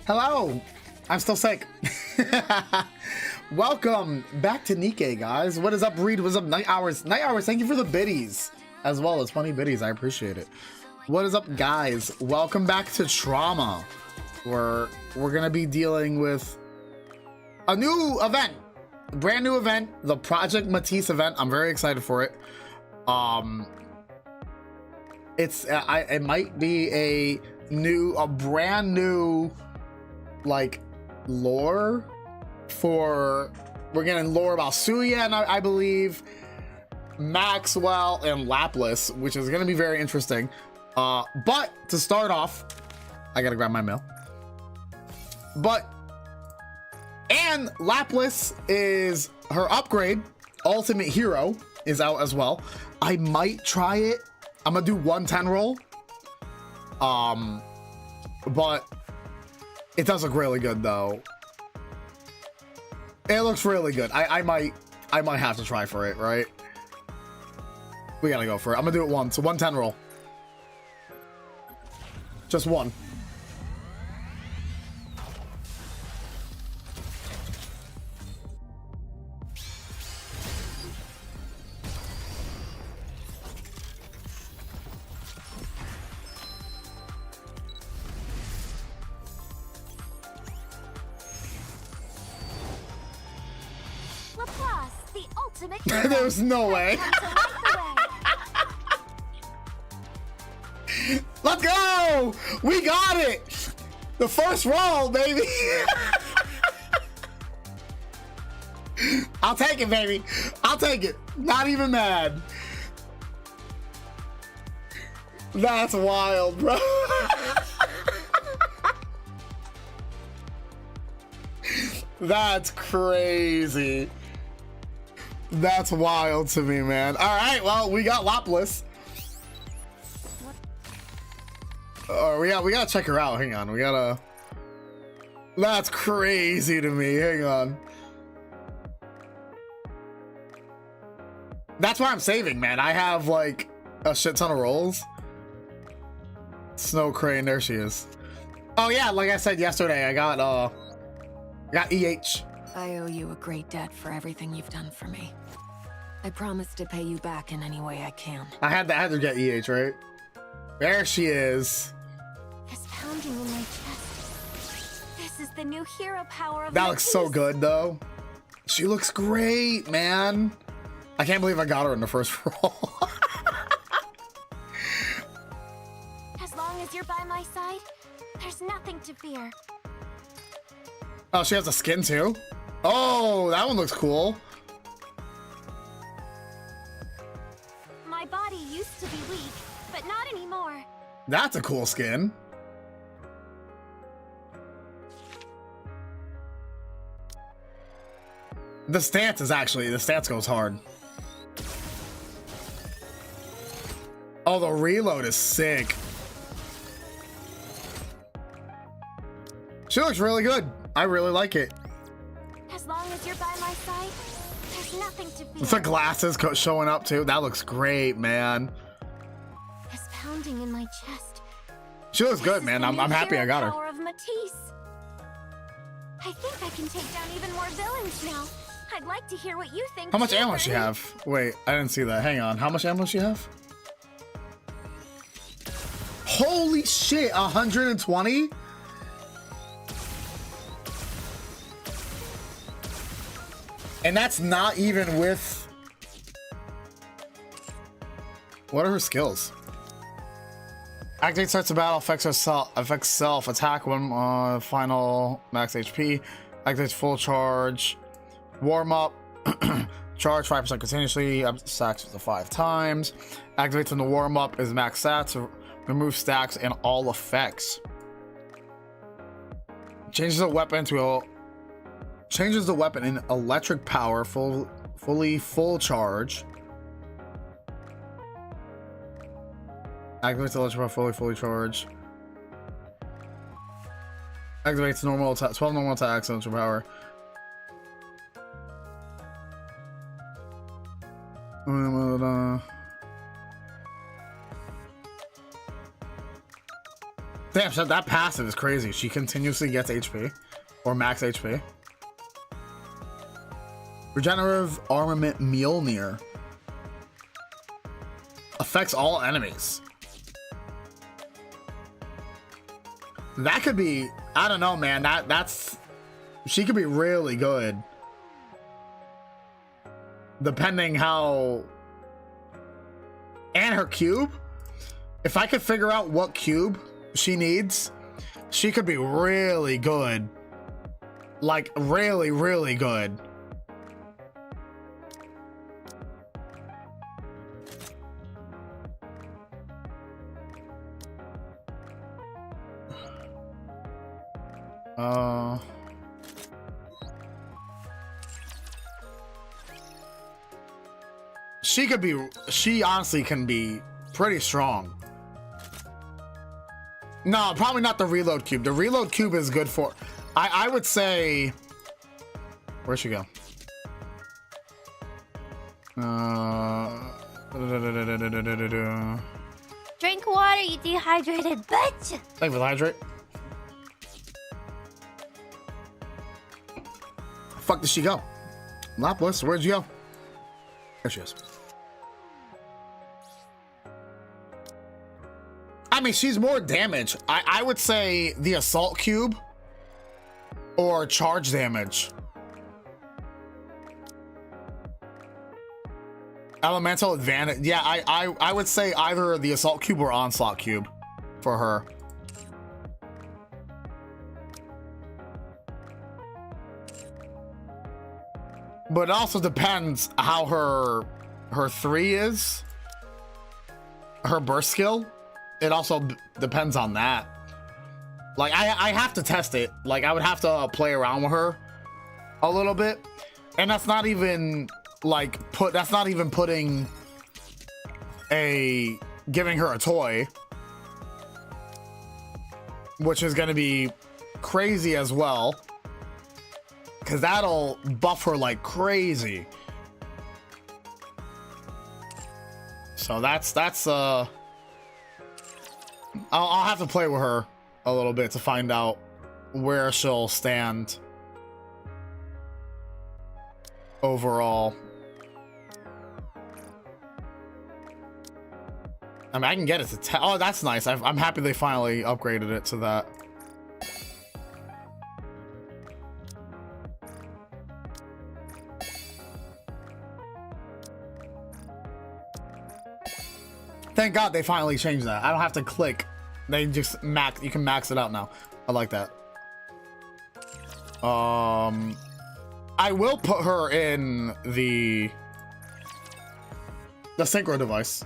Hello! I'm still sick. Welcome back to NIKKE, guys. What is up, Reed? What's up, Night Hours? Night Hours, thank you for the biddies. As well as funny biddies, I appreciate it. What is up, guys? Welcome back to Trauma, where we're gonna be dealing with a new event. Brand new event, the Project Matisse event. I'm very excited for it. It might be a brand new like lore for, we're getting lore about Suya, and I believe Maxwell and Laplace, which is gonna be very interesting. But to start off, I gotta grab my mail. And Laplace is her upgrade, Ultimate Hero, is out as well. I might try it. I'm gonna do 110 roll. But it does look really good though. It looks really good. I might have to try for it, right? We gotta go for it. I'm gonna do it once. So 110 roll. Just one. There's no way. Let's go! We got it! The first roll, baby! I'll take it, baby. I'll take it. Not even mad. That's wild, bro. That's crazy. That's wild to me, man. All right, well, we got Laplace. We gotta check her out. Hang on, we gotta. That's crazy to me. Hang on. That's why I'm saving, man. I have like a shit ton of rolls. Snow Crane, there she is. Oh yeah, like I said yesterday, I got EH. I owe you a great debt for everything you've done for me. I promise to pay you back in any way I can. I had to get EH, right? There she is. It's pounding in my chest. This is the new hero power of that looks so good, though. She looks great, man. I can't believe I got her in the first roll. As long as you're by my side, there's nothing to fear. Oh, she has a skin, too? Oh, that one looks cool. My body used to be weak, but not anymore. That's a cool skin. The stance goes hard. Oh, the reload is sick. She looks really good. I really like it. As long as you're by my side, there's nothing to fear. The glasses showing up too. That looks great, man. It's pounding in my chest. She looks good, man. I'm happy I got her. Power of Matisse. I think I can take down even more villains now. I'd like to hear what you think. How much ammo does she have? Wait, I didn't see that. Hang on. How much ammo does she have? Holy shit, 120? And that's not even with... What are her skills? Activate starts the battle, affects self, attack when final max HP, activates full charge, warm up, charge 5% continuously, stacks to 5 times, activates when the warm up is max stats, remove stacks and all effects. Changes the weapon in electric power, full charge. Activates the electric power, fully charge. Activates normal attack, 12 normal attacks, electric power. Damn, so that passive is crazy. She continuously gets HP or max HP. Regenerative Armament Mjolnir affects all enemies. That could be, I don't know, man. That's she could be really good. Depending how, and her cube. If I could figure out what cube she needs, she could be really good. Like really, really good. She could be, she honestly can be pretty strong. No, probably not the reload cube. The reload cube is good for, I would say, where'd she go? Drink water, you dehydrated bitch! Thank you for the hydrate. Fuck did she go? Lapis, where'd you go? There she is. I mean, she's more damage. I would say the assault cube or charge damage. Elemental advantage. Yeah, I would say either the assault cube or onslaught cube for her. But it also depends how her 3 is. Her burst skill. It also depends on that. Like I have to test it. Like I would have to play around with her a little bit. And that's not even like that's not even putting giving her a toy, which is going to be crazy as well, because that'll buff her like crazy. So that's I'll have to play with her a little bit to find out where she'll stand overall. I mean, I can get it to 10. Oh, that's nice. I'm happy they finally upgraded it to that. Thank God they finally changed that. I don't have to click. They just you can max it out now. I like that. I will put her in the synchro device.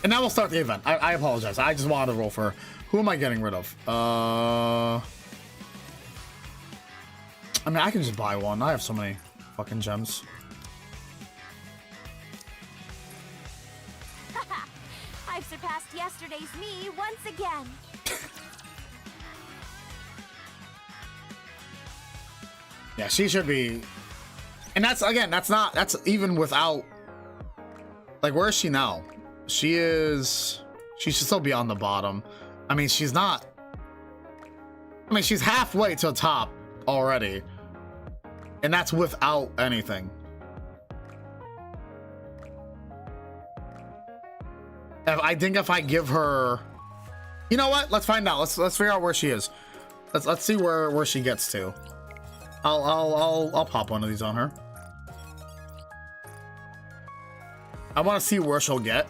And now we'll start the event. I apologize. I just wanted to roll for her. Who am I getting rid of? I mean, I can just buy one. I have so many fucking gems. I've surpassed yesterday's me once again. Yeah, she should be. And that's, again, that's even without, like, where is she now? She should still be on the bottom. I mean, she's not, I mean, she's halfway to the top already. And that's without anything. I think if I give her, you know what? Let's find out. Let's figure out where she is. Let's see where she gets to. I'll pop one of these on her. I want to see where she'll get.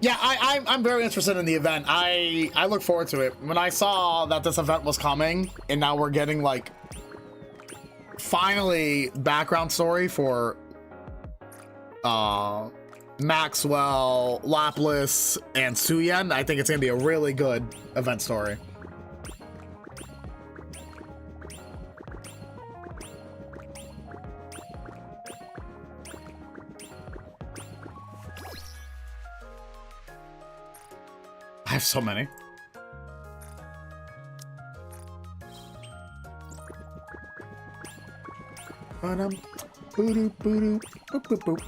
Yeah, I'm very interested in the event. I look forward to it. When I saw that this event was coming, and now we're getting, like, finally background story for Maxwell, Lapis, and Suyen, I think it's gonna be a really good event story. have so many. Boo-doo, boo-doo, boop, boop, boop.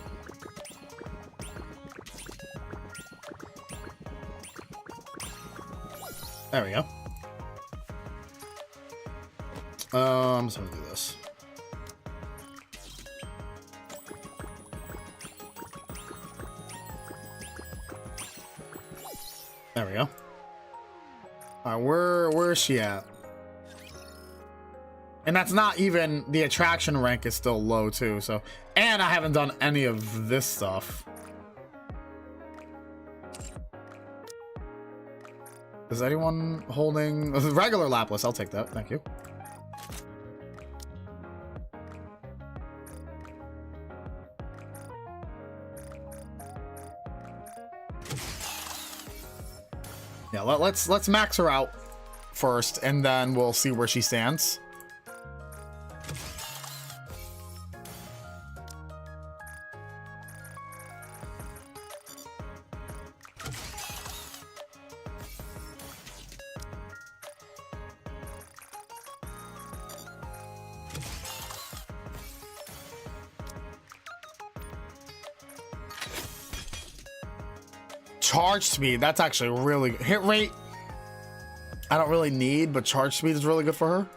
There we go. I'm just gonna do this. There we go. Alright, where is she at? And that's not even, the attraction rank is still low too, so. And I haven't done any of this stuff. Is anyone holding regular Lapras? I'll take that, thank you. Yeah, let's max her out first, and then we'll see where she stands. Charge speed, that's actually really good. Hit rate, I don't really need, but charge speed is really good for her.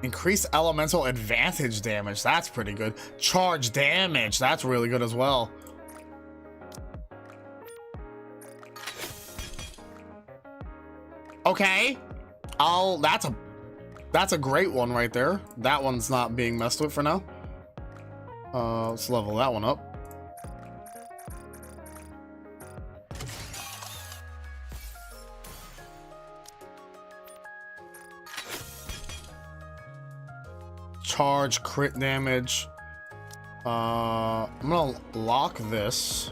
Increase elemental advantage damage, that's pretty good. Charge damage, that's really good as well. Okay, that's a great one right there. That one's not being messed with for now. Let's level that one up. Charge, crit damage. I'm gonna lock this.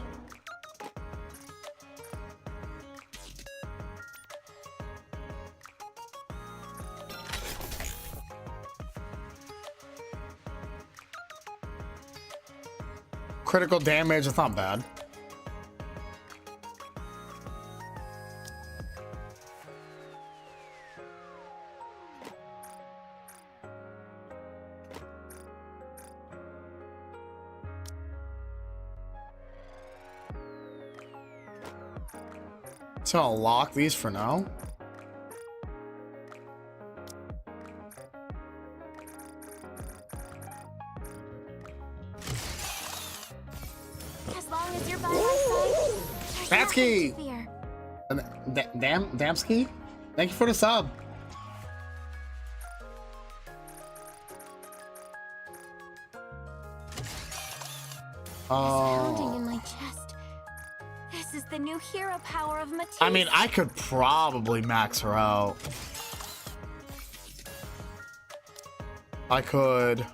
Critical damage, it's not bad. So I'll lock these for now. Dansky! Damsky? Thank you for the sub. Pounding in my chest. This is the new hero power of Matisse. I mean, I could probably max her out. I could.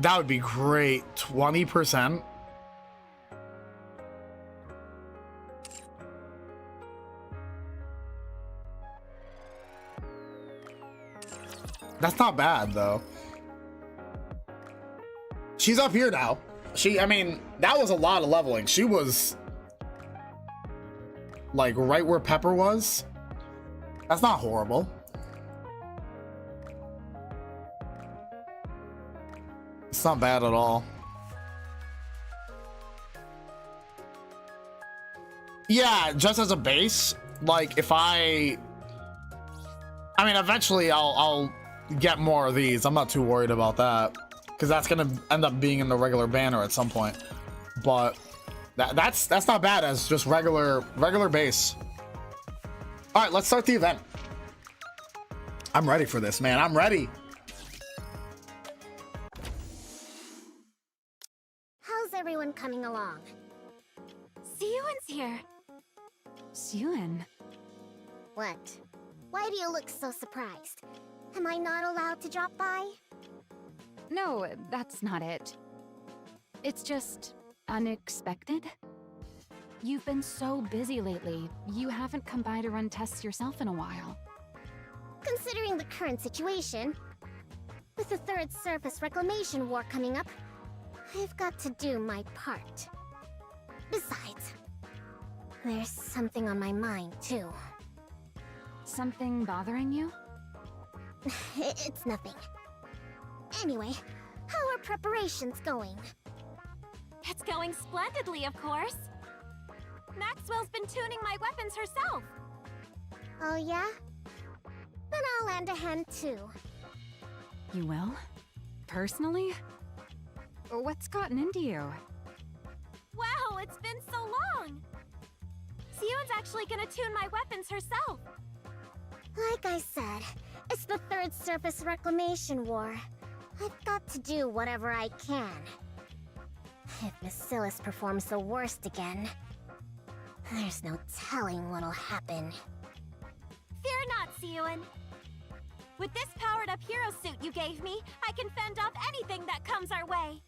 That would be great. 20%. That's not bad though. She's up here now. I mean, that was a lot of leveling. She was like right where Pepper was. That's not horrible. It's not bad at all. Yeah, just as a base, like if I mean, eventually I'll get more of these. I'm not too worried about that because that's gonna end up being in the regular banner at some point. But that's not bad as just regular base. All right, let's start the event. I'm ready for this, man. I'm ready. How's everyone coming along? Xiuen's here. Xiuen? What? Why do you look so surprised? Am I not allowed to drop by? No, that's not it. It's just, unexpected? You've been so busy lately, you haven't come by to run tests yourself in a while. Considering the current situation, with the Third Surface Reclamation War coming up, I've got to do my part. Besides, there's something on my mind, too. Something bothering you? It's nothing. Anyway, how are preparations going? It's going splendidly, of course. Maxwell's been tuning my weapons herself. Oh, yeah? Then I'll lend a hand, too. You will? Personally? What's gotten into you? Wow, it's been so long! Sion's actually gonna tune my weapons herself. Like I said, it's the Third Surface Reclamation War. I've got to do whatever I can. If Bacillus performs the worst again, there's no telling what'll happen. Fear not, Sion. With this powered-up hero suit you gave me, I can fend off anything that comes our way.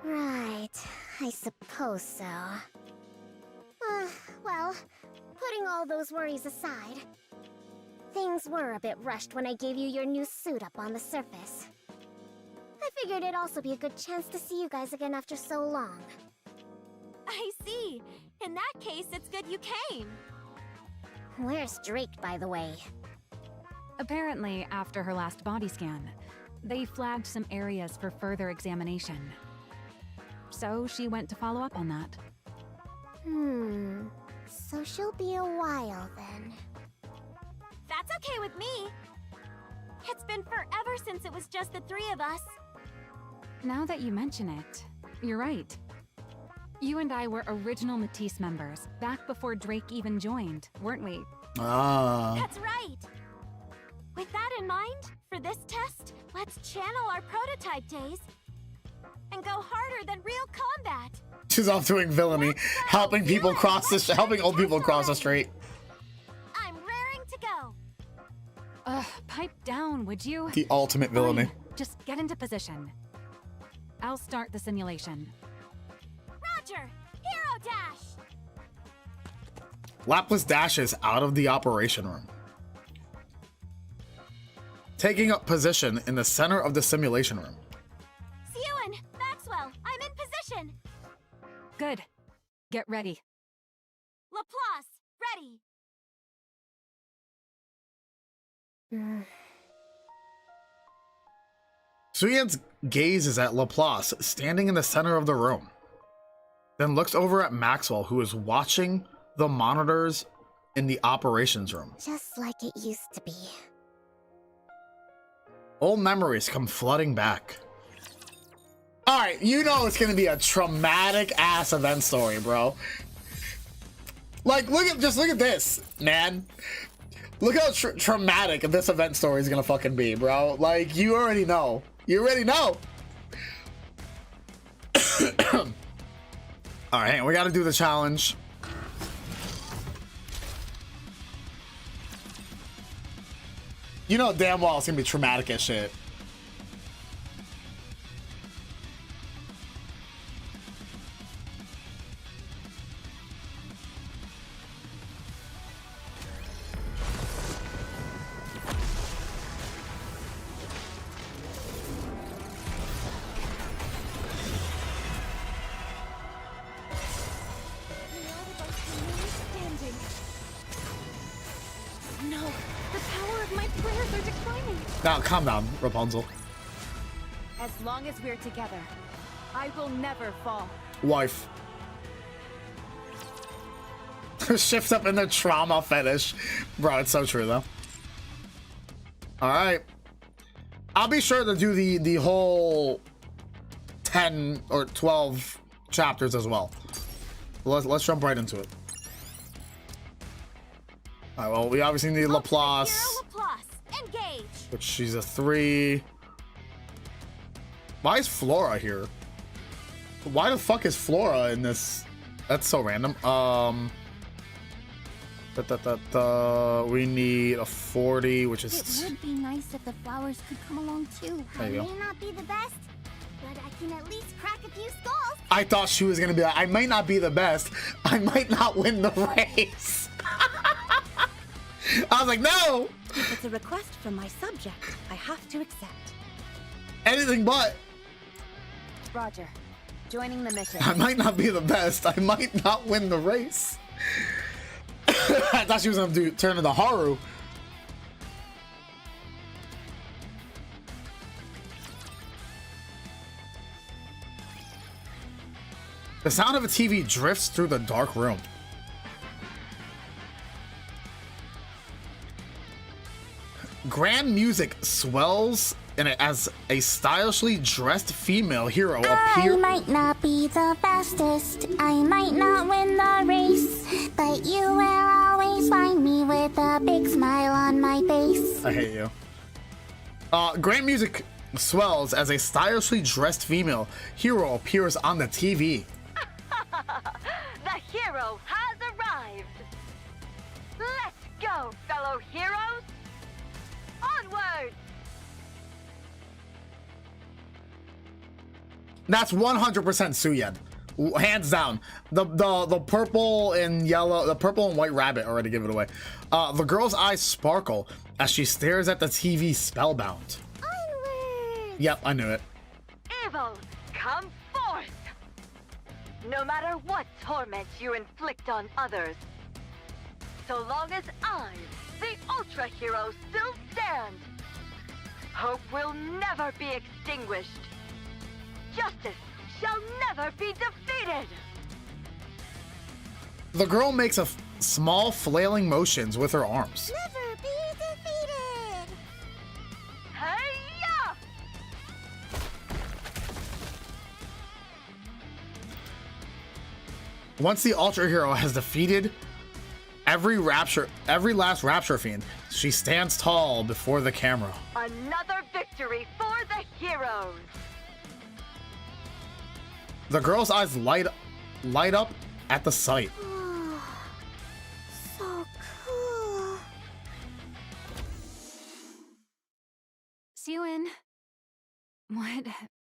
Right, I suppose so. Well, putting all those worries aside, things were a bit rushed when I gave you your new suit up on the surface. I figured it'd also be a good chance to see you guys again after so long. I see. In that case, it's good you came. Where's Drake, by the way? Apparently, after her last body scan, they flagged some areas for further examination. So she went to follow up on that. So she'll be a while then. That's okay with me. It's been forever since it was just the three of us. Now that you mention it, you're right. You and I were original Matisse members, back before Drake even joined, weren't we? That's right! With that in mind, for this test, let's channel our prototype days and go harder than real combat. She's off doing villainy, helping people cross the helping old people cross the street. I'm raring to go. Pipe down, would you? The ultimate villainy. Fine. Just get into position. I'll start the simulation. Roger! Hero dash! Laplace dashes out of the operation room, taking up position in the center of the simulation room. Sion, Maxwell, I'm in position! Good. Get ready. Laplace, ready! Suyen's gaze is at Laplace, standing in the center of the room, then looks over at Maxwell, who is watching the monitors in the operations room. Just like it used to be. Old memories come flooding back. Alright, you know it's gonna be a traumatic ass event story, bro. Like, just look at this, man. Look how traumatic this event story is gonna fucking be, bro. Like, you already know. You already know. Alright, we gotta do the challenge. You know damn well it's gonna be traumatic as shit. Now, calm down, Rapunzel. As long as we're together, I will never fall. Wife. Shifts up in the trauma fetish. Bro, it's so true, though. Alright. I'll be sure to do the whole 10 or 12 chapters as well. Let's jump right into it. Alright, well, we obviously need Laplace. Engage. Which she's a 3. Why is Flora here? Why the fuck is Flora in this? That's so random. We need a 40, which is... It would be nice if the flowers could come along too. There you go. May not be the best, but I can at least crack a few skulls. I thought she was gonna be like, I might not be the best. I might not win the race. I was like, no. If it's a request from my subject, I have to accept. Anything but. Roger. Joining the mission. I might not be the best. I might not win the race. I thought she was gonna turn into Haru. The sound of a TV drifts through the dark room. Grand music swells in it as a stylishly dressed female hero appears. I might not be the fastest, I might not win the race, but you will always find me with a big smile on my face. I hate you. Grand music swells as a stylishly dressed female hero appears on the TV. The hero has arrived! Let's go, fellow heroes! Onward! That's 100% Suyen. Hands down. The purple and yellow, the purple and white rabbit already give it away. The girl's eyes sparkle as she stares at the TV spellbound. Onward! Yep, I knew it. Evil, come forth! No matter what torment you inflict on others, so long as I, the Ultra Hero, still stand, hope will never be extinguished. Justice shall never be defeated! The girl makes small flailing motions with her arms. Never be defeated! Hey-ya! Once the Ultra Hero has defeated every last Rapture Fiend, she stands tall before the camera. Another victory for the heroes! The girl's eyes light up at the sight. So cool. Suyen, what?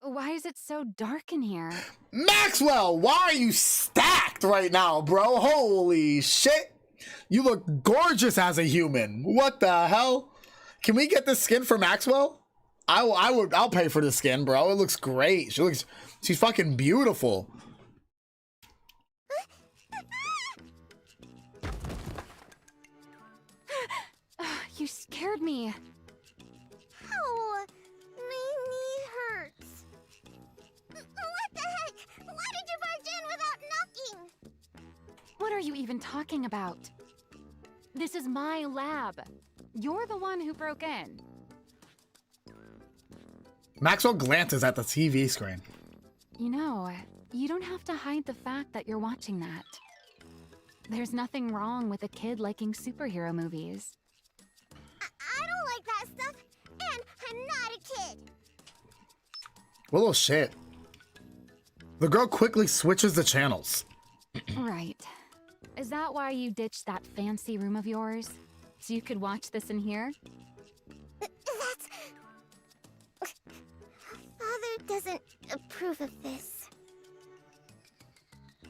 Why is it so dark in here? Maxwell, why are you stacked right now, bro? Holy shit. You look gorgeous as a human. What the hell? Can we get this skin for Maxwell? I'll pay for the skin, bro. It looks great. She's fucking beautiful. You scared me. Ow! My knee hurts. What the heck? Why did you barge in without knocking? What are you even talking about? This is my lab. You're the one who broke in. Maxwell glances at the TV screen. You know, you don't have to hide the fact that you're watching that. There's nothing wrong with a kid liking superhero movies. I don't like that stuff, and I'm not a kid. What a little shit. The girl quickly switches the channels. Right. Is that why you ditched that fancy room of yours? So you could watch this in here? That's... Father doesn't approve of this.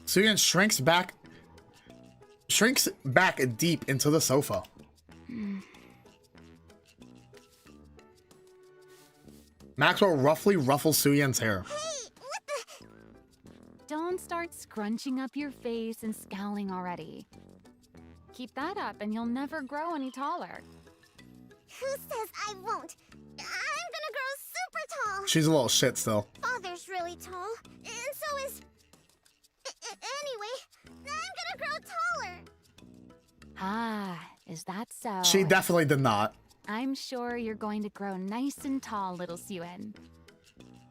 Suyen shrinks back deep into the sofa. Maxwell roughly ruffles Suyen's hair. Hey, what the... Don't start scrunching up your face and scowling already. Keep that up and you'll never grow any taller. Who says I won't? I'm gonna grow super tall. She's a little shit still. Father's really tall, and so is... Anyway, I'm gonna grow taller. Ah, is that so? She definitely did not. I'm sure you're going to grow nice and tall, little Suyen.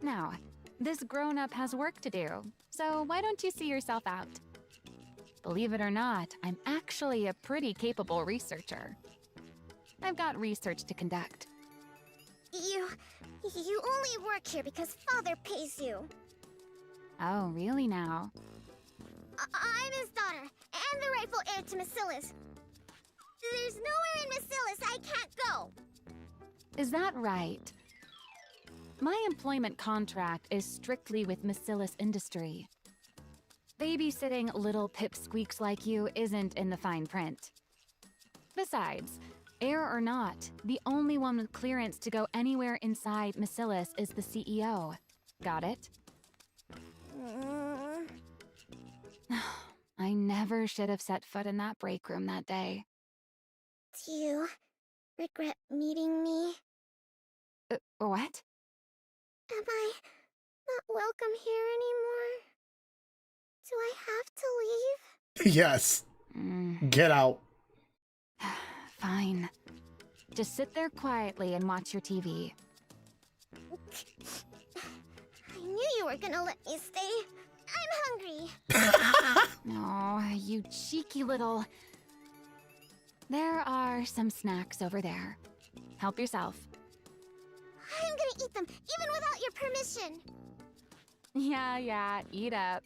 Now, this grown-up has work to do, so why don't you see yourself out? Believe it or not, I'm actually a pretty capable researcher. I've got research to conduct. You only work here because Father pays you. Oh, really now? I'm his daughter, and the rightful heir to Macilis. There's nowhere in Macilis I can't go. Is that right? My employment contract is strictly with 𝐴 Industry. Babysitting little pipsqueaks like you isn't in the fine print. Besides, heir or not, the only one with clearance to go anywhere inside 𝐴 is the CEO. Got it? I never should have set foot in that break room that day. Do you regret meeting me? What? Am I not welcome here anymore? Do I have to leave? Yes. Get out. Fine. Just sit there quietly and watch your TV. I knew you were gonna let me stay. I'm hungry. Oh, you cheeky little... There are some snacks over there. Help yourself. I'm gonna eat them, even without your permission. Yeah, eat up.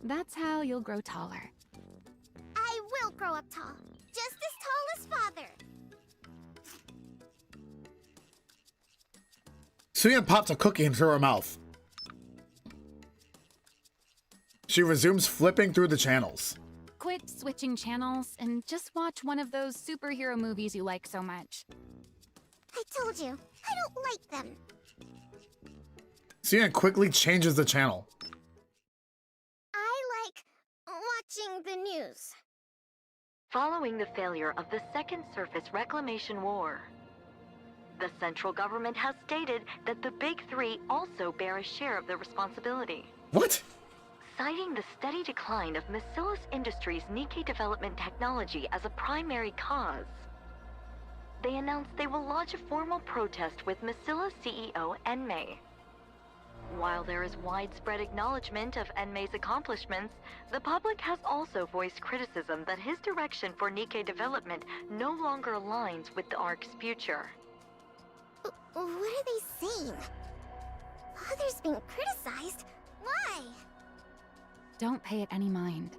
That's how you'll grow taller. I will grow up tall. Just as tall as father. Suyeon pops a cookie into her mouth. She resumes flipping through the channels. Quit switching channels and just watch one of those superhero movies you like so much. I told you, I don't like them. Suyeon quickly changes the channel. I like watching the news. Following the failure of the Second Surface Reclamation War, the central government has stated that the Big Three also bear a share of the responsibility. What? Citing the steady decline of 𝐴 Industries' NIKKE development technology as a primary cause, they announced they will launch a formal protest with 𝐴 CEO 𝐿𝐴. While there is widespread acknowledgement of 𝐿𝐴's accomplishments, the public has also voiced criticism that his direction for NIKKE development no longer aligns with the ARC's future. What are they saying? Father's being criticized? Why? Don't pay it any mind.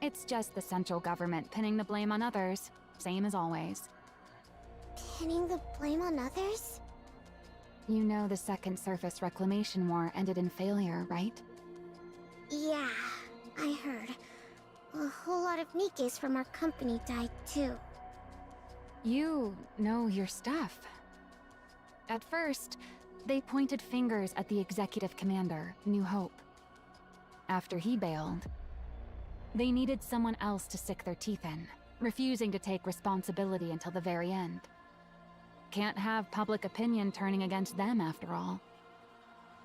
It's just the central government pinning the blame on others, same as always. Pinning the blame on others? You know the Second Surface Reclamation War ended in failure, right? Yeah, I heard. A whole lot of NIKKEs from our company died too. You know your stuff. At first, they pointed fingers at the executive commander, New Hope. After he bailed, they needed someone else to stick their teeth in, refusing to take responsibility until the very end. Can't have public opinion turning against them after all.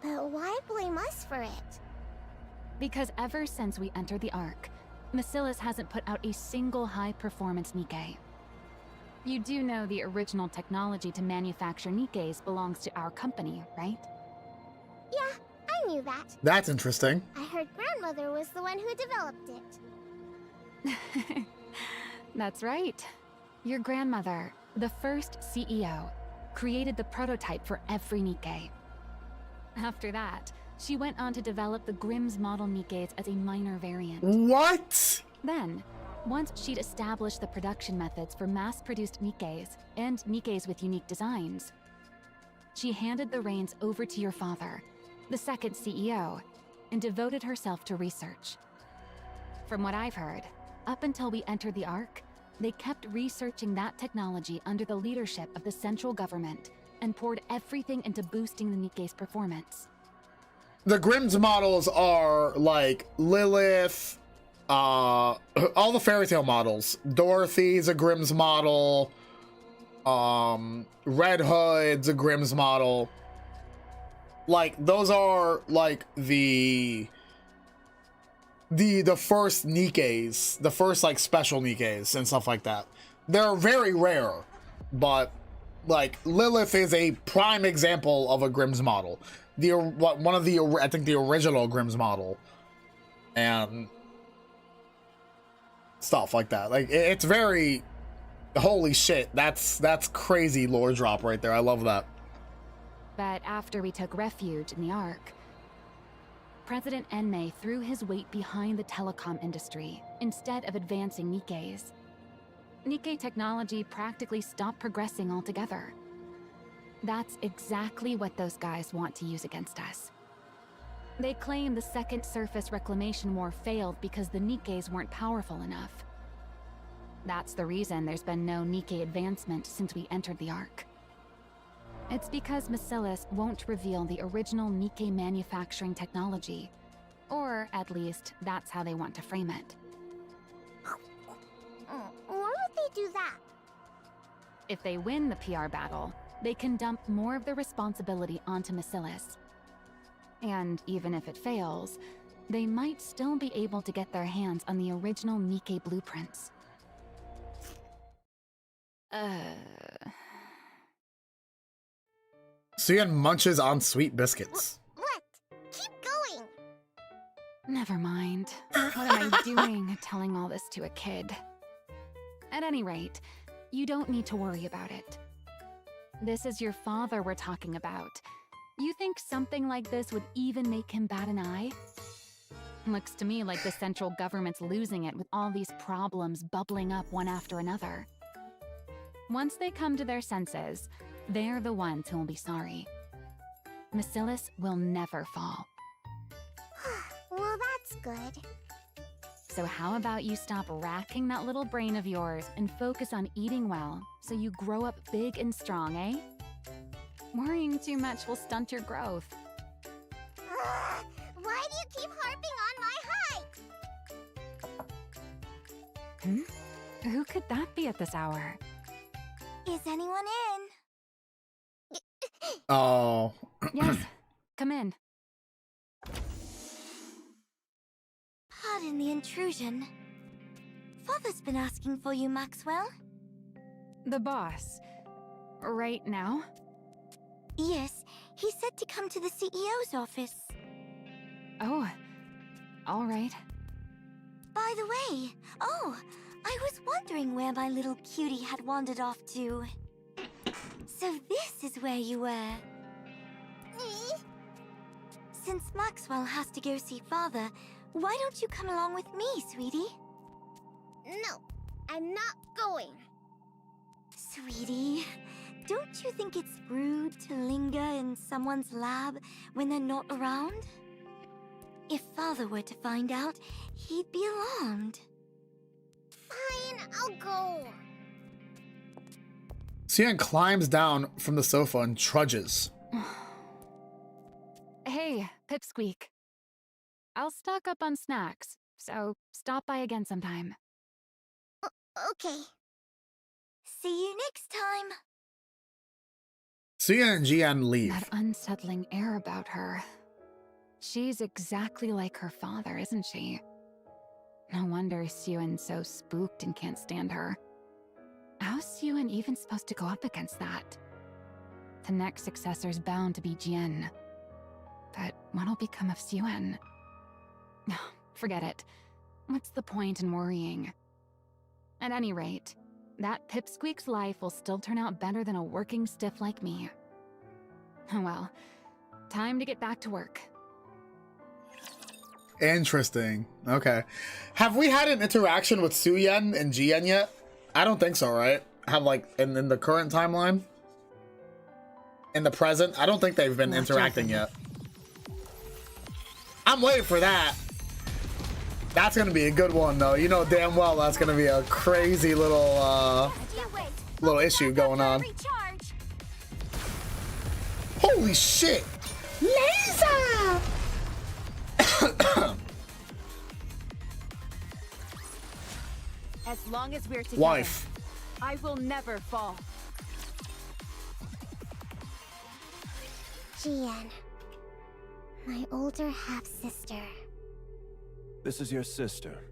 But why blame us for it? Because ever since we entered the ARC, 𝐴 hasn't put out a single high-performance NIKKE. You do know the original technology to manufacture NIKKEs belongs to our company, right? Yeah, I knew that. That's interesting. I heard grandmother was the one who developed it. That's right. Your grandmother, the first CEO, created the prototype for every NIKKE. After that, she went on to develop the 𝐼𝐴 model NIKKEs as a minor variant. What? Then, once she'd established the production methods for mass-produced NIKKEs and NIKKEs with unique designs, she handed the reins over to your father, the second CEO, and devoted herself to research. From what I've heard, up until we entered the ARC, they kept researching that technology under the leadership of the central government and poured everything into boosting the NIKKE's performance. The 𝐼𝐴 models are like Lilith, all the fairy tale models. Dorothy's a 𝐼𝐴 model. Red Hood's a 𝐼𝐴 model. Like, those are like the first NIKKEs, the first like special NIKKEs and stuff like that. They're very rare, but like Lilith is a prime example of a 𝐼𝐴 model. One of the, I think the original 𝐼𝐴 model, and stuff like that. Like, it's very, holy shit, that's crazy lore drop right there. I love that. But after we took refuge in the ARC, President 𝐿𝐴 threw his weight behind the telecom industry instead of advancing NIKKEs. NIKKE technology practically stopped progressing altogether. That's exactly what those guys want to use against us. They claim the Second Surface Reclamation War failed because the NIKKEs weren't powerful enough. That's the reason there's been no NIKKE advancement since we entered the Ark. It's because Masilis won't reveal the original NIKKE manufacturing technology. Or, at least, that's how they want to frame it. Why would they do that? If they win the PR battle, they can dump more of the responsibility onto Masilis. And even if it fails, they might still be able to get their hands on the original NIKKE blueprints. Suyen munches on sweet biscuits. What? Keep going! Never mind. What am I doing telling all this to a kid? At any rate, you don't need to worry about it. This is your father we're talking about. You think something like this would even make him bat an eye? Looks to me like the central government's losing it with all these problems bubbling up one after another. Once they come to their senses, they're the ones who will be sorry. Masilis will never fall. Well, that's good. So how about you stop racking that little brain of yours and focus on eating well, so you grow up big and strong, eh? Worrying too much will stunt your growth. Why do you keep harping on my hike? Who could that be at this hour? Is anyone in? Oh. Yes, come in. Pardon the intrusion. Father's been asking for you, Maxwell. The boss. Right now? Yes, he said to come to the CEO's office. Oh, all right. By the way, I was wondering where my little cutie had wandered off to. So this is where you were. Since Maxwell has to go see Father, why don't you come along with me, sweetie? No, I'm not going. Sweetie, don't you think it's rude to linger in someone's lab when they're not around? If Father were to find out, he'd be alarmed. Fine, I'll go. Suyen climbs down from the sofa and trudges. Hey, Pipsqueak. I'll stock up on snacks, so stop by again sometime. Okay. See you next time. Suyen and Jian leave. That unsettling air about her. She's exactly like her father, isn't she? No wonder Suyen's so spooked and can't stand her. How's Suyen even supposed to go up against that? The next successor's bound to be Jian. But what'll become of Suyen? Forget it. What's the point in worrying? At any rate, that Pipsqueak's life will still turn out better than a working stiff like me. Well, time to get back to work. Interesting. Okay. Have we had an interaction with Suyen and Jian yet? I don't think so, right? Have like in the current timeline? In the present? I don't think they've been interacting yet. I'm waiting for that. That's gonna be a good one though. You know damn well that's gonna be a crazy little issue going on. Holy shit! Laser! As long as we're together, Wife. I will never fall. Jian, my older half-sister. This is your sister.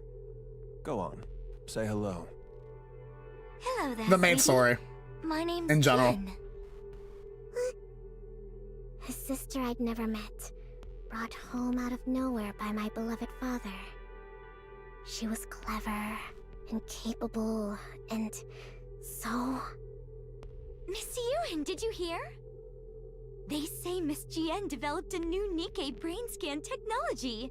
Go on, say hello. Hello there, The main sweetie. story. My name's in general. Jian. A sister I'd never met, brought home out of nowhere by my beloved father. She was clever and capable and so... Miss Yuan, did you hear? They say Miss Jian developed a new NIKKE brain scan technology.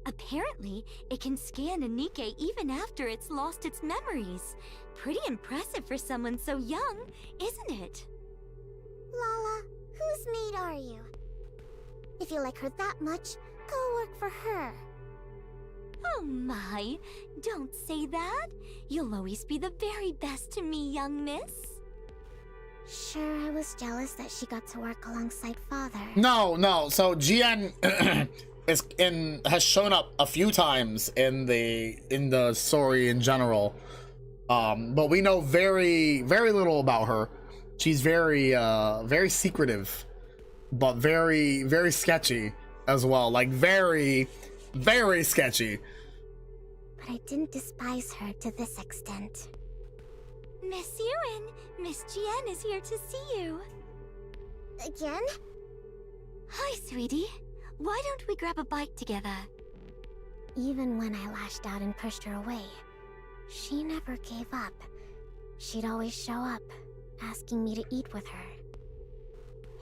Apparently, it can scan a NIKKE even after it's lost its memories. Pretty impressive for someone so young, isn't it? Whose maid are you? If you like her that much, go work for her. Oh my, don't say that. You'll always be the very best to me, young miss. Sure, I was jealous that she got to work alongside father. No. So GN has shown up a few times in the story in general. But we know very little about her. She's very secretive, but very sketchy as well. Like very sketchy. But I didn't despise her to this extent. Miss Ewan, Miss GN is here to see you. Again? Hi, sweetie. Why don't we grab a bite together? Even when I lashed out and pushed her away, she never gave up. She'd always show up, asking me to eat with her.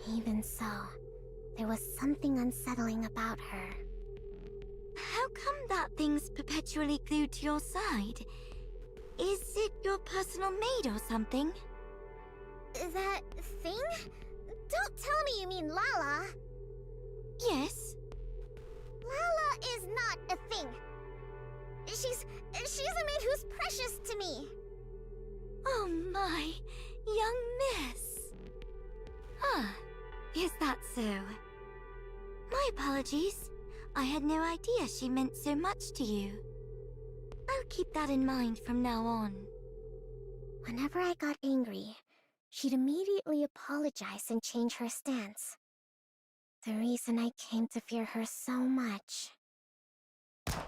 Even so, there was something unsettling about her. How come that thing's perpetually glued to your side? Is it your personal maid or something? That thing? Don't tell me you mean Lala. Yes. Lala is not a thing. She's a maid who's precious to me. Oh my, young miss. Ah, is that so? My apologies. I had no idea she meant so much to you. I'll keep that in mind from now on. Whenever I got angry, she'd immediately apologize and change her stance. The reason I came to fear her so much. Lala!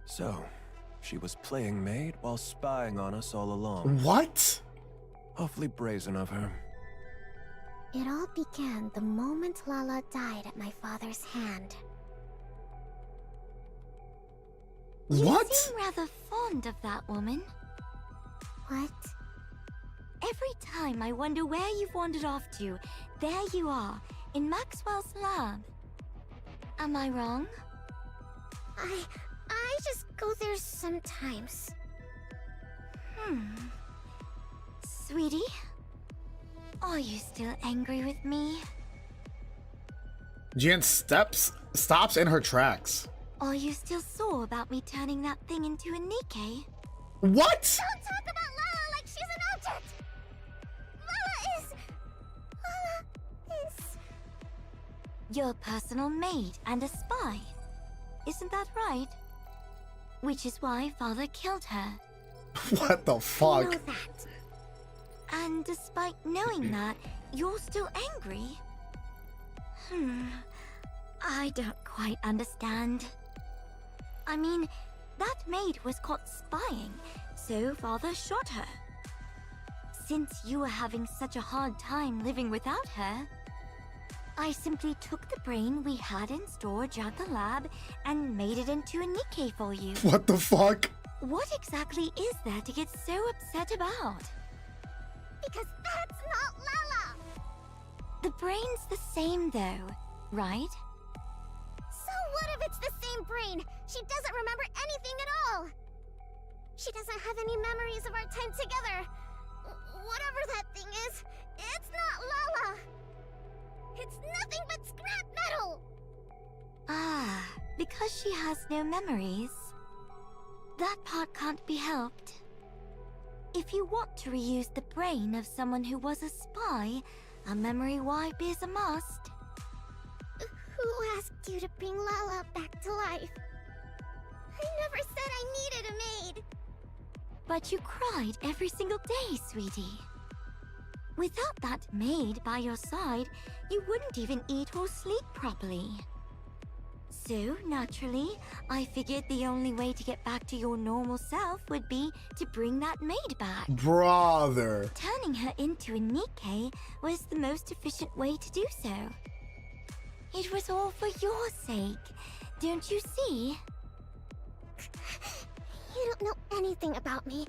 So, she was playing maid while spying on us all along. What? Awfully brazen of her. It all began the moment Lala died at my father's hand. What? You seem rather fond of that woman. What? Every time I wonder where you've wandered off to, there you are, in Maxwell's lab. Am I wrong? I just go there sometimes. Sweetie? Are you still angry with me? GN stops in her tracks. Are you still sore about me turning that thing into a NIKKE? What? Don't talk about Lala like she's an object! Lala is... Your personal maid and a spy. Isn't that right? Which is why Father killed her. What the I fuck? know that. And despite knowing that, you're still angry? I don't quite understand. I mean, that maid was caught spying, so Father shot her. Since you were having such a hard time living without her, I simply took the brain we had in storage at the lab and made it into a NIKKE for you. What the fuck? What exactly is there to get so upset about? Because that's not Lala! The brain's the same though, right? So what if it's the same brain? She doesn't remember anything at all! She doesn't have any memories of our time together. Whatever that thing is, it's not Lala! It's nothing but scrap metal! Ah, because she has no memories. That part can't be helped. If you want to reuse the brain of someone who was a spy, a memory wipe is a must. Who asked you to bring Lala back to life? I never said I needed a maid! But you cried every single day, sweetie. Without that maid by your side, you wouldn't even eat or sleep properly. So, naturally, I figured the only way to get back to your normal self would be to bring that maid back. Brother. Turning her into a NIKKE was the most efficient way to do so. It was all for your sake, don't you see? You don't know anything about me,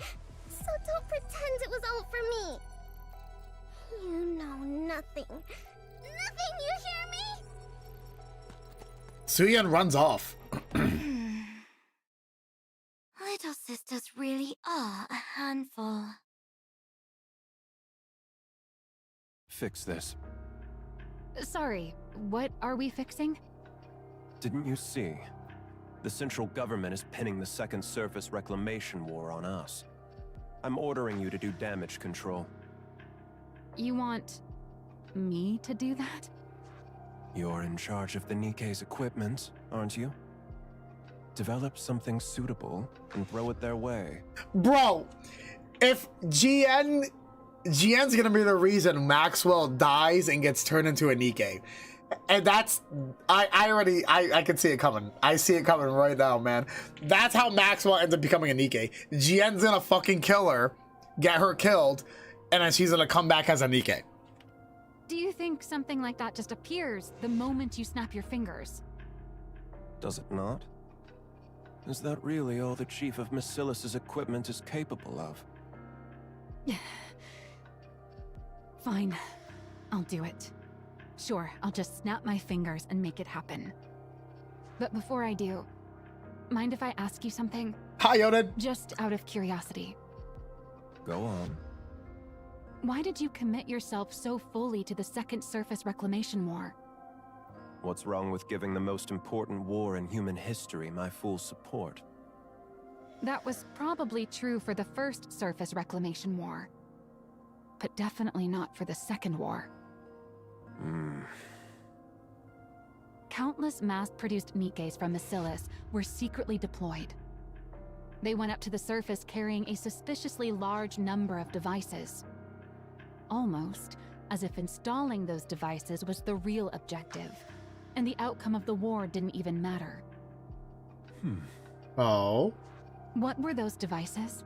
so don't pretend it was all for me. You know nothing. Nothing, you hear me? Suyeon runs off. Little sisters really are a handful. fix this. Sorry, what are we fixing? Didn't you see? The central government is pinning the Second Surface Reclamation War on us. I'm ordering you to do damage control. You want me to do that? You're in charge of the NIKKE's equipment, aren't you? Develop something suitable and throw it their way. Bro, if GN's gonna be the reason Maxwell dies and gets turned into a NIKKE. And that's, I can see it coming. I see it coming right now, man. That's how Maxwell ends up becoming a NIKKE. GN's gonna fucking kill her, get her killed, and then she's gonna come back as a NIKKE. Do you think something like that just appears the moment you snap your fingers? Does it not? Is that really all the Chief of Massilis's equipment is capable of? Fine, I'll do it. Sure, I'll just snap my fingers and make it happen. But before I do, mind if I ask you something? Hi, Yoden. Just out of curiosity. Go on. Why did you commit yourself so fully to the Second Surface Reclamation War? What's wrong with giving the most important war in human history my full support? That was probably true for the First Surface Reclamation War. But definitely not for the Second War. Countless mass-produced NIKKEs from Massilis were secretly deployed. They went up to the surface carrying a suspiciously large number of devices. Almost as if installing those devices was the real objective, and the outcome of the war didn't even matter. Oh? What were those devices?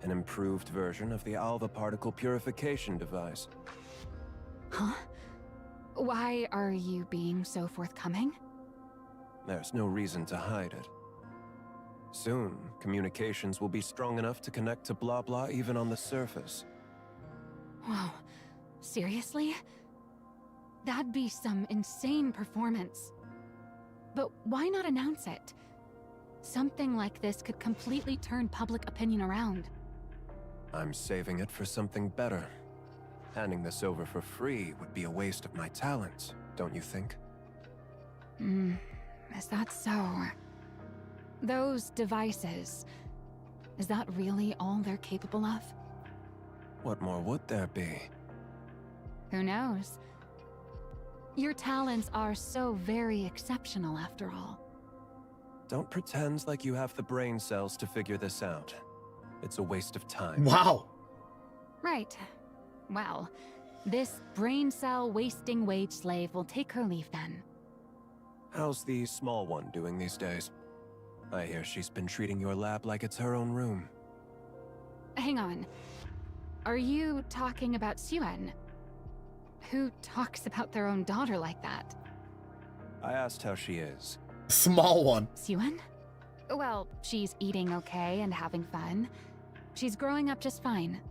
An improved version of the alpha particle purification device. Huh? Why are you being so forthcoming? There's no reason to hide it. Soon, communications will be strong enough to connect to blah blah even on the surface. Wow, seriously? That'd be some insane performance. But why not announce it? Something like this could completely turn public opinion around. I'm saving it for something better. Handing this over for free would be a waste of my talents, don't you think? Is that so? Those devices, is that really all they're capable of? What more would there be? Who knows? Your talents are so very exceptional after all. Don't pretend like you have the brain cells to figure this out. It's a waste of time. Wow. Right. Well, this brain cell wasting wage slave will take her leave then. How's the small one doing these days? I hear she's been treating your lab like it's her own room. Hang on. Are you talking about 𝐶? Who talks about their own daughter like that? I asked how she is. Small one. 𝐶? Well, she's eating okay and having fun. She's growing up just fine.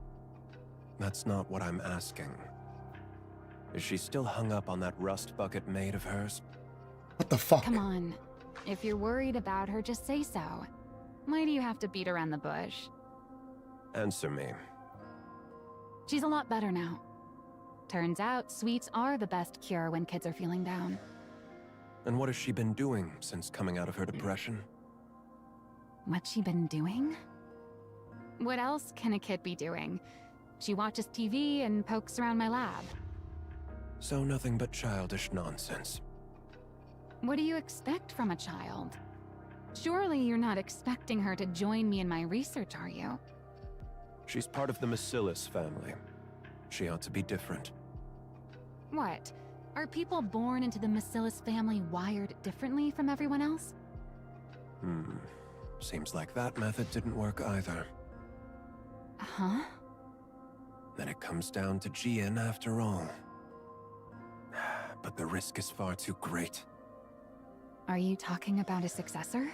That's not what I'm asking. Is she still hung up on that rust bucket maid of hers? What the fuck? Come on. If you're worried about her, just say so. Why do you have to beat around the bush? Answer me. She's a lot better now. Turns out sweets are the best cure when kids are feeling down. And what has she been doing since coming out of her depression? What's she been doing? What else can a kid be doing? She watches TV and pokes around my lab. So nothing but childish nonsense. What do you expect from a child? Surely you're not expecting her to join me in my research, are you? She's part of the Massilis family. She ought to be different. What? Are people born into the Massilis family wired differently from everyone else? Seems like that method didn't work either. Huh? Then it comes down to GN after all. But the risk is far too great. Are you talking about a successor?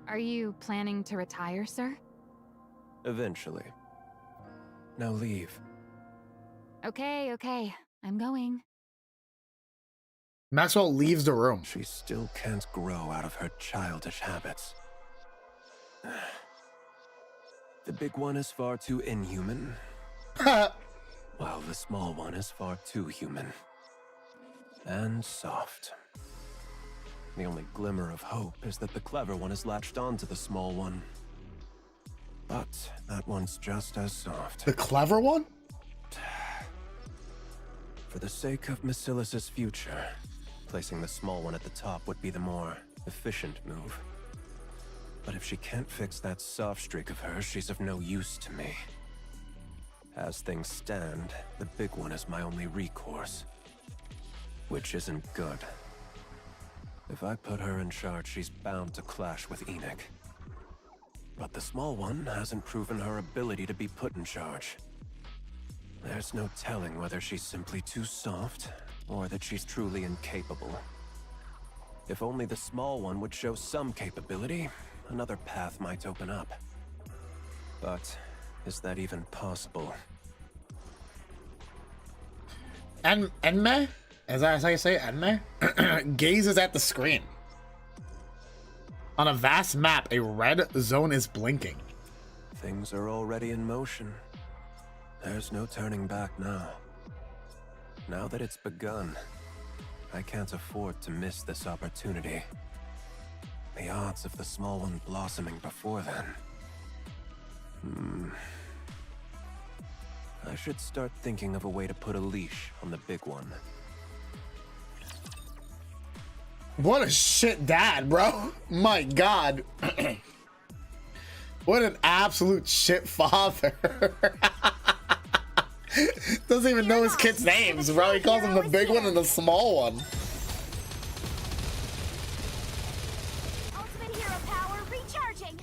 Are you planning to retire, sir? Eventually. Now leave. Okay. I'm going. Maxwell leaves the room. She still can't grow out of her childish habits. The big one is far too inhuman. while the small one is far too human. And soft. The only glimmer of hope is that the clever one has latched onto the small one. But that one's just as soft. The clever one? For the sake of Basilis's future, placing the small one at the top would be the more efficient move. But if she can't fix that soft streak of hers, she's of no use to me. As things stand, the big one is my only recourse. Which isn't good. If I put her in charge, she's bound to clash with 𝐒𝐿. But the small one hasn't proven her ability to be put in charge. There's no telling whether she's simply too soft, or that she's truly incapable. If only the small one would show some capability, another path might open up. But is that even possible? And 𝐿𝐿? Is that how you say it? 𝐿𝐿? Gazes at the screen. On a vast map, a red zone is blinking. Things are already in motion. There's no turning back now. Now that it's begun, I can't afford to miss this opportunity. The odds of the small one blossoming before then. I should start thinking of a way to put a leash on the big one. What a shit dad, bro. My God. What an absolute shit father. Doesn't even know his kids' names, bro. He calls them the big one and the small one. Ultimate hero power recharging.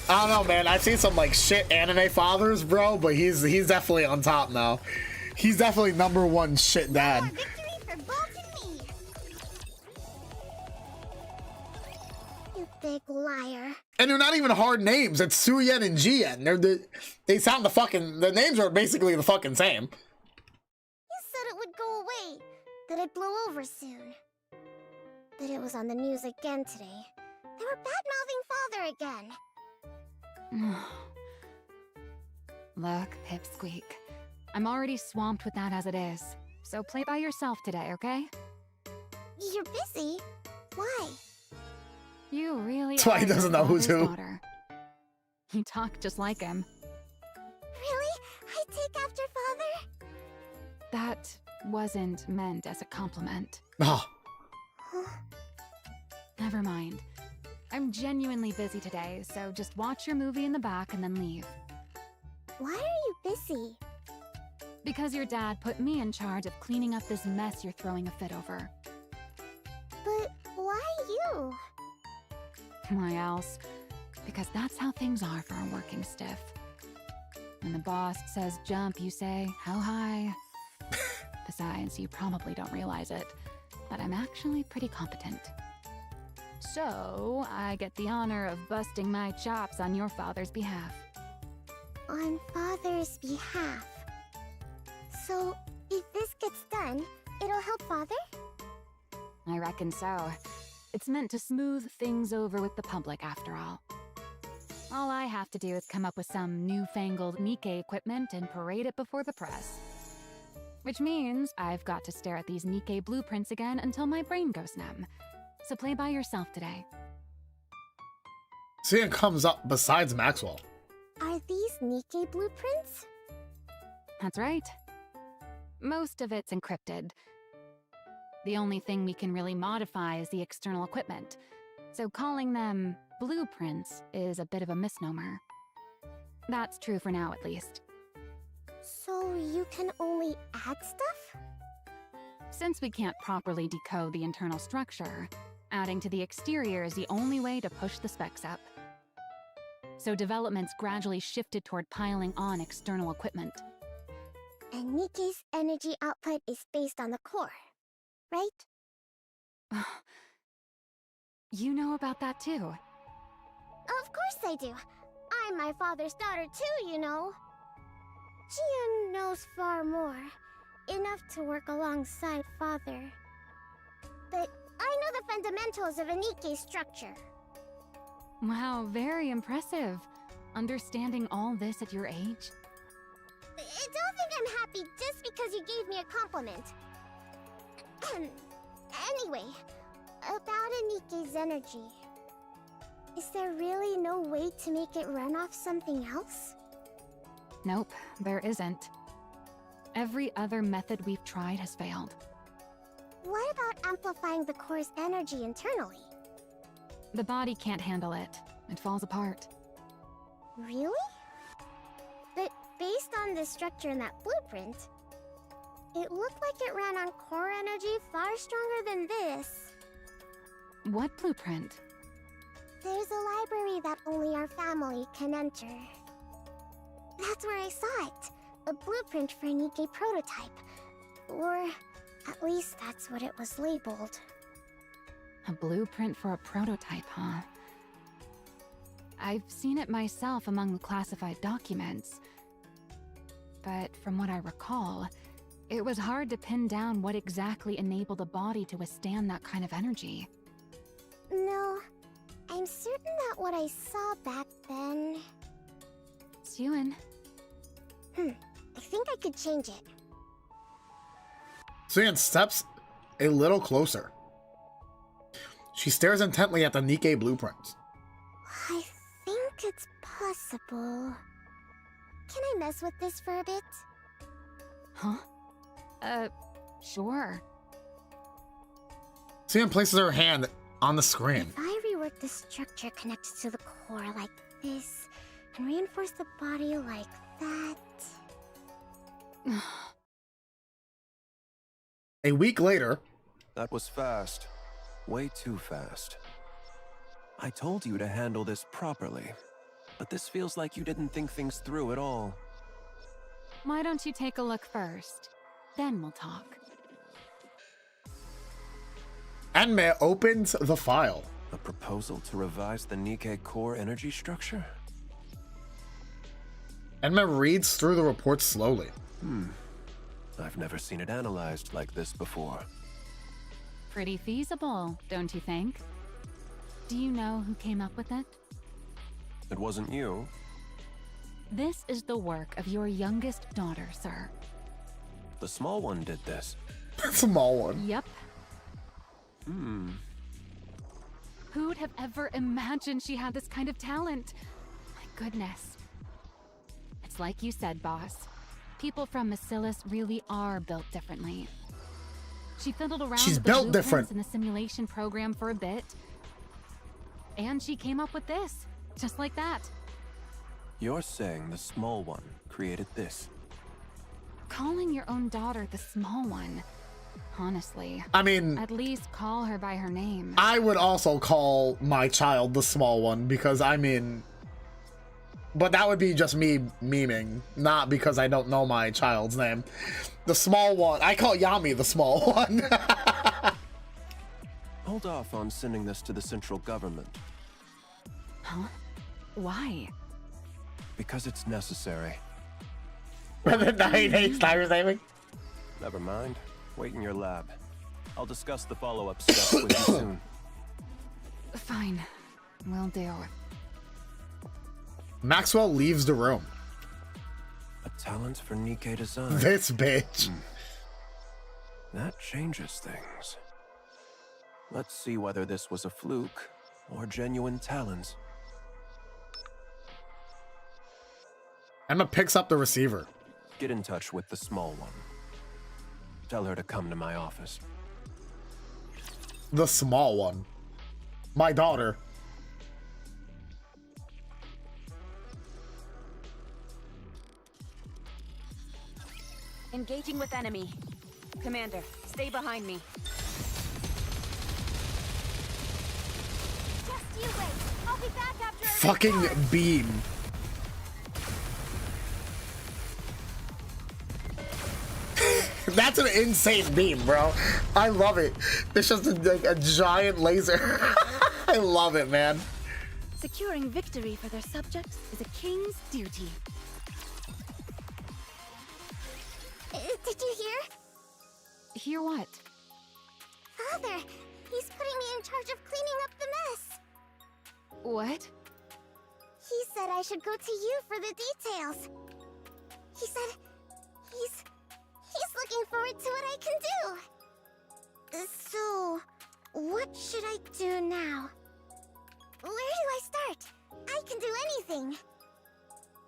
I don't know, man. I've seen some like shit anime fathers, bro, but he's definitely on top now. He's definitely #1 shit dad. Victory for Bolt and me. You big liar. And they're not even hard names. It's Su-Yen and Ji-Yen. They sound the fucking. The names are basically the fucking same. You said it would go away, that it'd blow over soon. But it was on the news again today. They were bad-mouthing father again. Look, Pipsqueak. I'm already swamped with that as it is. So play by yourself today, okay? You're busy. Why? You really That's why he are doesn't your know who's father's who. daughter. You talk just like him. Really? I take after father? That wasn't meant as a compliment. Oh. Never mind. I'm genuinely busy today, so just watch your movie in the back and then leave. Why are you busy? Because your dad put me in charge of cleaning up this mess you're throwing a fit over. But why you? Why else? Because that's how things are for a working stiff. When the boss says jump, you say, how high? Besides, you probably don't realize it, but I'm actually pretty competent. So, I get the honor of busting my chops on your father's behalf. On father's behalf. So, if this gets done, it'll help father? I reckon so. It's meant to smooth things over with the public, after all. All I have to do is come up with some newfangled NIKKE equipment and parade it before the press. Which means I've got to stare at these NIKKE blueprints again until my brain goes numb. So play by yourself today. Seeing comes up besides Maxwell. Are these NIKKE blueprints? That's right. Most of it's encrypted. The only thing we can really modify is the external equipment, so calling them blueprints is a bit of a misnomer. That's true for now, at least. So you can only add stuff? Since we can't properly decode the internal structure, adding to the exterior is the only way to push the specs up. So development's gradually shifted toward piling on external equipment. And NIKKE's energy output is based on the core, right? You know about that too. Of course I do. I'm my father's daughter too, you know. Ji-Yen knows far more. Enough to work alongside father. But I know the fundamentals of a NIKKE structure. Wow, very impressive. Understanding all this at your age? I don't think I'm happy just because you gave me a compliment. Anyway, about NIKKE's energy. Is there really no way to make it run off something else? Nope, there isn't. Every other method we've tried has failed. What about amplifying the core's energy internally? The body can't handle it. It falls apart. Really? But based on the structure in that blueprint, it looked like it ran on core energy far stronger than this. What blueprint? There's a library that only our family can enter. That's where I saw it. A blueprint for a NIKKE prototype. Or at least that's what it was labeled. A blueprint for a prototype, huh? I've seen it myself among the classified documents. But from what I recall, it was hard to pin down what exactly enabled a body to withstand that kind of energy. No, I'm certain that what I saw back then... Suen. I think I could change it. Suen steps a little closer. She stares intently at the NIKKE blueprints. I think it's possible. Can I mess with this for a bit? Huh? Sure. Suen places her hand on the screen. If I rework the structure connected to the core like this, and reinforce the body like that... A week later... That was fast. Way too fast. I told you to handle this properly, but this feels like you didn't think things through at all. Why don't you take a look first? Then we'll talk. 𝐿 opens the file. A proposal to revise the NIKKE core energy structure? 𝐿 reads through the report slowly. I've never seen it analyzed like this before. Pretty feasible, don't you think? Do you know who came up with it? It wasn't you. This is the work of your youngest daughter, sir. The small one did this. Small one. Yep. Who'd have ever imagined she had this kind of talent? My goodness. It's like you said, boss. People from Bacillus really are built differently. She fiddled around She's with the built blueprints different. in the simulation program for a bit. And she came up with this, just like that. You're saying the small one created this? Calling your own daughter the small one. Honestly. I mean... At least call her by her name. I would also call my child the small one because, I mean... But that would be just me memeing, not because I don't know my child's name. The small one. I call Yami the small one. Hold off on sending this to the central government. Huh? Why? Because it's necessary. The 9-8 Snyder's naming? Never mind. Wait in your lab. I'll discuss the follow-up steps with you soon. Fine. Will do. Maxwell leaves the room. A talent for NIKKE design. This bitch. That changes things. Let's see whether this was a fluke or genuine talents. Emma picks up the receiver. Get in touch with the small one. Tell her to come to my office. The small one. My daughter. Engaging with enemy. Commander, stay behind me. Just you wait. I'll be back after... Fucking beam. That's an insane beam, bro. I love it. It's just a giant laser. I love it, man. Securing victory for their subjects is a king's duty. Did you hear? Hear what? Father, he's putting me in charge of cleaning up the mess. What? He said I should go to you for the details. He said he's looking forward to what I can do. So, what should I do now? Where do I start? I can do anything.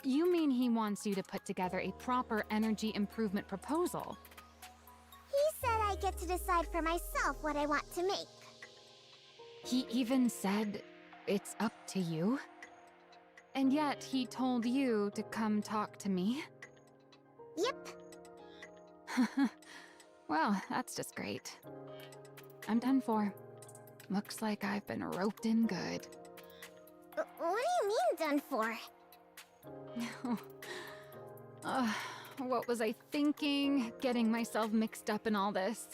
You mean he wants you to put together a proper energy improvement proposal? He said I get to decide for myself what I want to make. He even said it's up to you? And yet he told you to come talk to me? Yep. Well, that's just great. I'm done for. Looks like I've been roped in good. What do you mean done for? What was I thinking? Getting myself mixed up in all this.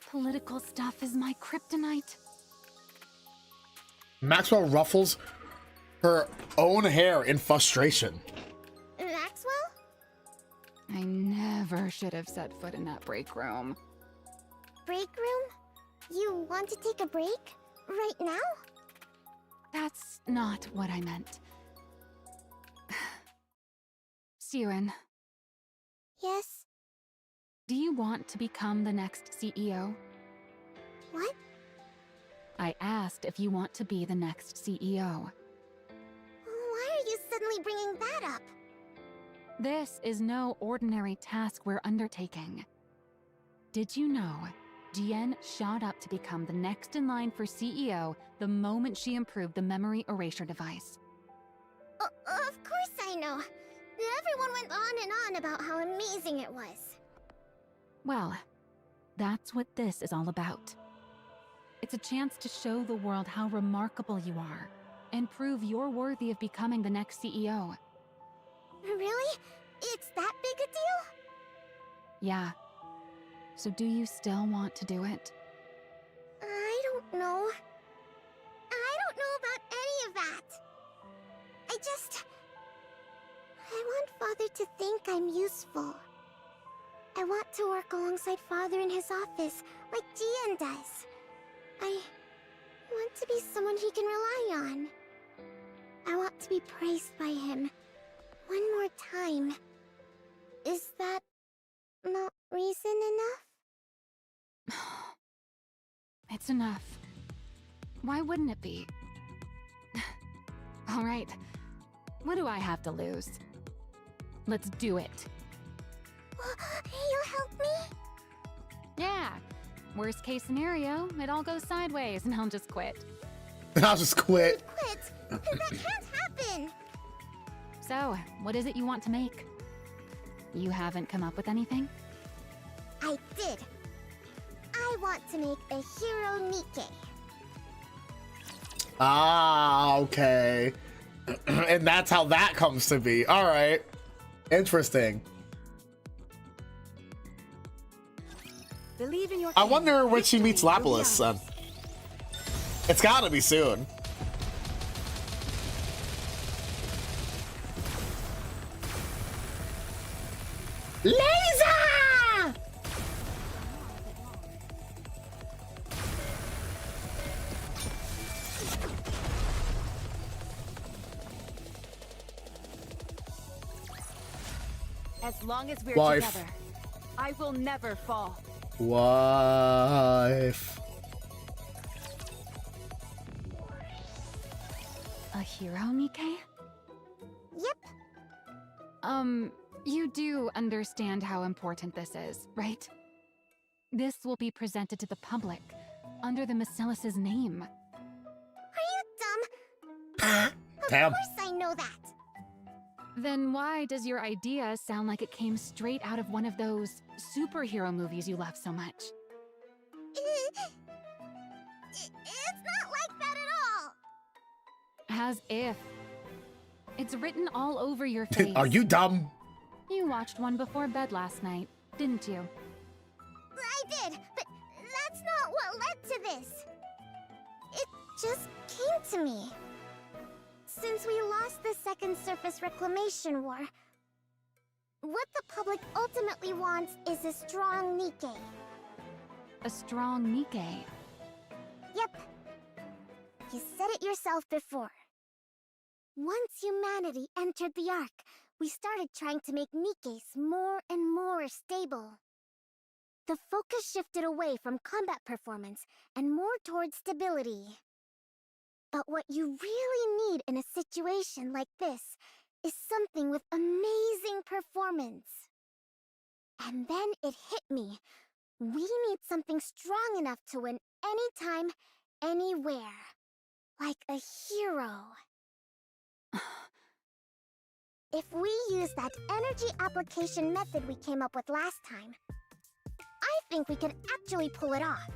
Political stuff is my kryptonite. Maxwell ruffles her own hair in frustration. Maxwell? I never should have set foot in that break room. Break room? You want to take a break? Right now? That's not what I meant. Siren, Yes? do you want to become the next CEO? What? I asked if you want to be the next CEO. Why are you suddenly bringing that up? This is no ordinary task we're undertaking. Did you know Jian shot up to become the next in line for CEO the moment she improved the memory erasure device? Of course I know. Everyone went on and on about how amazing it was. Well, that's what this is all about. It's a chance to show the world how remarkable you are and prove you're worthy of becoming the next CEO. Really? It's that big a deal? Yeah. So do you still want to do it? I don't know. I don't know about any of that. I want Father to think I'm useful. I want to work alongside Father in his office, like Jian does. I want to be someone he can rely on. I want to be praised by him. One more time. Is that not reason enough? It's enough. Why wouldn't it be? All right. What do I have to lose? Let's do it. You'll help me? Yeah. Worst case scenario, it all goes sideways and I'll just quit. I'll just quit. Quit! That can't happen! So, what is it you want to make? You haven't come up with anything? I did. I want to make a hero NIKKE. Ah, okay. And that's how that comes to be. All right. Interesting. Believe in your I king. wonder when she meets Victory will be Lapis. ours. It's gotta be soon. Laser! As long as we're Wife. together, I will never fall. Wife. A hero, NIKKE? Yep. You do understand how important this is, right? This will be presented to the public under the Bacillus's name. Are you dumb? Damn. Of course I know that. Then why does your idea sound like it came straight out of one of those superhero movies you love so much? It's not like that at all. As if. It's written all over your face. Are you dumb? You watched one before bed last night, didn't you? I did, but that's not what led to this. It just came to me. Since we lost the Second Surface Reclamation War, what the public ultimately wants is a strong NIKKE. A strong NIKKE. Yep. You said it yourself before. Once humanity entered the Ark, we started trying to make NIKKE's more and more stable. The focus shifted away from combat performance and more towards stability. But what you really need in a situation like this is something with amazing performance. And then it hit me. We need something strong enough to win anytime, anywhere. Like a hero. If we use that energy application method we came up with last time, I think we could actually pull it off.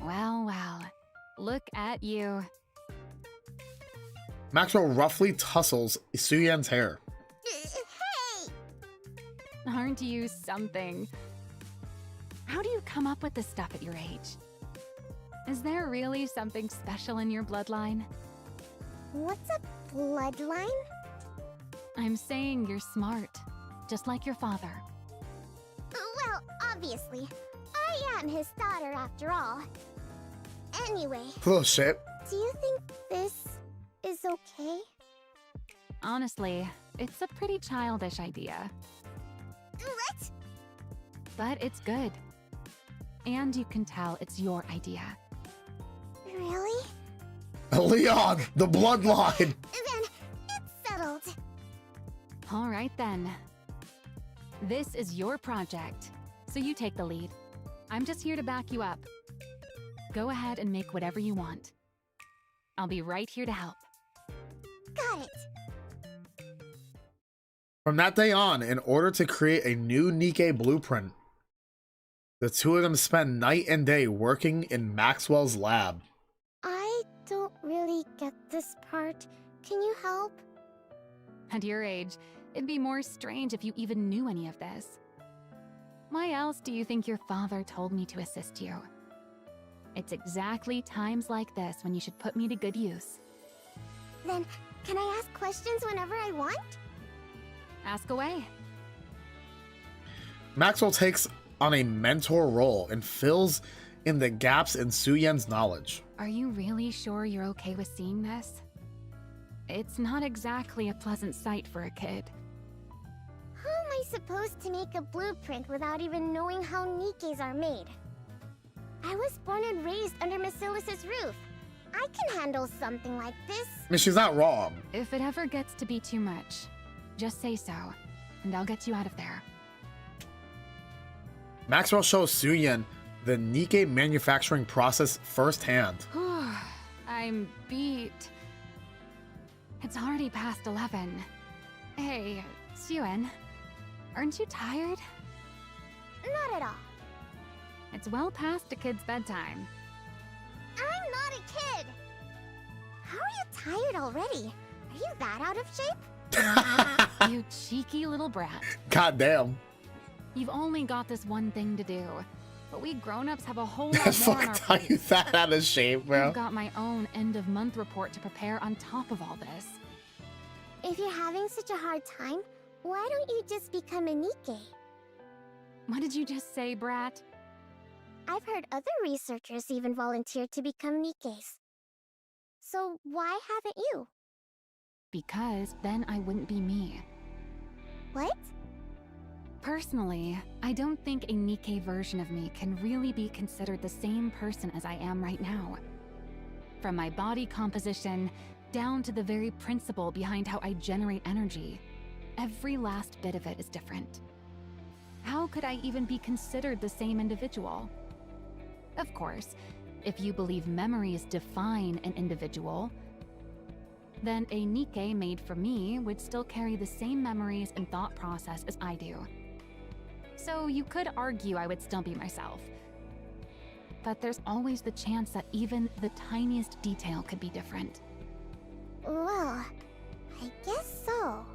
Well, well. Look at you. Maxwell roughly tussles Suyen's hair. Hey! Aren't you something? How do you come up with this stuff at your age? Is there really something special in your bloodline? What's a bloodline? I'm saying you're smart, just like your father. Well, obviously. I am his daughter after all. Anyway, Little shit. do you think this is okay? Honestly, it's a pretty childish idea. What? But it's good. And you can tell it's your idea. Really? Leon, the bloodline. Then it's settled. All right then. This is your project, so you take the lead. I'm just here to back you up. Go ahead and make whatever you want. I'll be right here to help. Got it. From that day on, in order to create a new NIKKE blueprint, the two of them spend night and day working in Maxwell's lab. I don't really get this part. Can you help? At your age, it'd be more strange if you even knew any of this. Why else do you think your father told me to assist you? It's exactly times like this when you should put me to good use. Then, can I ask questions whenever I want? Ask away. Maxwell takes on a mentor role and fills in the gaps in Suyen's knowledge. Are you really sure you're okay with seeing this? It's not exactly a pleasant sight for a kid. How am I supposed to make a blueprint without even knowing how NIKKEs are made? I was born and raised under Basilis's roof. I can handle something like this. I mean, she's not wrong. If it ever gets to be too much, just say so, and I'll get you out of there. Maxwell shows Suyen the NIKKE manufacturing process firsthand. I'm beat. It's already past 11. Hey, Suyen, aren't you tired? Not at all. It's well past a kid's bedtime. I'm not a kid. How are you tired already? Are you that out of shape? You cheeky little brat. Goddamn. You've only got this one thing to do, but we grown-ups have a whole lot That's more on our fucking plate. that out of shape, bro. I've got my own end-of-month report to prepare on top of all this. If you're having such a hard time, why don't you just become a NIKKE? What did you just say, brat? I've heard other researchers even volunteer to become NIKKEs. So why haven't you? Because then I wouldn't be me. What? Personally, I don't think a NIKKE version of me can really be considered the same person as I am right now. From my body composition, down to the very principle behind how I generate energy, every last bit of it is different. How could I even be considered the same individual? Of course, if you believe memories define an individual, then a NIKKE made for me would still carry the same memories and thought process as I do. So you could argue I would still be myself. But there's always the chance that even the tiniest detail could be different. Well, I guess so.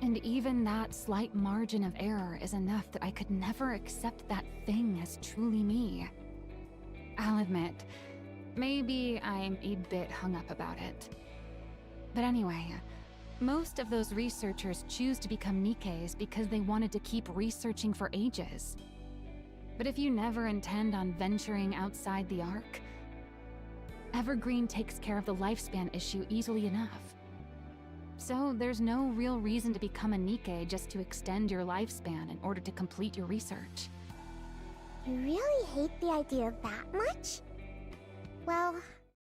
And even that slight margin of error is enough that I could never accept that thing as truly me. I'll admit, maybe I'm a bit hung up about it. But anyway, most of those researchers choose to become NIKKEs because they wanted to keep researching for ages. But if you never intend on venturing outside the Ark, Evergreen takes care of the lifespan issue easily enough. So there's no real reason to become a NIKKE just to extend your lifespan in order to complete your research. You really hate the idea that much? Well,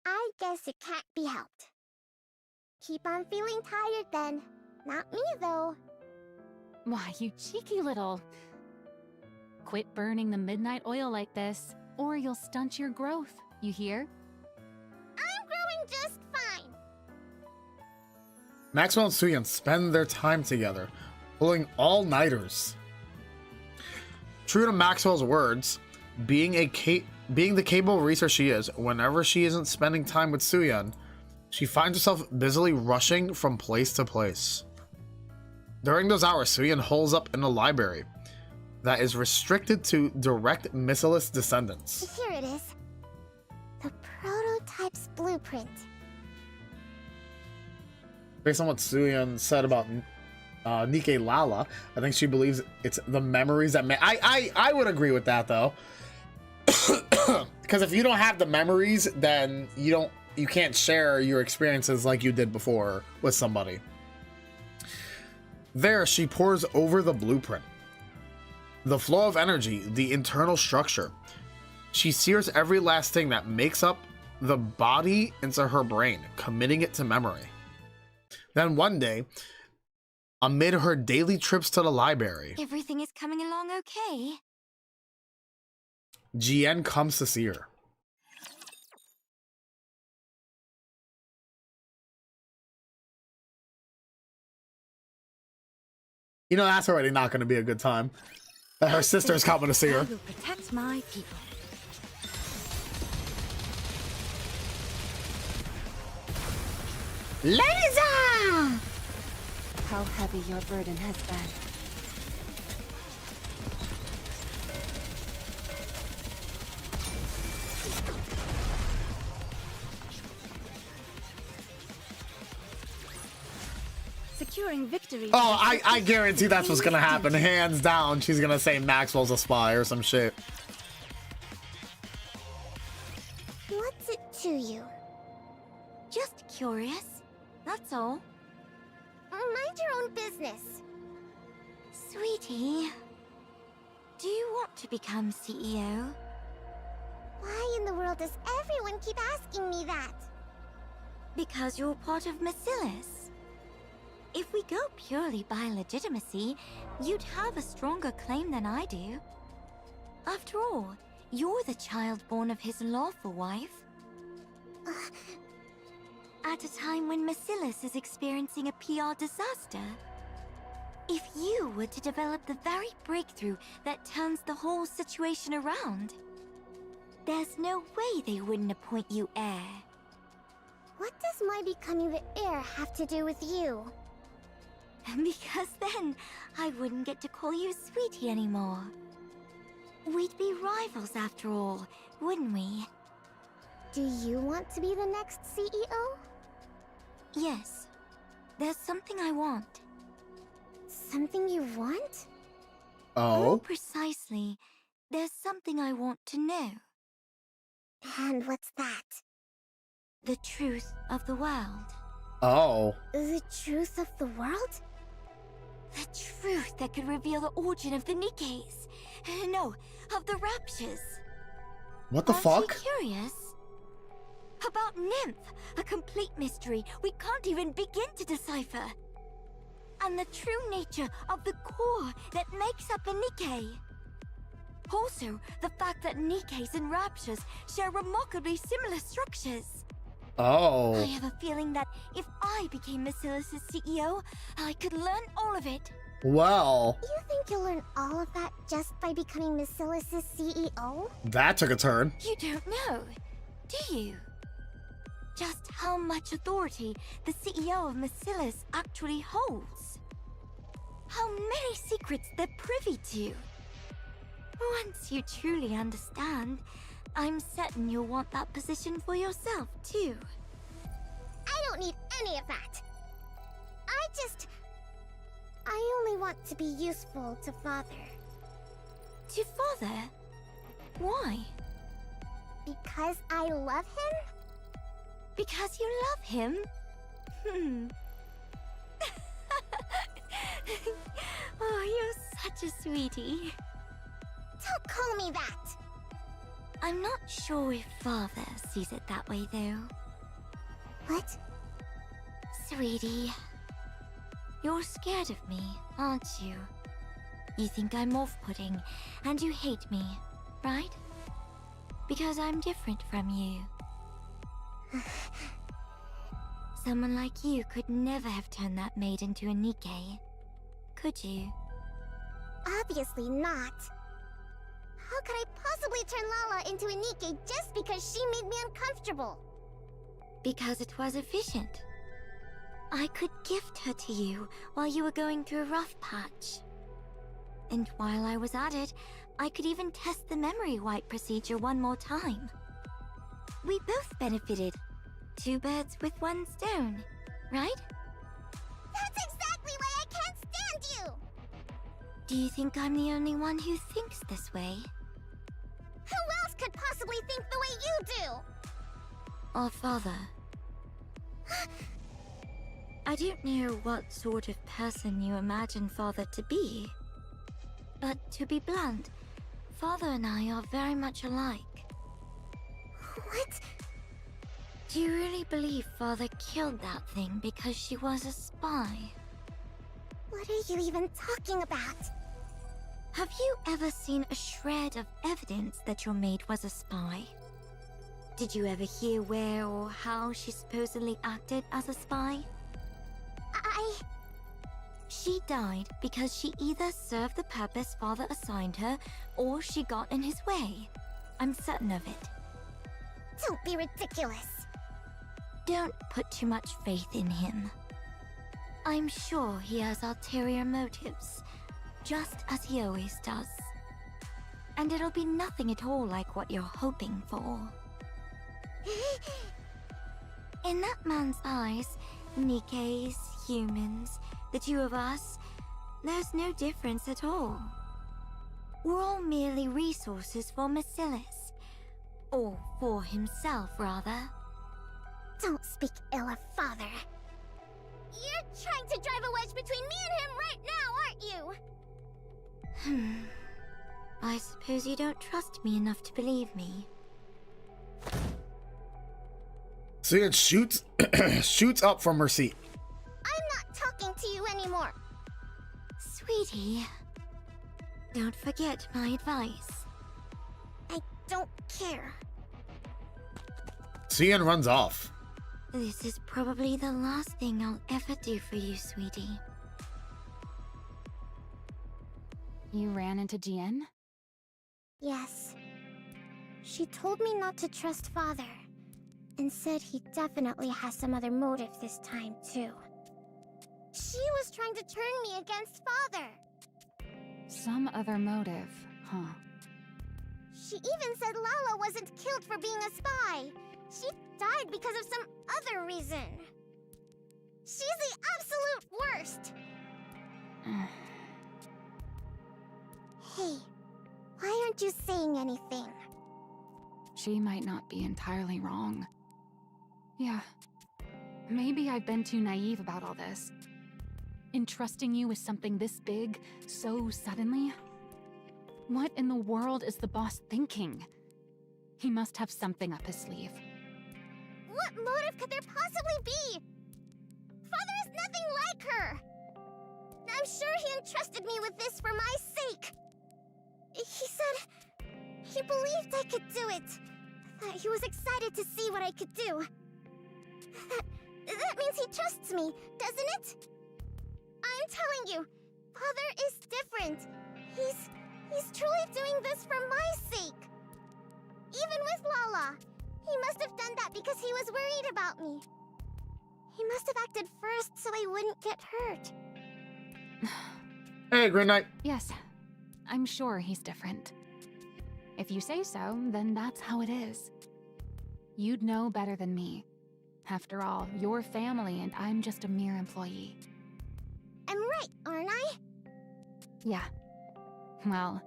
I guess it can't be helped. Keep on feeling tired then. Not me, though. Why, you cheeky little... Quit burning the midnight oil like this, or you'll stunt your growth, you hear? I'm growing just fine. Maxwell and Suyeon spend their time together, pulling all-nighters. True to Maxwell's words, being the capable researcher she is, whenever she isn't spending time with Suyeon, she finds herself busily rushing from place to place. During those hours, Suyeon holes up in a library that is restricted to direct Missilus descendants. Here it is. The prototype's blueprint. Based on what Suyeon said about NIKKE Lala, I think she believes it's the memories that I would agree with that though. Because if you don't have the memories, then you can't share your experiences like you did before with somebody. There, she pores over the blueprint. The flow of energy, the internal structure. She sears every last thing that makes up the body into her brain, committing it to memory. Then one day, amid her daily trips to the library, Everything is coming along okay. 𝐿 comes to see her. You know, that's already not going to be a good time. That her sister's coming to see her. I will protect my people. Laser! How heavy your burden has been. Securing victory. Oh, I guarantee that's what's gonna happen. Hands down, she's gonna say Maxwell's a spy or some shit. What's it to you? Just curious. That's all. Mind your own business. Sweetie, do you want to become CEO? Why in the world does everyone keep asking me that? Because you're part of Missilus. If we go purely by legitimacy, you'd have a stronger claim than I do. After all, you're the child born of his lawful wife. At a time when Missilus is experiencing a PR disaster. If you were to develop the very breakthrough that turns the whole situation around, there's no way they wouldn't appoint you heir. What does my becoming the heir have to do with you? Because then, I wouldn't get to call you Sweetie anymore. We'd be rivals after all, wouldn't we? Do you want to be the next CEO? Yes. There's something I want. Something you want? More Oh? precisely, there's something I want to know. And what's that? The truth of the world. Oh. The truth of the world? The truth that could reveal the origin of the NIKKEs. No, of the Raptures. What the Aren't fuck? you curious? About Nymph, a complete mystery we can't even begin to decipher. And the true nature of the core that makes up a NIKKE. Also, the fact that NIKKEs and Raptures share remarkably similar structures. Oh. I have a feeling that if I became Missilus' CEO, I could learn all of it. Well, You think you'll learn all of that just by becoming Missilus' CEO? that took a turn. You don't know, do you? Just how much authority the CEO of Missilus actually holds. How many secrets they're privy to. Once you truly understand, I'm certain you'll want that position for yourself, too. I don't need any of that. I only want to be useful to Father. To Father? Why? Because I love him? Because you love him? Oh, you're such a sweetie. Don't call me that! I'm not sure if Father sees it that way, though. What? Sweetie, you're scared of me, aren't you? You think I'm off-putting, and you hate me, right? Because I'm different from you. Someone like you could never have turned that maid into a NIKKE, could you? Obviously not. How could I possibly turn Lala into a NIKKE just because she made me uncomfortable? Because it was efficient. I could gift her to you while you were going through a rough patch. And while I was at it, I could even test the memory wipe procedure one more time. We both benefited. 2 birds with 1 stone, right? That's exactly why I can't stand you! Do you think I'm the only one who thinks this way? Who else could possibly think the way you do? Or Father? I don't know what sort of person you imagine Father to be. But to be blunt, Father and I are very much alike. What? Do you really believe Father killed that thing because she was a spy? What are you even talking about? Have you ever seen a shred of evidence that your maid was a spy? Did you ever hear where or how she supposedly acted as a spy? She died because she either served the purpose Father assigned her, or she got in his way. I'm certain of it. Don't be ridiculous. Don't put too much faith in him. I'm sure he has ulterior motives, just as he always does. And it'll be nothing at all like what you're hoping for. In that man's eyes, NIKKEs, humans, the 2 of us, there's no difference at all. We're all merely resources for Marcellus. Or for himself, rather. Don't speak ill of Father. You're trying to drive a wedge between me and him right now, aren't you? I suppose you don't trust me enough to believe me. Sia shoots shoots up from her seat. I'm not talking to you anymore. Sweetie, don't forget my advice. I don't care. Sia runs off. This is probably the last thing I'll ever do for you, sweetie. You ran into Jian? Yes. She told me not to trust Father, and said he definitely has some other motive this time, too. She was trying to turn me against Father. Some other motive, huh? She even said Lala wasn't killed for being a spy. She died because of some other reason. She's the absolute worst! Hey, why aren't you saying anything? She might not be entirely wrong. Yeah, maybe I've been too naive about all this. Entrusting you with something this big, so suddenly? What in the world is the boss thinking? He must have something up his sleeve. What motive could there possibly be? Father is nothing like her! I'm sure he entrusted me with this for my sake. He said he believed I could do it. That he was excited to see what I could do. That means he trusts me, doesn't it? I'm telling you, Father is different. He's truly doing this for my sake. Even with Lala, he must have done that because he was worried about me. He must have acted first so I wouldn't get hurt. Hey, Green Knight. Yes, I'm sure he's different. If you say so, then that's how it is. You'd know better than me. After all, you're family and I'm just a mere employee. I'm right, aren't I? Yeah. Well,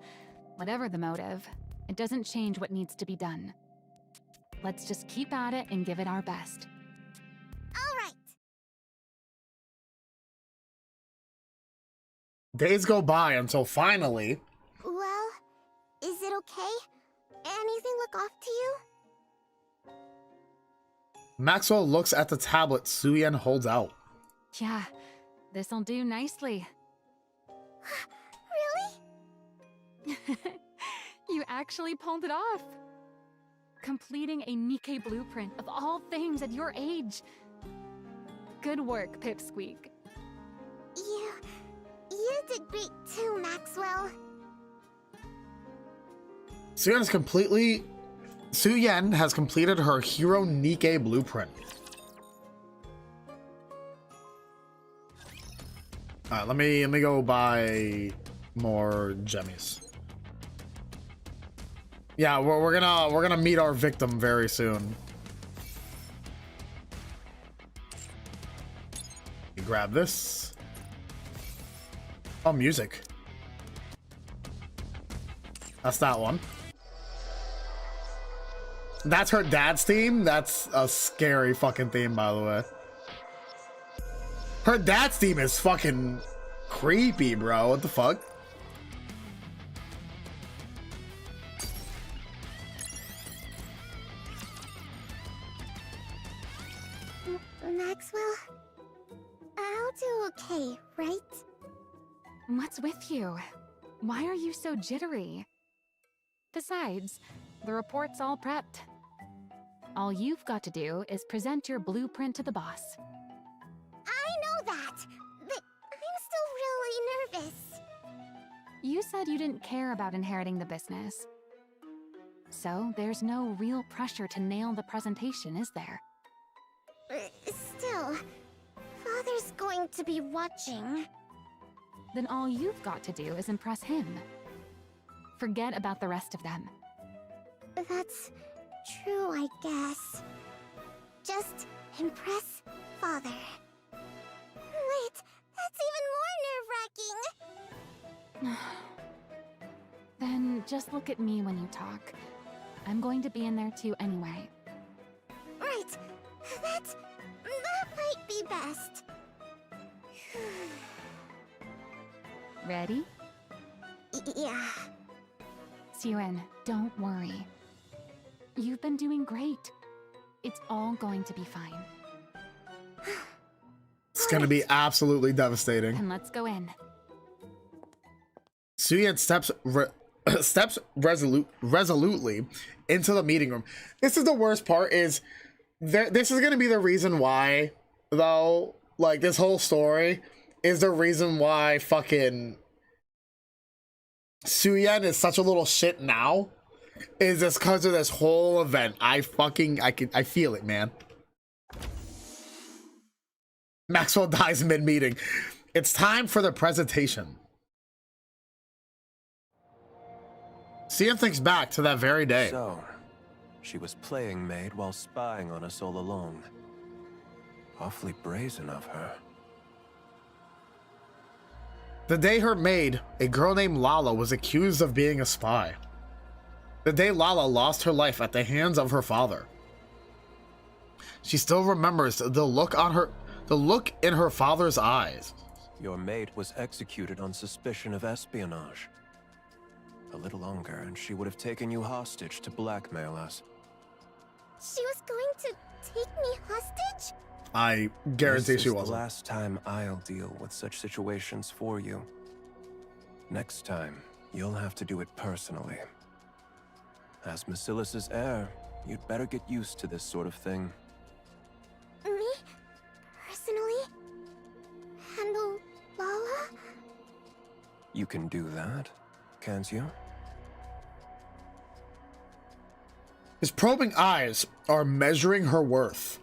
whatever the motive, it doesn't change what needs to be done. Let's just keep at it and give it our best. Days go by until finally... Well, is it okay? Anything look off to you? Maxwell looks at the tablet Suyen holds out. Yeah, this'll do nicely. Really? You actually pulled it off. Completing a NIKKE blueprint of all things at your age. Good work, Pipsqueak. You did great too, Maxwell. Suyen has completed her Hero NIKKE blueprint. Alright, let me go buy more gemmies. Yeah, we're gonna meet our victim very soon. You grab this. Oh, music. That's that one. That's her dad's theme? That's a scary fucking theme, by the way. Her dad's theme is fucking creepy, bro. What the fuck? Maxwell, I'll do okay, right? What's with you? Why are you so jittery? Besides, the report's all prepped. All you've got to do is present your blueprint to the boss. I know that, but I'm still really nervous. You said you didn't care about inheriting the business. So there's no real pressure to nail the presentation, is there? Still, Father's going to be watching. Then all you've got to do is impress him. Forget about the rest of them. That's true, I guess. Just impress Father. Wait, that's even more nerve-wracking! Then just look at me when you talk. I'm going to be in there too anyway. Right, that might be best. Ready? Yeah. Suyen, don't worry. You've been doing great. It's all going to be fine. It's gonna be absolutely devastating. And let's go in. Suyen steps resolutely into the meeting room. This is the worst part, is this is gonna be the reason why, though, like, this whole story is the reason why fucking Suyen is such a little shit now, is just because of this whole event. I feel it, man. Maxwell dies mid-meeting. It's time for the presentation. Suyen thinks back to that very day. So, she was playing maid while spying on us all along. Awfully brazen of her. The day her maid, a girl named Lala, was accused of being a spy. The day Lala lost her life at the hands of her father. She still remembers the look in her father's eyes. Your maid was executed on suspicion of espionage. A little longer and she would have taken you hostage to blackmail us. She was going to take me hostage? I guarantee she wasn't. The last time I'll deal with such situations for you. Next time, you'll have to do it personally. As Macilis's heir, you'd better get used to this sort of thing. Me? Personally? Handle Lala? You can do that, can't you? His probing eyes are measuring her worth,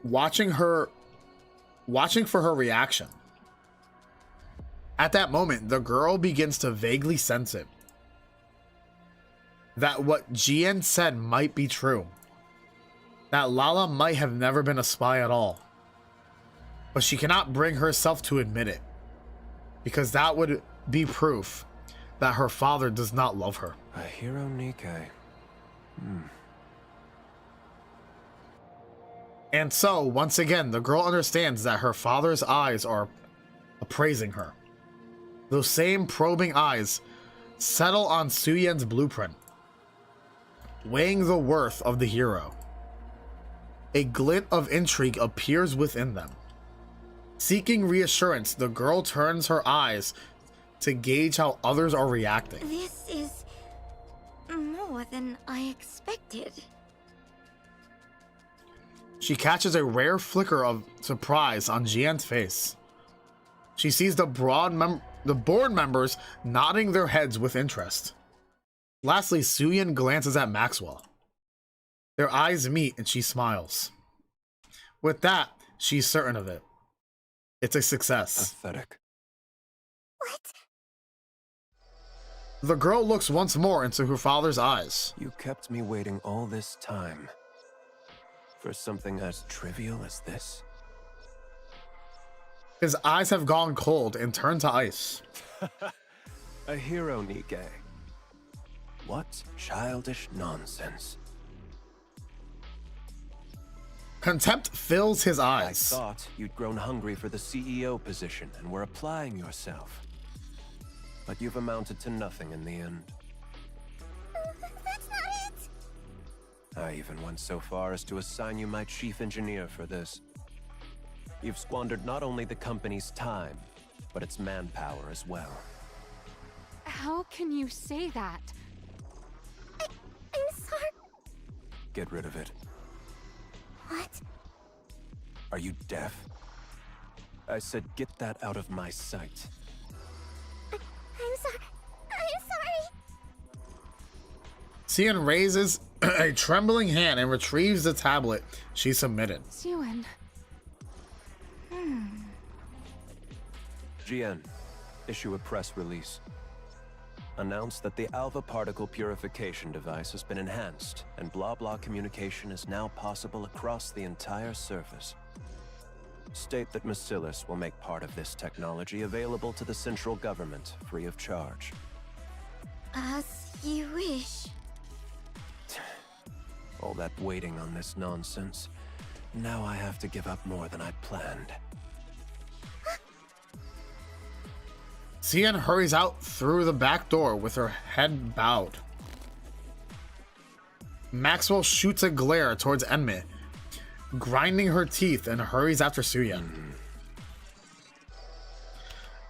watching for her reaction. At that moment, the girl begins to vaguely sense it. That what Jian said might be true. That Lala might have never been a spy at all. But she cannot bring herself to admit it, because that would be proof that her father does not love her. A hero NIKKE. And so, once again, the girl understands that her father's eyes are appraising her. Those same probing eyes settle on Suyen's blueprint, weighing the worth of the hero. A glint of intrigue appears within them. Seeking reassurance, the girl turns her eyes to gauge how others are reacting. This is more than I expected. She catches a rare flicker of surprise on Jian's face. She sees the board members nodding their heads with interest. Lastly, Suyen glances at Maxwell. Their eyes meet and she smiles. With that, she's certain of it. It's a success. Pathetic. What? The girl looks once more into her father's eyes. You kept me waiting all this time. For something as trivial as this? His eyes have gone cold and turned to ice. A hero, NIKKE. What childish nonsense. Contempt fills his eyes. I thought you'd grown hungry for the CEO position and were applying yourself. But you've amounted to nothing in the end. That's not it! I even went so far as to assign you my chief engineer for this. You've squandered not only the company's time, but its manpower as well. How can you say that? I'm sorry. Get rid of it. What? Are you deaf? I said get that out of my sight. I'm sorry. I'm sorry. Suyen raises a trembling hand and retrieves the tablet she submitted. Suyen. GN, issue a press release. Announce that the alpha particle purification device has been enhanced, and blah-blah communication is now possible across the entire surface. State that Marcellus will make part of this technology available to the central government, free of charge. As you wish. All that waiting on this nonsense. Now I have to give up more than I'd planned. Suyen hurries out through the back door with her head bowed. Maxwell shoots a glare towards 𝐿, grinding her teeth, and hurries after Suyen.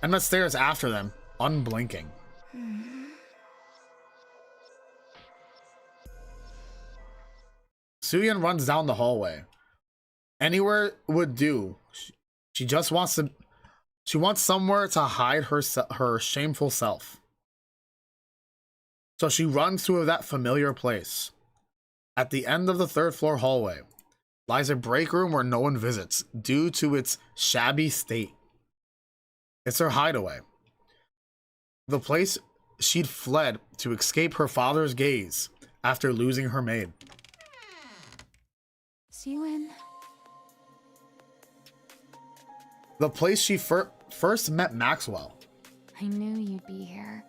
𝐿 stares after them, unblinking. Suyen runs down the hallway. Anywhere would do. She just wants to. She wants somewhere to hide her shameful self. So she runs to that familiar place. At the end of the third floor hallway lies a break room where no one visits due to its shabby state. It's her hideaway. The place she'd fled to escape her father's gaze after losing her maid. Suyen. The place she first met Maxwell. I knew you'd be here.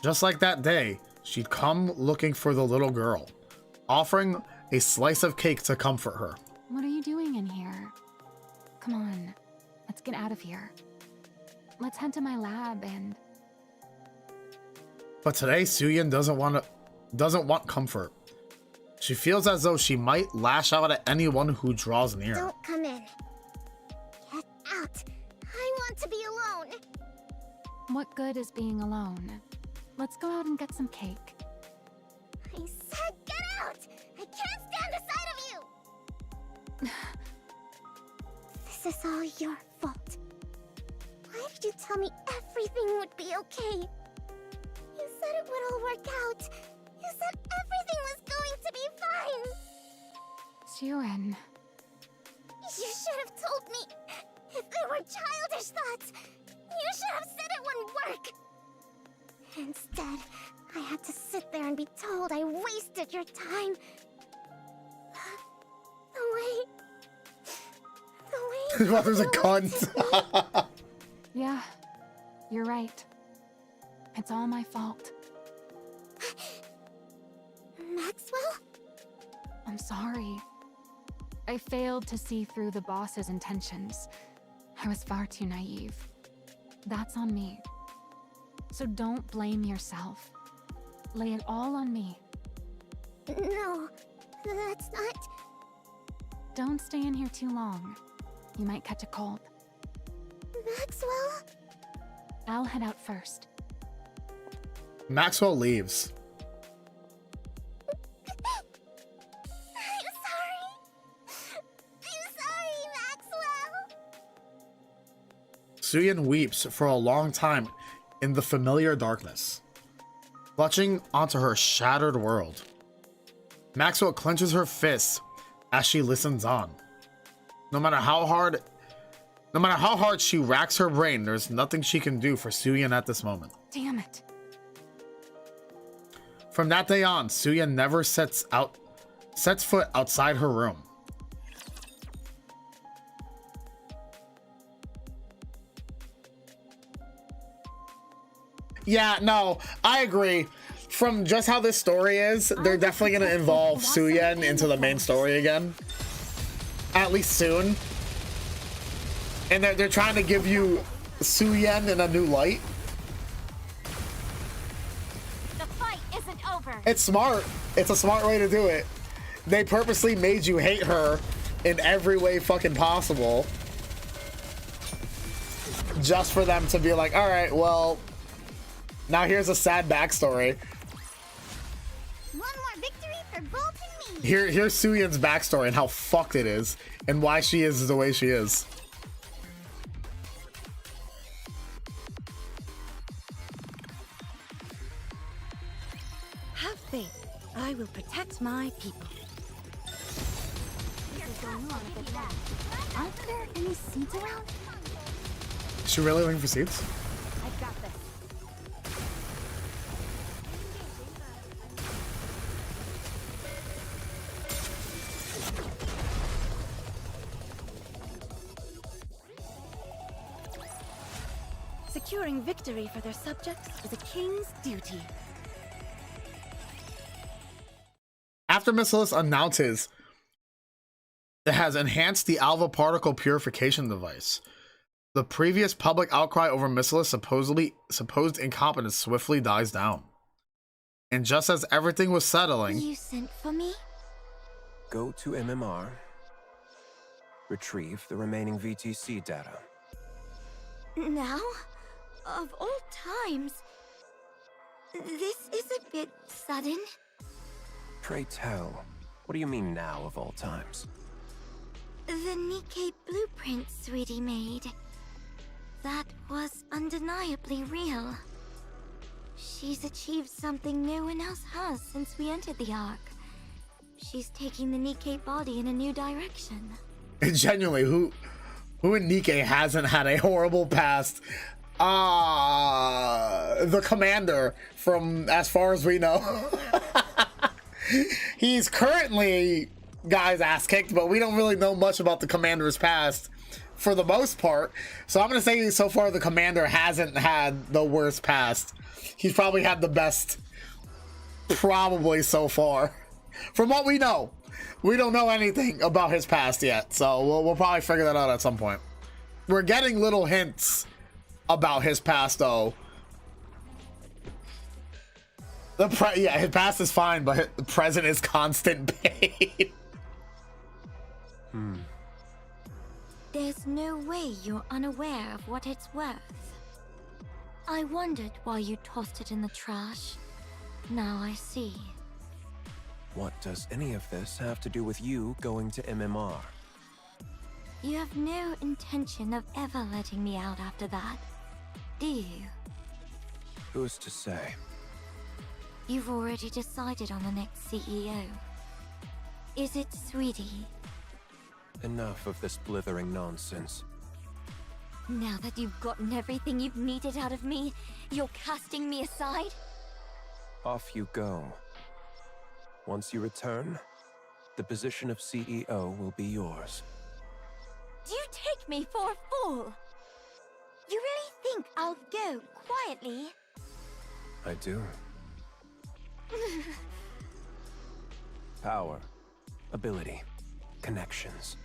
Just like that day, she'd come looking for the little girl, offering a slice of cake to comfort her. What are you doing in here? Come on, let's get out of here. Let's head to my lab and... But today, Suyen doesn't want comfort. She feels as though she might lash out at anyone who draws near. Don't come in. Get out. I want to be alone. What good is being alone? Let's go out and get some cake. I said get out! I can't stand the sight of you! This is all your fault. Why did you tell me everything would be okay? You said it would all work out. You said everything was going to be fine. Suyen. You should have told me. If they were childish thoughts, you should have said it wouldn't work. Instead, I had to sit there and be told I wasted your time. The way Mother's a you cunt. Yeah, you're right. It's all my fault. Maxwell? I'm sorry. I failed to see through the boss's intentions. I was far too naive. That's on me. So don't blame yourself. Lay it all on me. No, that's not... Don't stay in here too long. You might catch a cold. Maxwell? I'll head out first. Maxwell leaves. I'm sorry, Maxwell. Suyin weeps for a long time in the familiar darkness, clutching onto her shattered world. Maxwell clenches her fists as she listens on. No matter how hard she racks her brain, there's nothing she can do for Suyin at this moment. Damn it. From that day on, Suyin never sets foot outside her room. Yeah, no, I agree. From just how this story is, they're definitely going to involve Suyin into the main story again. At least soon. And they're trying to give you Suyin in a new light. The fight isn't over. It's smart. It's a smart way to do it. They purposely made you hate her in every way fucking possible. Just for them to be like, all right, well, now here's a sad backstory. One more victory for Bolt and me. Here's Suyin's backstory and how fucked it is and why she is the way she is. Have faith. I will protect my people. Aren't there any seeds around? Is she really looking for seeds? I've got this. Securing victory for their subjects is a king's duty. After Missilus announces it has enhanced the alpha particle purification device, the previous public outcry over Missilus' supposed incompetence swiftly dies down. And just as everything was settling, You sent for me? Go to MMR. Retrieve the remaining VTC data. Now? Of all times. This is a bit sudden. Pray tell, what do you mean now of all times? The NIKKE blueprint Sweetie made. That was undeniably real. She's achieved something no one else has since we entered the Ark. She's taking the NIKKE body in a new direction. genuinely, who in NIKKE hasn't had a horrible past? The commander, from as far as we know. He's currently got his ass kicked, but we don't really know much about the commander's past for the most part. So I'm gonna say so far the commander hasn't had the worst past. He's probably had the best, probably so far. From what we know, we don't know anything about his past yet, so we'll probably figure that out at some point. We're getting little hints about his past, though. Yeah, his past is fine, but the present is constant pain. There's no way you're unaware of what it's worth. I wondered why you tossed it in the trash. Now I see. What does any of this have to do with you going to MMR? You have no intention of ever letting me out after that, do you? Who's to say? You've already decided on the next CEO. Is it Sweetie? Enough of this blithering nonsense. Now that you've gotten everything you've needed out of me, you're casting me aside? Off you go. Once you return, the position of CEO will be yours. Do you take me for a fool? You really think I'll go quietly? I do. Power, ability, connections.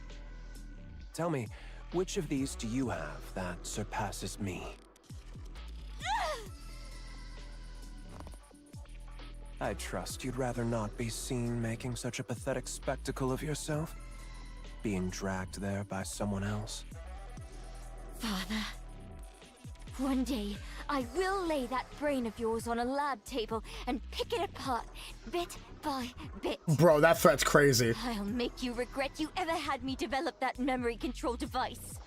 Tell me, which of these do you have that surpasses me? I trust you'd rather not be seen making such a pathetic spectacle of yourself, being dragged there by someone else. Father, one day I will lay that brain of yours on a lab table and pick it apart, bit by bit. Bro, that threat's crazy. I'll make you regret you ever had me develop that memory control device.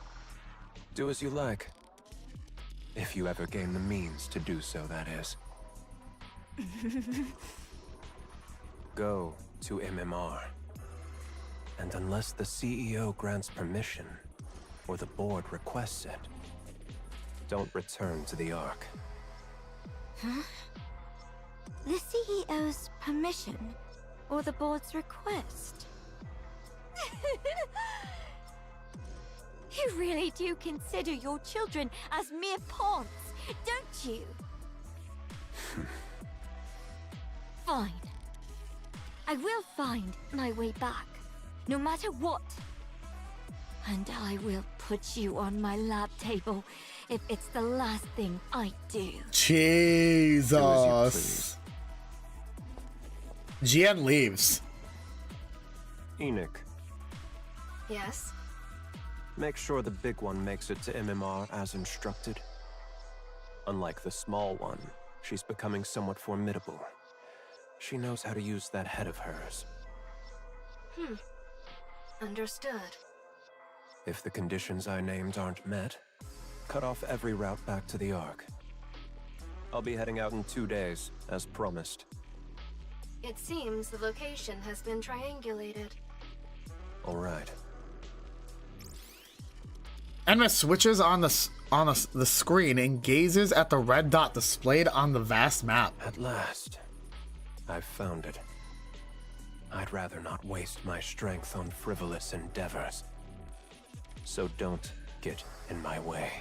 Do as you like. If you ever gain the means to do so, that is. Go to MMR. And unless the CEO grants permission, or the board requests it, don't return to the Ark. Huh? The CEO's permission, or the board's request? You really do consider your children as mere pawns, don't you? Fine. I will find my way back, no matter what. And I will put you on my lab table if it's the last thing I do. Jesus. GN leaves. Enoch, Yes? make sure the big one makes it to MMR as instructed. Unlike the small one, she's becoming somewhat formidable. She knows how to use that head of hers. Understood. If the conditions I named aren't met, cut off every route back to the Ark. I'll be heading out in 2 days, as promised. It seems the location has been triangulated. All right. Enma switches on the screen and gazes at the red dot displayed on the vast map. At last, I've found it. I'd rather not waste my strength on frivolous endeavors. So don't get in my way.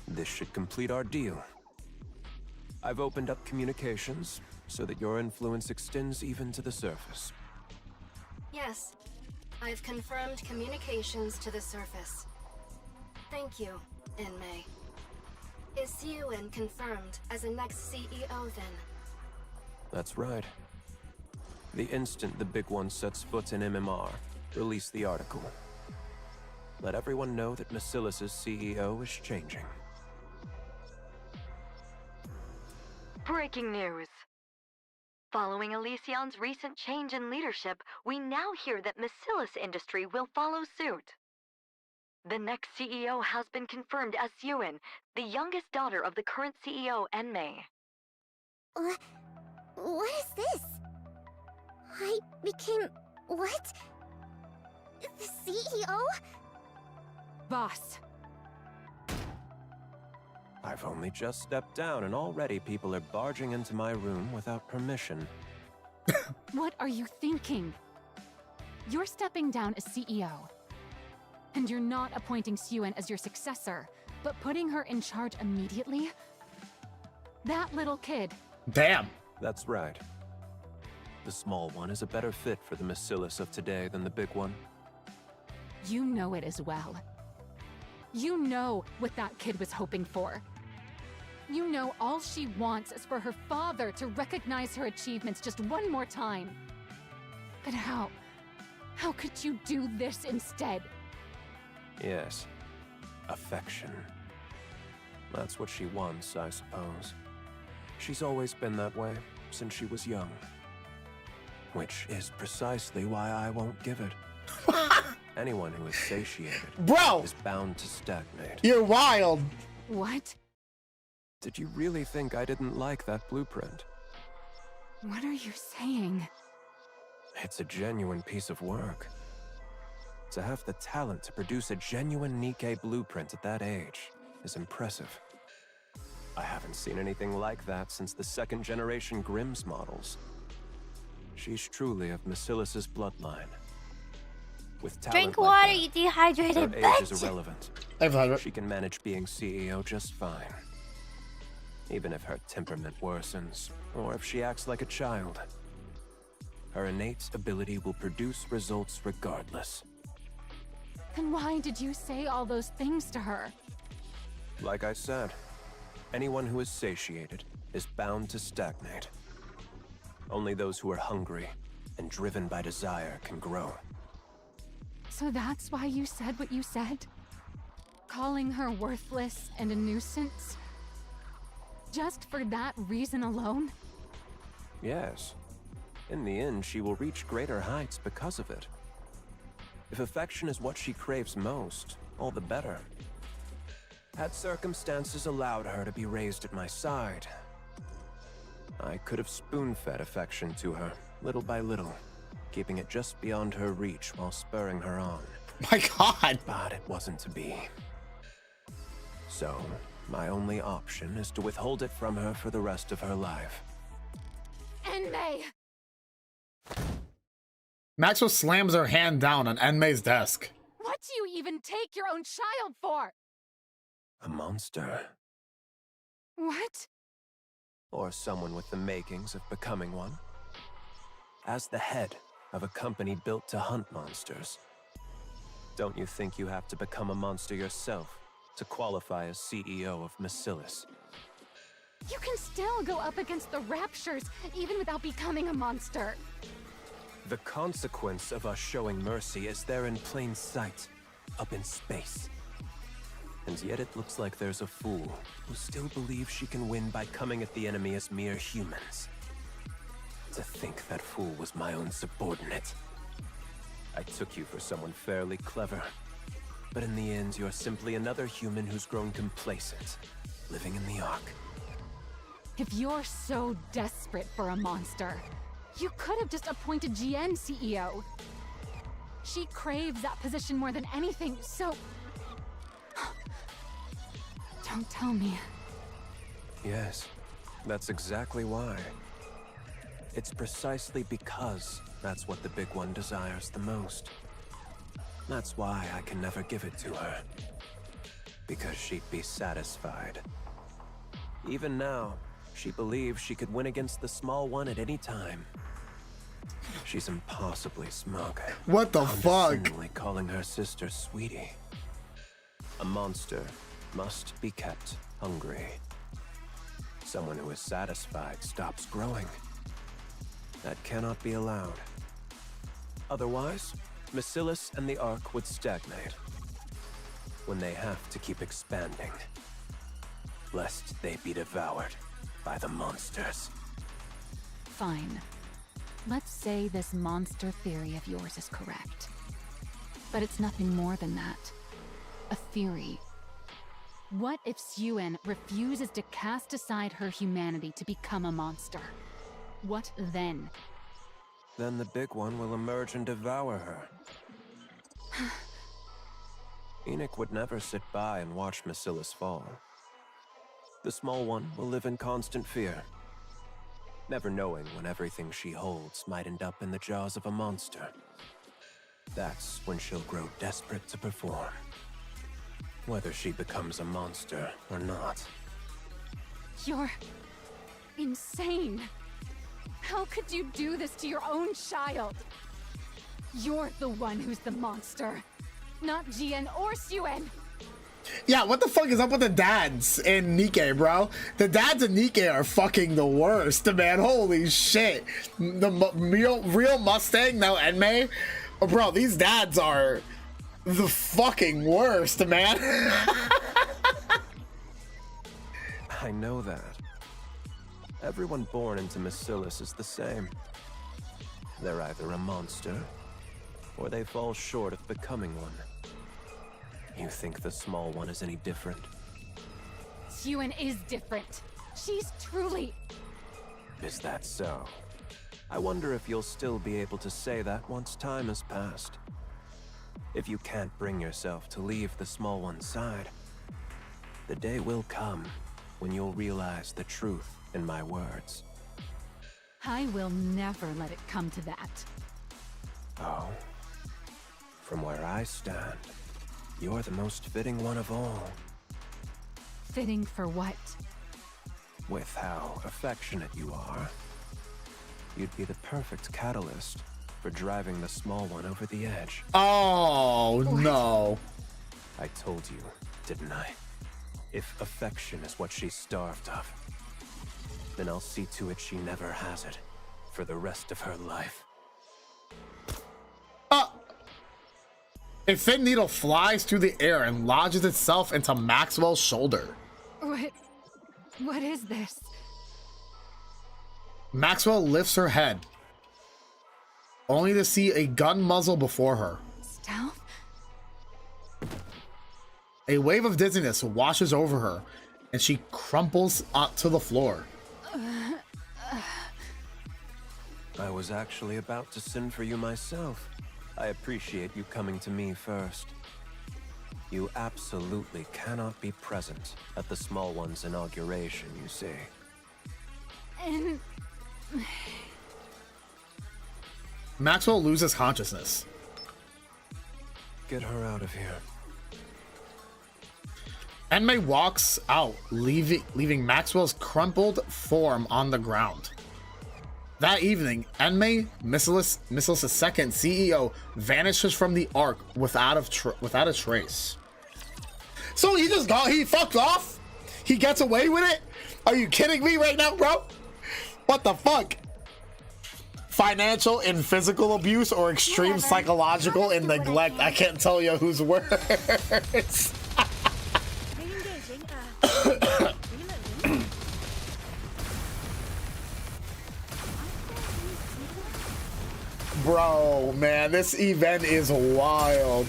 This should complete our deal. I've opened up communications so that your influence extends even to the surface. Yes, I've confirmed communications to the surface. Thank you, Inmei. Is Xiuwen confirmed as the next CEO then? That's right. The instant the big one sets foot in MMR, release the article. Let everyone know that Masilis's CEO is changing. Breaking news. Following Elysion's recent change in leadership, we now hear that Masilis Industry will follow suit. The next CEO has been confirmed as Xiuwen, the youngest daughter of the current CEO, Enmei. What is this? I became... what? The CEO? Boss. I've only just stepped down and already people are barging into my room without permission. What are you thinking? You're stepping down as CEO. And you're not appointing Xiuwen as your successor, but putting her in charge immediately? That little kid. Damn. That's right. The small one is a better fit for the Masilis of today than the big one. You know it as well. You know what that kid was hoping for. You know all she wants is for her father to recognize her achievements just one more time. But how? How could you do this instead? Yes. Affection. That's what she wants, I suppose. She's always been that way, since she was young. Which is precisely why I won't give it. Anyone who is satiated is bound to stagnate. You're wild. What? Did you really think I didn't like that blueprint? What are you saying? It's a genuine piece of work. To have the talent to produce a genuine NIKKE blueprint at that age is impressive. I haven't seen anything like that since the second-generation Grimm's models. She's truly of Masilis's bloodline. With talent Drink water, like you dehydrated her bitch! age is irrelevant. She can manage being CEO just fine. Even if her temperament worsens, or if she acts like a child. Her innate ability will produce results regardless. Then why did you say all those things to her? Like I said, anyone who is satiated is bound to stagnate. Only those who are hungry and driven by desire can grow. So that's why you said what you said? Calling her worthless and a nuisance? Just for that reason alone? Yes. In the end, she will reach greater heights because of it. If affection is what she craves most, all the better. Had circumstances allowed her to be raised at my side, I could have spoon-fed affection to her, little by little, keeping it just beyond her reach while spurring her on. My God! But it wasn't to be. So, my only option is to withhold it from her for the rest of her life. NMEI! Maxwell slams her hand down on NMEI's desk. What do you even take your own child for? A monster. What? Or someone with the makings of becoming one. As the head of a company built to hunt monsters, don't you think you have to become a monster yourself to qualify as CEO of 𝐿. You can still go up against the Raptures even without becoming a monster. The consequence of us showing mercy is there in plain sight, up in space. And yet it looks like there's a fool who still believes she can win by coming at the enemy as mere humans. To think that fool was my own subordinate. I took you for someone fairly clever, but in the end you're simply another human who's grown complacent, living in the Ark. If you're so desperate for a monster, you could have just appointed GN CEO. She craves that position more than anything, so... Don't tell me. Yes, that's exactly why. It's precisely because that's what the big one desires the most. That's why I can never give it to her. Because she'd be satisfied. Even now, she believes she could win against the small one at any time. She's impossibly smug. What the fuck? Condescendingly calling her sister sweetie. A monster must be kept hungry. Someone who is satisfied stops growing. That cannot be allowed. Otherwise, 𝐿 and the Ark would stagnate. When they have to keep expanding, lest they be devoured by the monsters. Fine. Let's say this monster theory of yours is correct. But it's nothing more than that. A theory. What if 𝐶 refuses to cast aside her humanity to become a monster? What then? Then the big one will emerge and devour her. 𝐸nich would never sit by and watch 𝐿 fall. The small one will live in constant fear, never knowing when everything she holds might end up in the jaws of a monster. That's when she'll grow desperate to perform, whether she becomes a monster or not. You're... insane. How could you do this to your own child? You're the one who's the monster, not GN or 𝐶. Yeah, what the fuck is up with the dads in NIKKE, bro? The dads in NIKKE are fucking the worst, man. Holy shit. The real Mustang, now NMEI. Oh, bro, these dads are the fucking worst, man. I know that. Everyone born into 𝐿 is the same. They're either a monster, or they fall short of becoming one. You think the small one is any different? 𝐶 is different. She's truly... Is that so? I wonder if you'll still be able to say that once time has passed. If you can't bring yourself to leave the small one's side, the day will come when you'll realize the truth in my words. I will never let it come to that. Oh. From where I stand, you're the most fitting one of all. Fitting for what? With how affectionate you are, you'd be the perfect catalyst for driving the small one over the edge. Oh, no. I told you, didn't I? If affection is what she's starved of, then I'll see to it she never has it for the rest of her life. A thin needle flies through the air and lodges itself into Maxwell's shoulder. What is this? Maxwell lifts her head, only to see a gun muzzle before her. Stealth? A wave of dizziness washes over her, and she crumples to the floor. I was actually about to send for you myself. I appreciate you coming to me first. You absolutely cannot be present at the small one's inauguration, you see. And... Maxwell loses consciousness. Get her out of here. 𝐿 walks out, leaving Maxwell's crumpled form on the ground. That evening, 𝐿, Merciless's second CEO, vanishes from the Ark without a trace. So he fucked off? He gets away with it? Are you kidding me right now, bro? What the fuck? Financial and physical abuse or extreme psychological and neglect? I can't tell you whose words. Bro, man, this event is wild.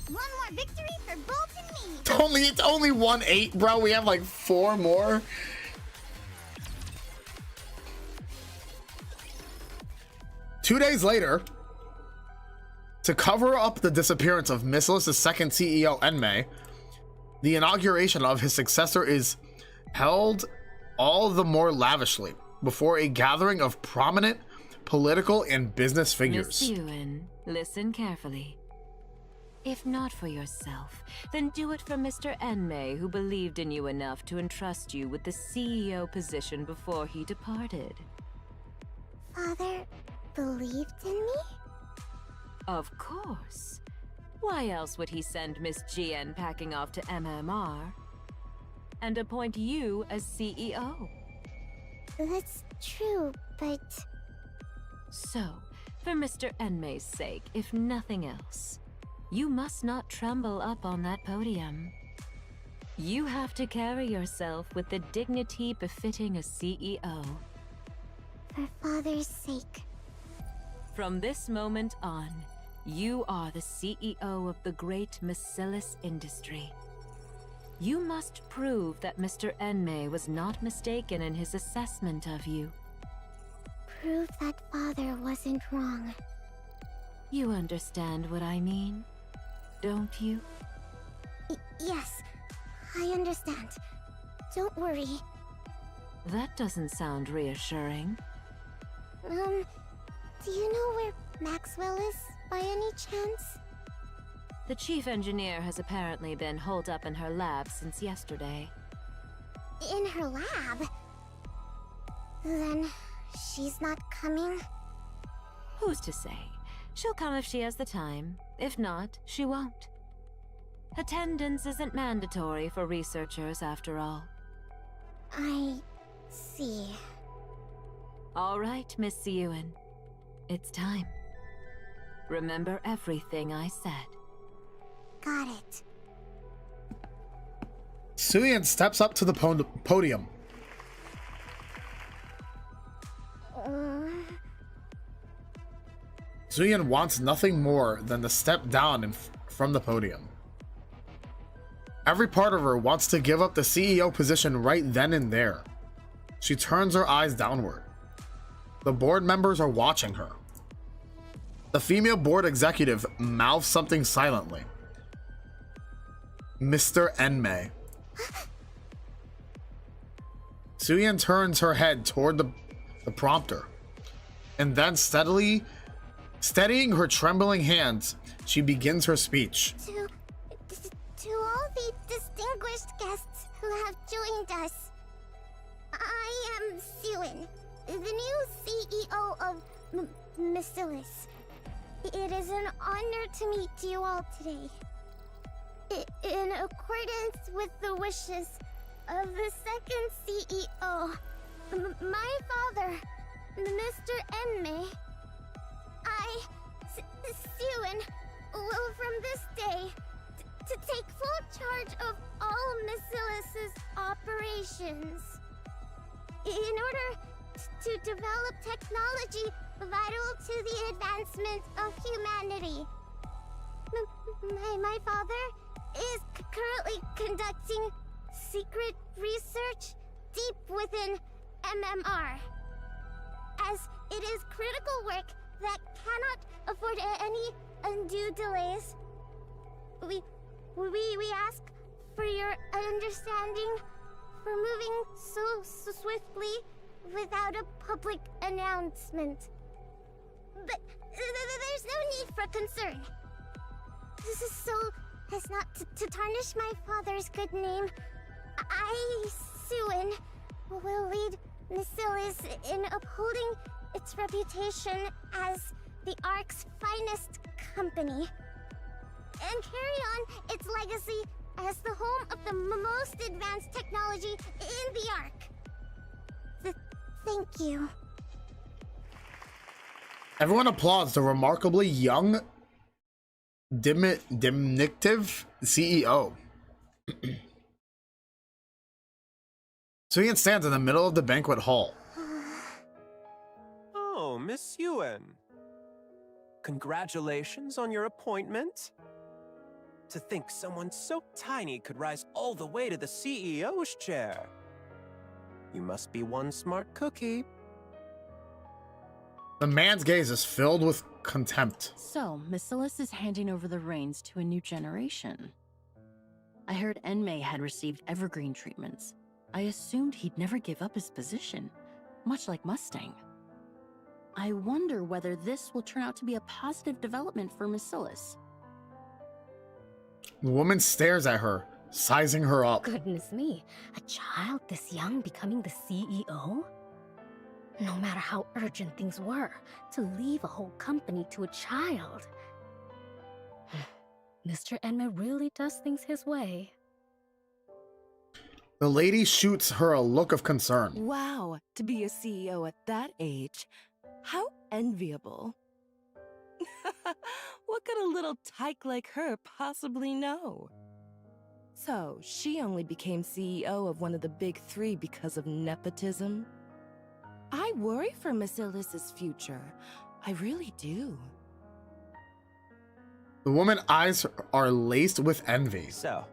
One more victory for Bolt and me. It's only 1-8, bro. We have like 4 more. Two days later, to cover up the disappearance of Merciless's second CEO, 𝐿, the inauguration of his successor is held all the more lavishly before a gathering of prominent political and business figures. Miss Ewan, listen carefully. If not for yourself, then do it for Mr. 𝐿, who believed in you enough to entrust you with the CEO position before he departed. Father believed in me? Of course. Why else would he send Miss GN packing off to MMR and appoint you as CEO? That's true, but... So, for Mr. 𝐿's sake, if nothing else, you must not tremble up on that podium. You have to carry yourself with the dignity befitting a CEO. For Father's sake. From this moment on, you are the CEO of the great Merciless industry. You must prove that Mr. 𝐿 was not mistaken in his assessment of you. Prove that Father wasn't wrong. You understand what I mean, don't you? Yes, I understand. Don't worry. That doesn't sound reassuring. Do you know where Maxwell is, by any chance? The chief engineer has apparently been holed up in her lab since yesterday. In her lab? Then she's not coming? Who's to say? She'll come if she has the time. If not, she won't. Attendance isn't mandatory for researchers, after all. I see. All right, Miss Ewan. It's time. Remember everything I said. Got it. Suyin steps up to the podium. Suyin wants nothing more than to step down from the podium. Every part of her wants to give up the CEO position right then and there. She turns her eyes downward. The board members are watching her. The female board executive mouths something silently. Mr. 𝐿. Suyin turns her head toward the prompter, and then steadying her trembling hands, she begins her speech. To all the distinguished guests who have joined us, I am Suyin, the new CEO of Merciless. It is an honor to meet you all today. In accordance with the wishes of the second CEO, my father, Mr. 𝐿, I, 𝐶, will from this day to take full charge of all Mesilis's operations. In order to develop technology vital to the advancement of humanity. My father is currently conducting secret research deep within MMR, as it is critical work that cannot afford any undue delays. We ask for your understanding for moving so swiftly without a public announcement. But there's no need for concern. This is so as not to tarnish my father's good name. I, 𝐶, will lead Mesilis in upholding its reputation as the ARC's finest company, and carry on its legacy as the home of the most advanced technology in the ARC. Thank you. Everyone applauds the remarkably young, diminutive CEO. 𝐶 stands in the middle of the banquet hall. Oh, Miss 𝐶. Congratulations on your appointment. To think someone so tiny could rise all the way to the CEO's chair. You must be one smart cookie. The man's gaze is filled with contempt. So, Mesilis is handing over the reins to a new generation. I heard 𝐿 had received evergreen treatments. I assumed he'd never give up his position, much like Mustang. I wonder whether this will turn out to be a positive development for Mesilis. The woman stares at her, sizing her up. Goodness me, a child this young becoming the CEO? No matter how urgent things were, to leave a whole company to a child. Mr. 𝐿 really does things his way. The lady shoots her a look of concern. Wow, to be a CEO at that age. How enviable. What could a little tyke like her possibly know? So, she only became CEO of one of the big three because of nepotism? I worry for Mesilis's future. I really do. The woman's eyes are laced with envy. So,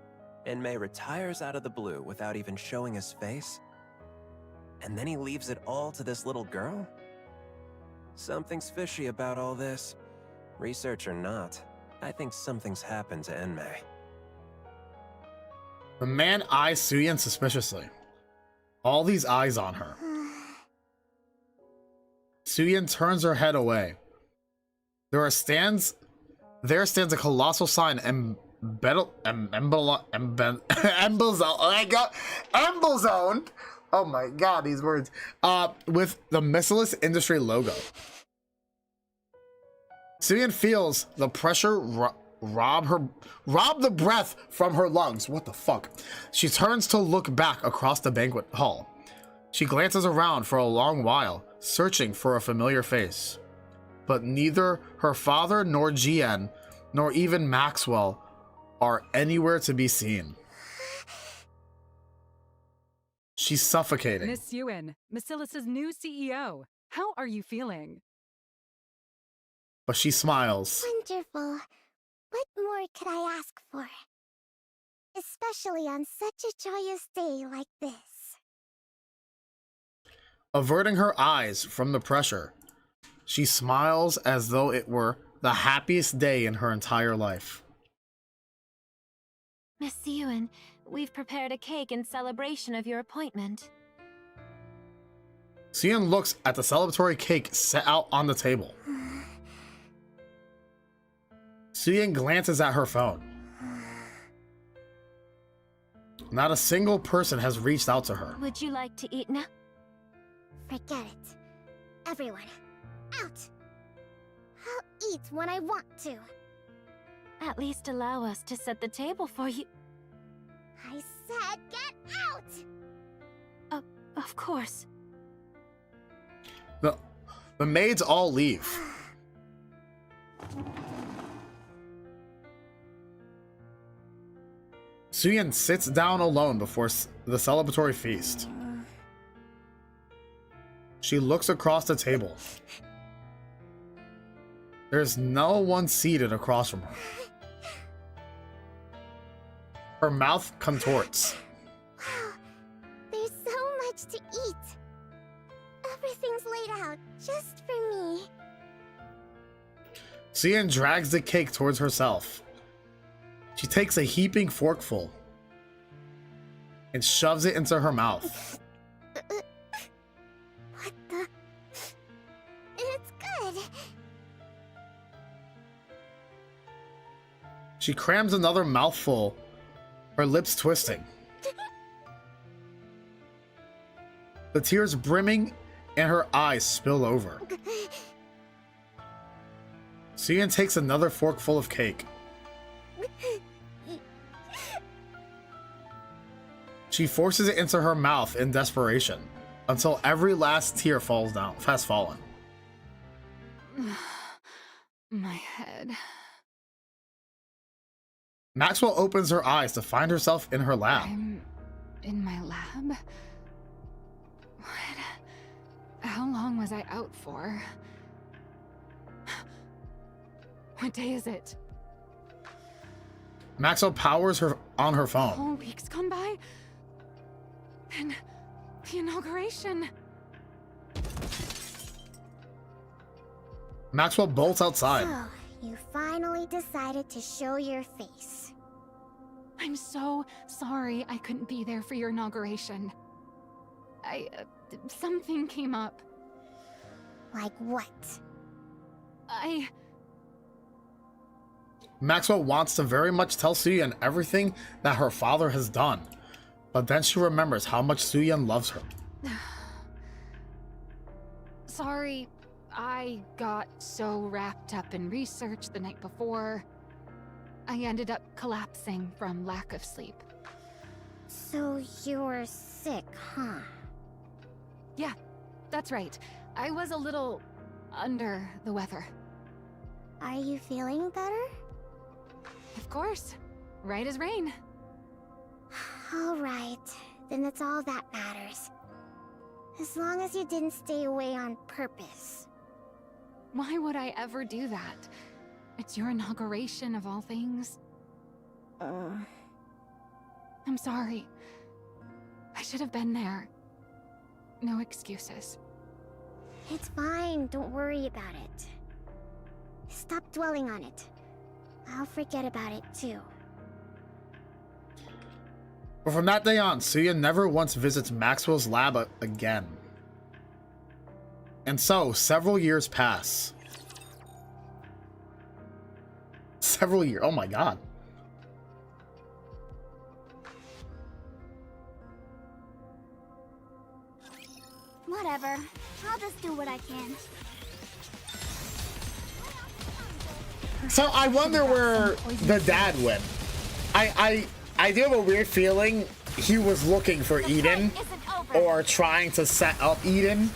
𝐿 retires out of the blue without even showing his face? And then he leaves it all to this little girl? Something's fishy about all this. Research or not, I think something's happened to 𝐿. The man eyes 𝐶 suspiciously. All these eyes on her. 𝐶 turns her head away. There stands a colossal sign emblazoned. Oh my god, these words. With the Mesilis Industry logo. 𝐶 feels the pressure rob the breath from her lungs. What the fuck? She turns to look back across the banquet hall. She glances around for a long while, searching for a familiar face. But neither her father nor 𝐺N, nor even Maxwell, are anywhere to be seen. She's suffocating. Miss 𝐶, Mesilis's new CEO. How are you feeling? But she smiles. Wonderful. What more could I ask for? Especially on such a joyous day like this. Averting her eyes from the pressure, she smiles as though it were the happiest day in her entire life. Miss 𝐶, we've prepared a cake in celebration of your appointment. 𝐶 looks at the celebratory cake set out on the table. 𝐶 glances at her phone. Not a single person has reached out to her. Would you like to eat now? Forget it. Everyone, out! I'll eat when I want to. At least allow us to set the table for you. I said get out! Of course. The maids all leave. Suyin sits down alone before the celebratory feast. She looks across the table. There's no one seated across from her. Her mouth contorts. Wow, there's so much to eat. Everything's laid out just for me. Suyin drags the cake towards herself. She takes a heaping forkful and shoves it into her mouth. What the? It's good. She crams another mouthful, her lips twisting. The tears brimming and her eyes spill over. Suyin takes another forkful of cake. She forces it into her mouth in desperation until every last tear has fallen. My head. Maxwell opens her eyes to find herself in her lab. I'm in my lab? What? How long was I out for? What day is it? Maxwell powers her on her A phone. whole week's gone by? And the inauguration. Maxwell bolts outside. So, you finally decided to show your face. I'm so sorry I couldn't be there for your inauguration. Something came up. Like what? Maxwell wants to very much tell Suyin everything that her father has done, but then she remembers how much Suyin loves her. Sorry, I got so wrapped up in research the night before. I ended up collapsing from lack of sleep. So you're sick, huh? Yeah, that's right. I was a little under the weather. Are you feeling better? Of course. Right as rain. All right, then that's all that matters. As long as you didn't stay away on purpose. Why would I ever do that? It's your inauguration of all things. I'm sorry. I should have been there. No excuses. It's fine, don't worry about it. Stop dwelling on it. I'll forget about it too. But from that day on, Suyin never once visits Maxwell's lab again. And so, several years pass. Several years, oh my god. Whatever. I'll just do what I can. So I wonder where the dad went. I do have a weird feeling he was looking for Eden or trying to set up Eden,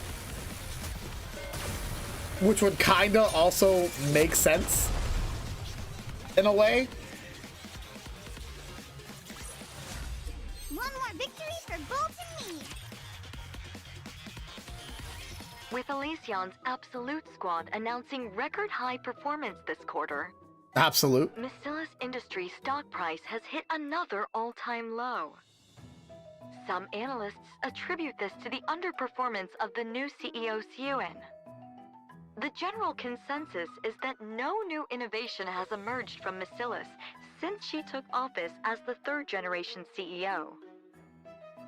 which would kind of also make sense in a way. One more victory for Bolt and me. With Elysion's Absolute Squad announcing record high performance this quarter, Absolute. Misillus Industries' stock price has hit another all-time low. Some analysts attribute this to the underperformance of the new CEO Suyin. The general consensus is that no new innovation has emerged from Misillus since she took office as the third-generation CEO.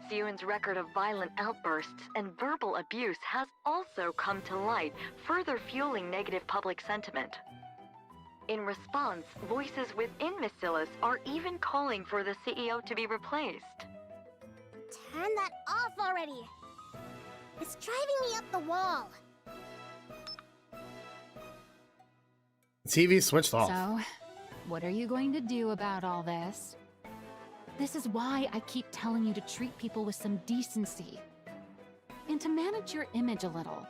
Suyin's record of violent outbursts and verbal abuse has also come to light, further fueling negative public sentiment. In response, voices within Misillus are even calling for the CEO to be replaced. Turn that off already. It's driving me up the wall. TV switched off. So, What are you going to do about all this? This is why I keep telling you to treat people with some decency. And to manage your image a little.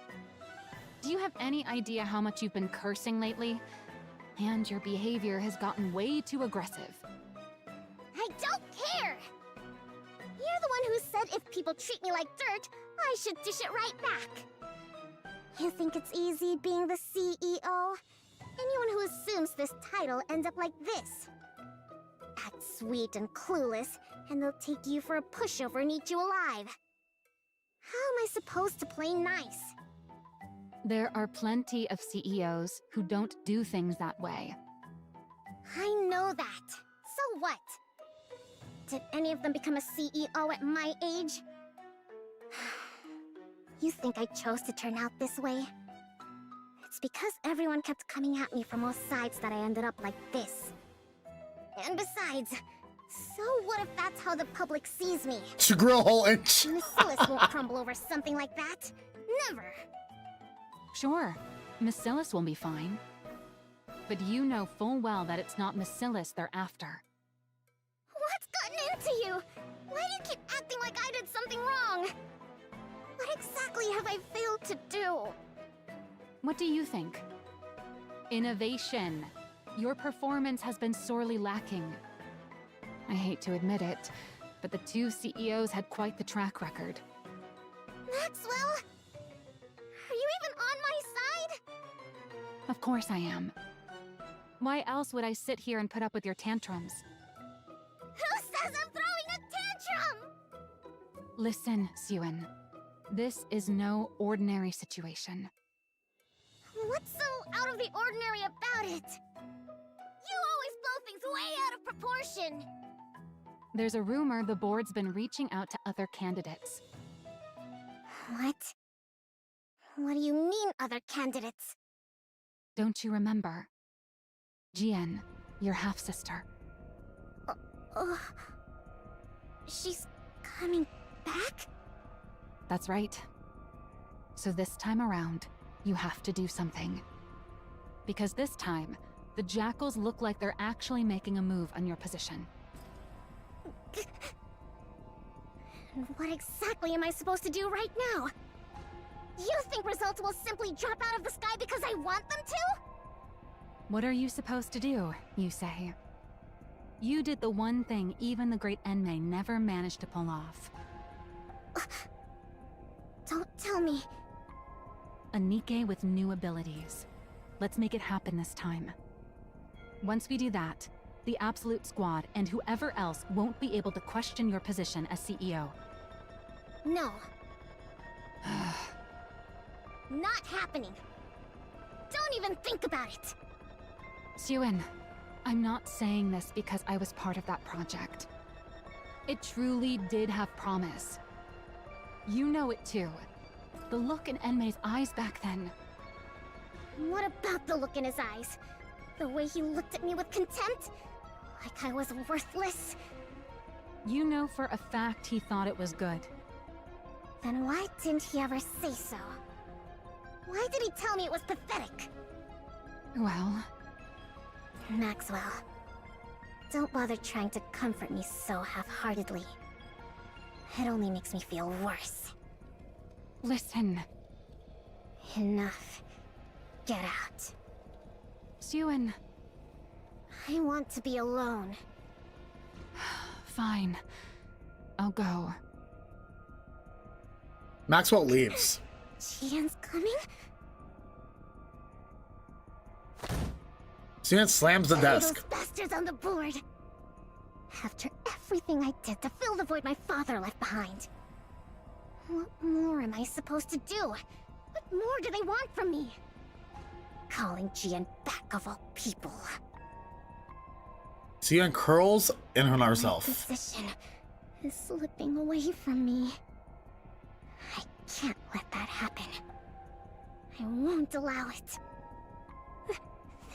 Do you have any idea how much you've been cursing lately? And your behavior has gotten way too aggressive. I don't care! You're the one who said if people treat me like dirt, I should dish it right back. You think it's easy being the CEO? Anyone who assumes this title ends up like this. Act sweet and clueless, and they'll take you for a pushover and eat you alive. How am I supposed to play nice? There are plenty of CEOs who don't do things that way. I know that. So what? Did any of them become a CEO at my age? You think I chose to turn out this way? It's because everyone kept coming at me from all sides that I ended up like this. And besides, so what if that's how the public sees me? To grow a whole inch. Missillis won't crumble over something like that. Never. Sure, Missillis will be fine. But you know full well that it's not Missillis they're after. What's gotten into you? Why do you keep acting like I did something wrong? What exactly have I failed to do? What do you think? Innovation. Your performance has been sorely lacking. I hate to admit it, but the two CEOs had quite the track record. Maxwell? Are you even on my side? Of course I am. Why else would I sit here and put up with your tantrums? Who says I'm throwing a tantrum? Listen, Siwen. This is no ordinary situation. What's so out of the ordinary about it? You always blow things way out of proportion. There's a rumor the board's been reaching out to other candidates. What? What do you mean, other candidates? Don't you remember? Jian, your half-sister. She's coming back? That's right. So this time around, you have to do something. Because this time, the Jackals look like they're actually making a move on your position. What exactly am I supposed to do right now? You think results will simply drop out of the sky because I want them to? What are you supposed to do, you say? You did the one thing even the great Enmei never managed to pull off. Don't tell me. A NIKKE with new abilities. Let's make it happen this time. Once we do that, the Absolute Squad and whoever else won't be able to question your position as CEO. No. Not happening. Don't even think about it. Siwen, I'm not saying this because I was part of that project. It truly did have promise. You know it too. The look in Enmei's eyes back then. What about the look in his eyes? The way he looked at me with contempt? Like I was worthless? You know for a fact he thought it was good. Then why didn't he ever say so? Why did he tell me it was pathetic? Well... Maxwell, don't bother trying to comfort me so half-heartedly. It only makes me feel worse. Listen. Enough. Get out. Siwen. I want to be alone. Fine. I'll go. Maxwell leaves. Jian's coming? Jian slams the desk. Those bastards on the board! After everything I did to fill the void my father left behind. What more am I supposed to do? What more do they want from me? Calling Jian back of all people. Jian curls in on herself. My position is slipping away from me. I can't let that happen. I won't allow it.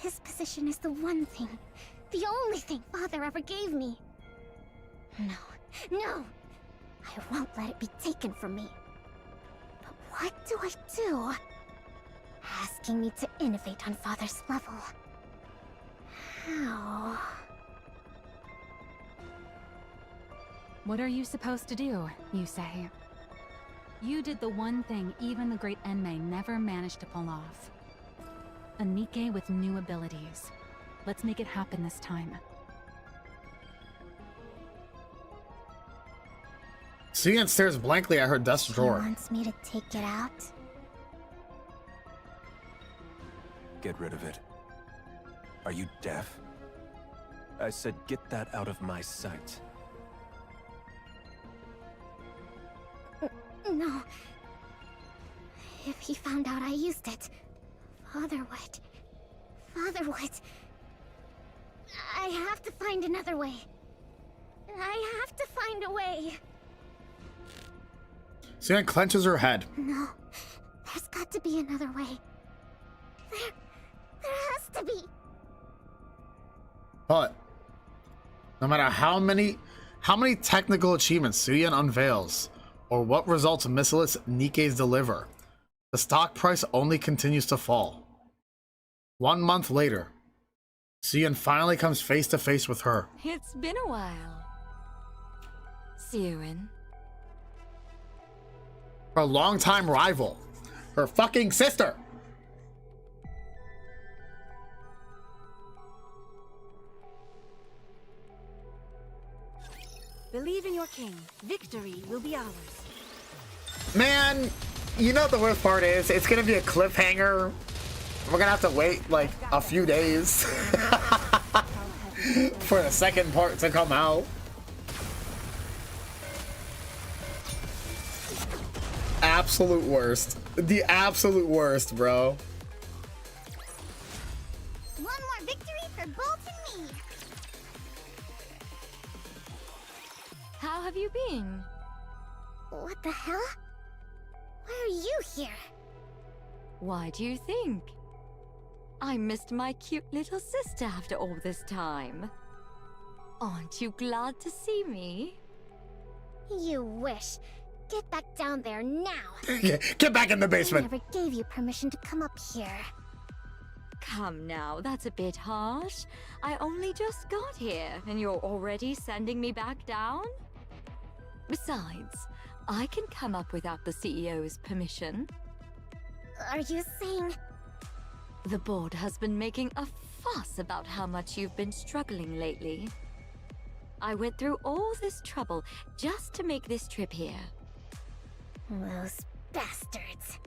This position is the one thing, the only thing Father ever gave me. No. I won't let it be taken from me. But what do I do? Asking me to innovate on Father's level. How? What are you supposed to do, you say? You did the one thing even the great Enmei never managed to pull off. A NIKKE with new abilities. Let's make it happen this time. Suyan stares blankly at her desk drawer. He wants me to take it out? Get rid of it. Are you deaf? I said get that out of my sight. No. If he found out I used it, Father would. Father would. I have to find another way. I have to find a way. Suyan clenches her head. No. There's got to be another way. There has to be. But no matter how many technical achievements Suyan unveils, or what results missiless NIKKEs deliver, the stock price only continues to fall. 1 month later, Suyan finally comes face to face with her. It's been a while. Suyan. Her longtime rival. Her fucking sister. Believe in your king. Victory will be ours. Man, you know what the worst part is? It's gonna be a cliffhanger. We're gonna have to wait like a few days for the second part to come out. Absolute worst. The absolute worst, bro. One more victory for Bolt and me. How have you been? What the hell? Why are you here? Why do you think? I missed my cute little sister after all this time. Aren't you glad to see me? You wish. Get back down there now. Get back in the basement. I never gave you permission to come up here. Come now, that's a bit harsh. I only just got here, and you're already sending me back down? Besides, I can come up without the CEO's permission. Are you saying... The board has been making a fuss about how much you've been struggling lately. I went through all this trouble just to make this trip here. Those bastards.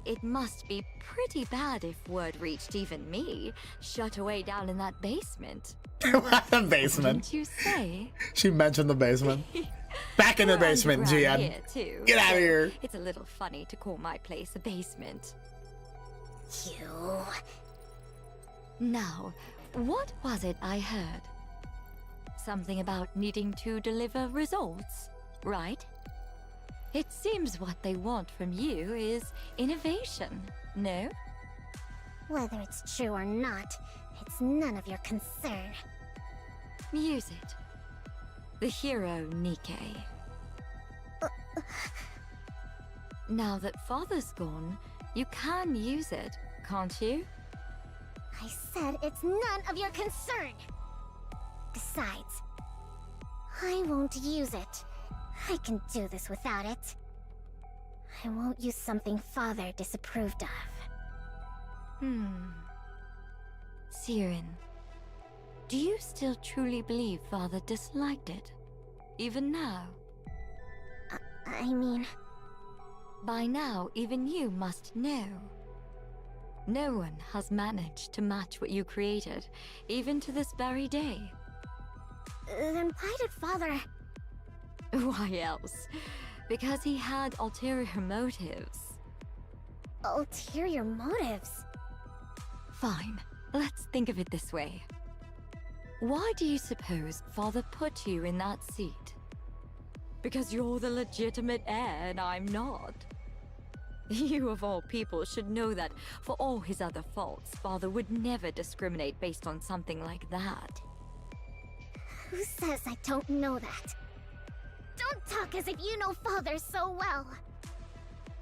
It must be pretty bad if word reached even me, shut away down in that basement. The basement. Didn't you say? She mentioned the basement. Back in the basement, Gian. Here too, Get out of here. It's a little funny to call my place a basement. You... Now, what was it I heard? Something about needing to deliver results, right? It seems what they want from you is innovation, no? Whether it's true or not, it's none of your concern. Use it. The hero NIKKE. Now that Father's gone, you can use it, can't you? I said it's none of your concern! Besides, I won't use it. I can do this without it. I won't use something Father disapproved of. Suyan, do you still truly believe Father disliked it? Even now? I mean... By now, even you must know. No one has managed to match what you created, even to this very day. Then why did Father... Why else? Because he had ulterior motives. Ulterior motives? Fine, let's think of it this way. Why do you suppose Father put you in that seat? Because you're the legitimate heir and I'm not. You of all people should know that for all his other faults, Father would never discriminate based on something like that. Who says I don't know that? Don't talk as if you know Father so well.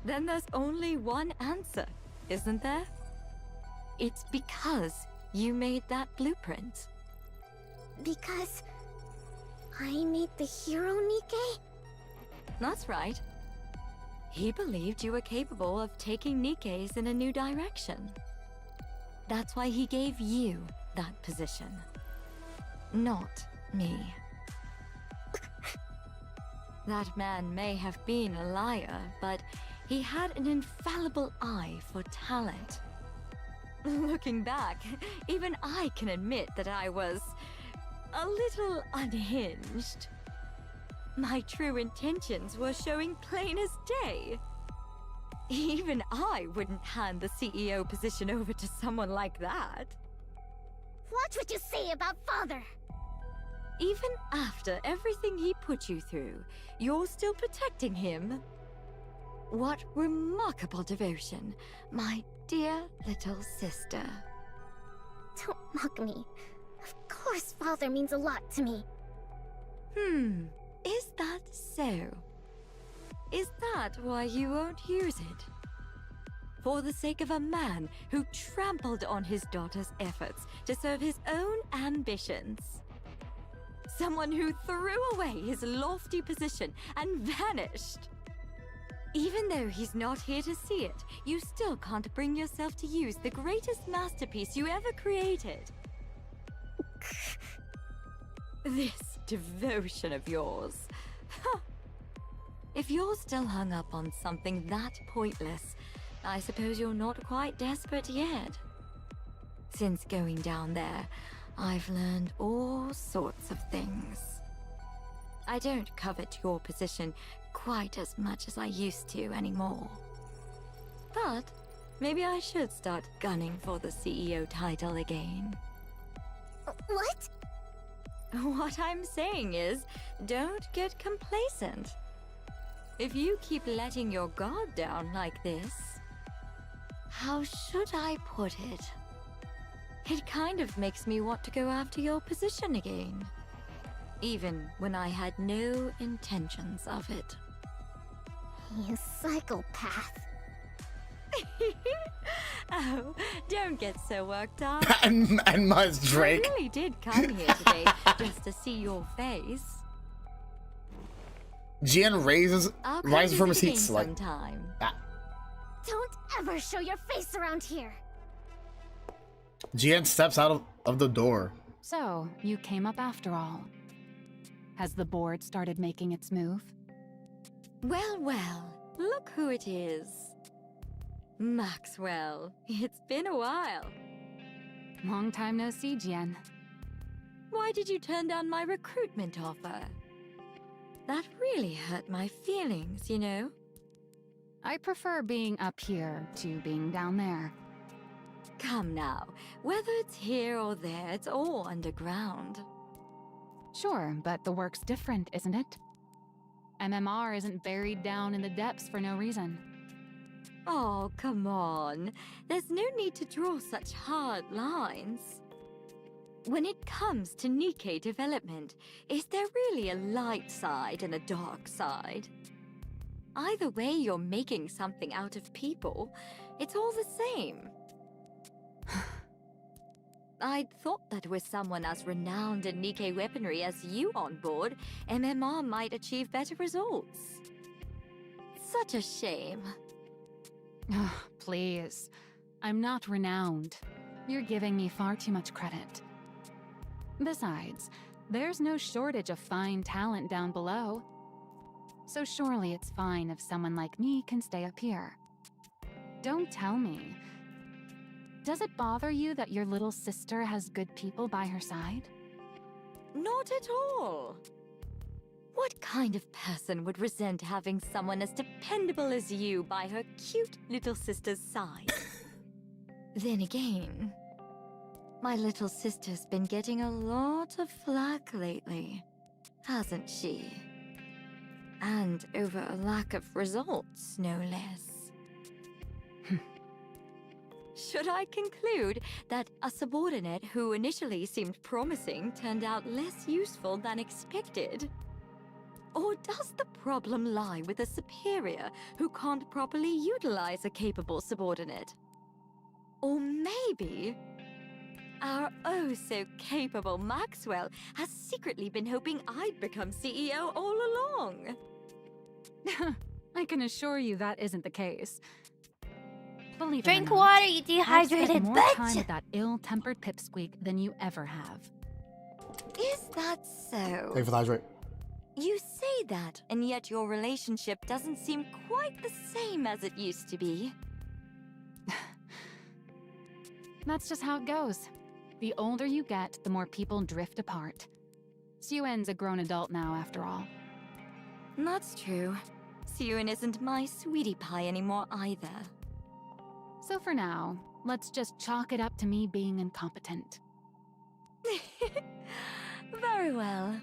Then there's only one answer, isn't there? It's because you made that blueprint? Because I made the hero NIKKE? That's right. He believed you were capable of taking NIKKE's in a new direction. That's why he gave you that position. Not me. That man may have been a liar, but he had an infallible eye for talent. Looking back, even I can admit that I was a little unhinged. My true intentions were showing plain as day. Even I wouldn't hand the CEO position over to someone like that. Watch what you say about father! Even after everything he put you through, you're still protecting him? What remarkable devotion, my dear little sister. Don't mock me. Of course father means a lot to me. Is that so? Is that why you won't use it? For the sake of a man who trampled on his daughter's efforts to serve his own ambitions? Someone who threw away his lofty position and vanished? Even though he's not here to see it, you still can't bring yourself to use the greatest masterpiece you ever created. This devotion of yours. If you're still hung up on something that pointless, I suppose you're not quite desperate yet. Since going down there, I've learned all sorts of things. I don't covet your position quite as much as I used to anymore. But maybe I should start gunning for the CEO title again. What? What I'm saying is, don't get complacent. If you keep letting your guard down like this, how should I put it? It kind of makes me want to go after your position again, even when I had no intentions of it. You psychopath. Oh, don't get so worked up. and my Drake. I really did come here today just to see your face. Jian rises from his seat like sometime. that. Don't ever show your face around here. Jian steps out of the door. So, you came up after all. Has the board started making its move? Well, well, look who it is. Maxwell, it's been a while. Long time no see, Jian. Why did you turn down my recruitment offer? That really hurt my feelings, you know? I prefer being up here to being down there. Come now, whether it's here or there, it's all underground. Sure, but the work's different, isn't it? MMR isn't buried down in the depths for no reason. Oh, come on. There's no need to draw such hard lines. When it comes to NIKKE development, is there really a light side and a dark side? Either way, you're making something out of people. It's all the same. I'd thought that with someone as renowned in NIKKE weaponry as you on board, MMR might achieve better results. Such a shame. Please. I'm not renowned. You're giving me far too much credit. Besides, there's no shortage of fine talent down below. So surely it's fine if someone like me can stay up here. Don't tell me. Does it bother you that your little sister has good people by her side? Not at all. What kind of person would resent having someone as dependable as you by her cute little sister's side? Then again, my little sister's been getting a lot of flack lately, hasn't she? And over a lack of results, no less. Should I conclude that a subordinate who initially seemed promising turned out less useful than expected? Or does the problem lie with a superior who can't properly utilize a capable subordinate? Or maybe Our oh-so-capable Maxwell has secretly been hoping I'd become CEO all along. I can assure you that isn't the case. Believe Drink it or not, water, you I've dehydrated spent more bitch! time with that ill-tempered pipsqueak than you ever have. Is that so? Thank you for the hydrate. You say that, and yet your relationship doesn't seem quite the same as it used to be. That's just how it goes. The older you get, the more people drift apart. Sue-En's a grown adult now, after all. That's true. Sue-En isn't my sweetie pie anymore either. So for now, let's just chalk it up to me being incompetent. Very well.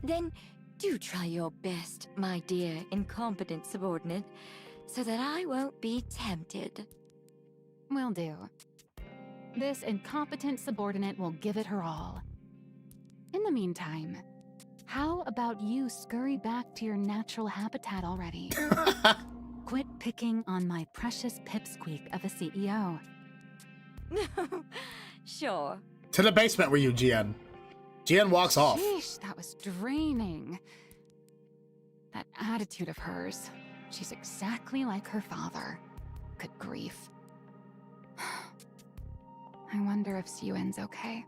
Then do try your best, my dear incompetent subordinate, so that I won't be tempted. Will do. This incompetent subordinate will give it her all. In the meantime, how about you scurry back to your natural habitat already? Quit picking on my precious pipsqueak of a CEO. Sure. To the basement with you, GN. GN walks off. Sheesh, that was draining. That attitude of hers. She's exactly like her father. Good grief. I wonder if Sue-En's okay.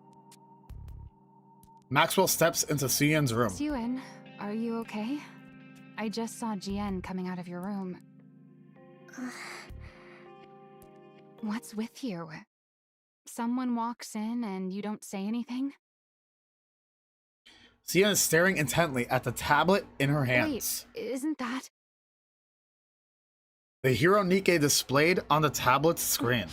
Maxwell steps into Sue-Yen's room. Sue-En, are you okay? I just saw GN coming out of your room. What's with you? Someone walks in and you don't say anything? Sue-Yen is staring intently at the tablet in her hands. Wait, isn't that... The hero NIKKE displayed on the tablet's screen.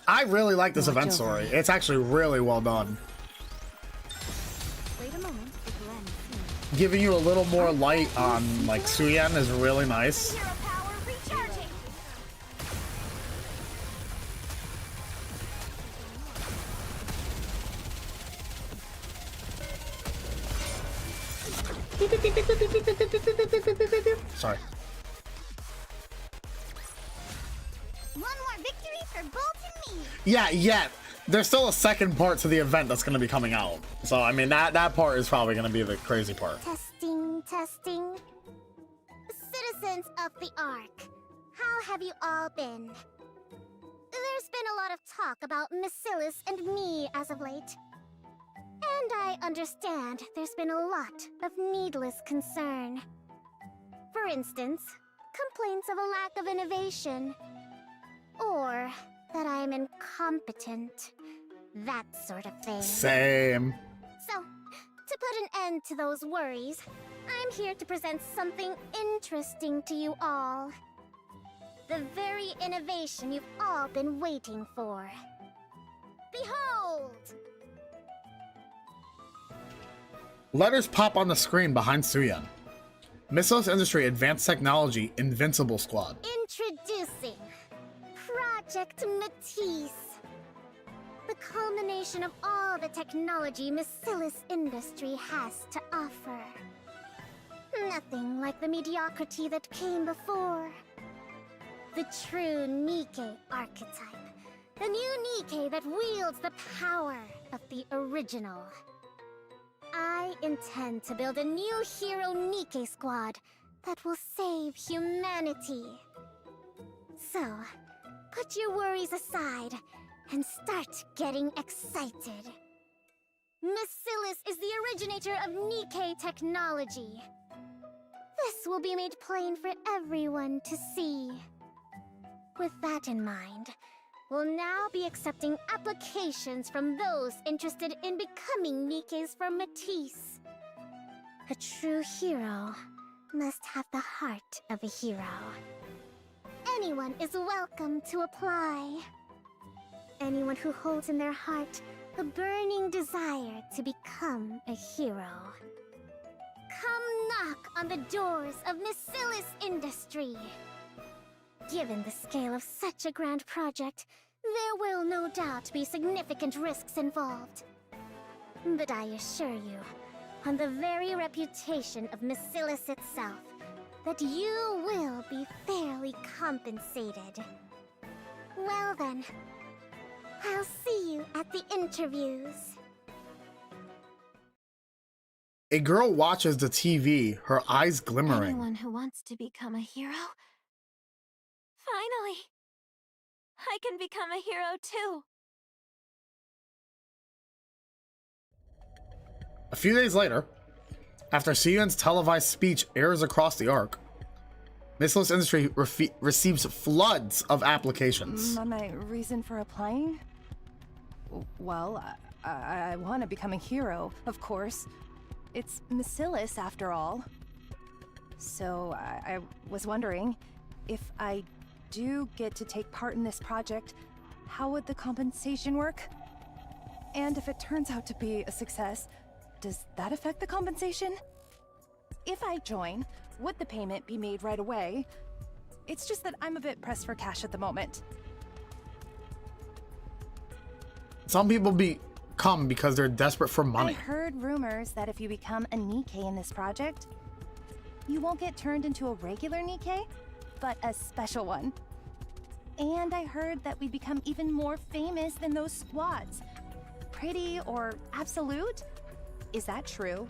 I really like this event story. It's actually really well done. Wait a moment. Giving you a little more light on like Sue-Yen is really nice. Hero power recharging. Sorry. One more victory for Bolt and me. Yeah. There's still a second part to the event that's going to be coming out. So, I mean, that part is probably going to be the crazy part. Testing. Citizens of the Ark, how have you all been? There's been a lot of talk about Missilus and me as of late. And I understand there's been a lot of needless concern. For instance, complaints of a lack of innovation. Or that I'm incompetent. That sort of thing. Same. So, to put an end to those worries, I'm here to present something interesting to you all. The very innovation you've all been waiting for. Behold! Letters pop on the screen behind Sue-Yen. Missiles Industry Advanced Technology Invincible Squad. Introducing Project Matisse. The culmination of all the technology Missilus Industry has to offer. Nothing like the mediocrity that came before. The true NIKKE archetype. The new NIKKE that wields the power of the original. I intend to build a new hero NIKKE squad that will save humanity. So, put your worries aside and start getting excited. Missilus is the originator of NIKKE technology. This will be made plain for everyone to see. With that in mind, we'll now be accepting applications from those interested in becoming NIKKEs for Matisse. A true hero must have the heart of a hero. Anyone is welcome to apply. Anyone who holds in their heart a burning desire to become a hero. Come knock on the doors of Missilus Industry. Given the scale of such a grand project, there will no doubt be significant risks involved. But I assure you, on the very reputation of Mesilis itself, that you will be fairly compensated. Well then, I'll see you at the interviews. A girl watches the TV, her eyes glimmering. Anyone who wants to become a hero? Finally! I can become a hero too! A few days later, after Siyuan's televised speech airs across the arc, Mesilis Industry receives floods of applications. My reason for applying? Well, I want to become a hero, of course. It's Mesilis, after all. So I was wondering, if I do get to take part in this project, how would the compensation work? And if it turns out to be a success, does that affect the compensation? If I join, would the payment be made right away? It's just that I'm a bit pressed for cash at the moment. Some people come because they're desperate for money. I heard rumors that if you become a NIKKE in this project, you won't get turned into a regular NIKKE, but a special one. And I heard that we become even more famous than those squads. Pretty or absolute? Is that true?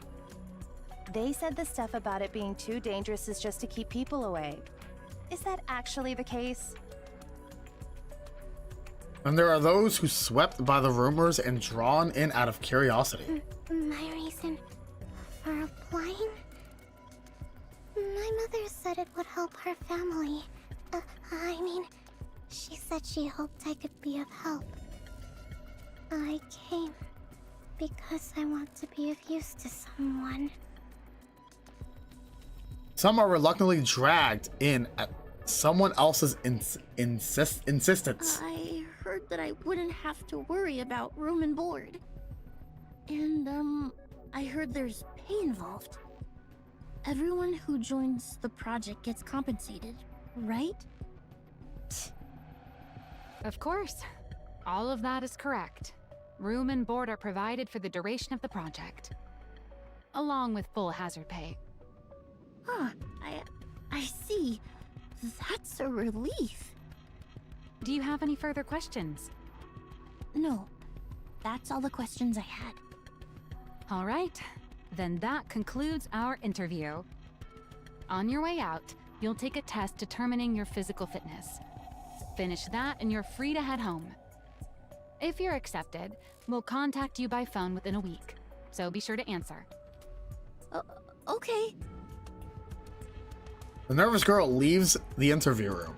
They said the stuff about it being too dangerous is just to keep people away. Is that actually the case? And there are those who swept by the rumors and drawn in out of curiosity. My reason for applying? My mother said it would help her family. I mean, she said she hoped I could be of help. I came because I want to be of use to someone. Some are reluctantly dragged in at someone else's insistence. I heard that I wouldn't have to worry about room and board. And, I heard there's pay involved. Everyone who joins the project gets compensated, right? Of course. All of that is correct. Room and board are provided for the duration of the project, along with full hazard pay. Huh, I see. That's a relief. Do you have any further questions? No, that's all the questions I had. All right, then that concludes our interview. On your way out, you'll take a test determining your physical fitness. Finish that and you're free to head home. If you're accepted, we'll contact you by phone within a week, so be sure to answer. Okay. The nervous girl leaves the interview room.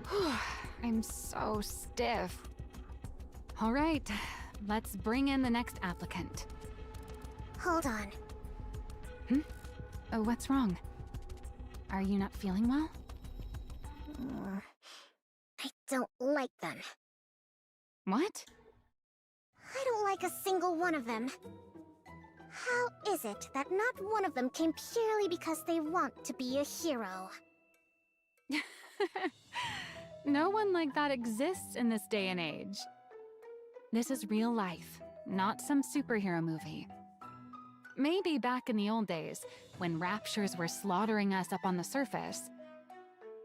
I'm so stiff. All right, let's bring in the next applicant. Hold on. Oh, what's wrong? Are you not feeling well? I don't like them. What? I don't like a single one of them. How is it that not one of them came purely because they want to be a hero? No one like that exists in this day and age. This is real life, not some superhero movie. Maybe back in the old days, when raptures were slaughtering us up on the surface.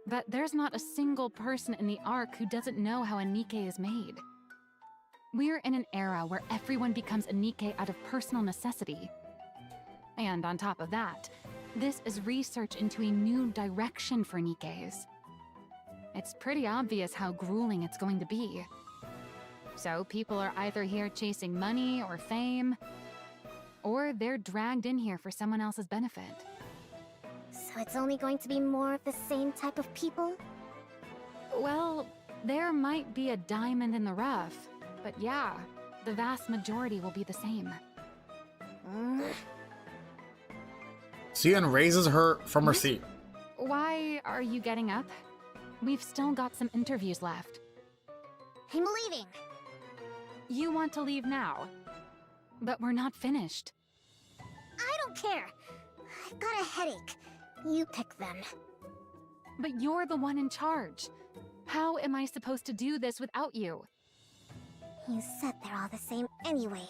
But there's not a single person in the Ark who doesn't know how a NIKKE is made. We're in an era where everyone becomes a NIKKE out of personal necessity. And on top of that, this is research into a new direction for NIKKEs. It's pretty obvious how grueling it's going to be. So people are either here chasing money or fame, or they're dragged in here for someone else's benefit. So it's only going to be more of the same type of people? Well, there might be a diamond in the rough, but yeah, the vast majority will be the same. Siyuan raises her from her seat. Why are you getting up? We've still got some interviews left. I'm leaving. You want to leave now, but we're not finished. I don't care. I've got a headache. You pick them. But you're the one in charge. How am I supposed to do this without you? You said they're all the same anyway.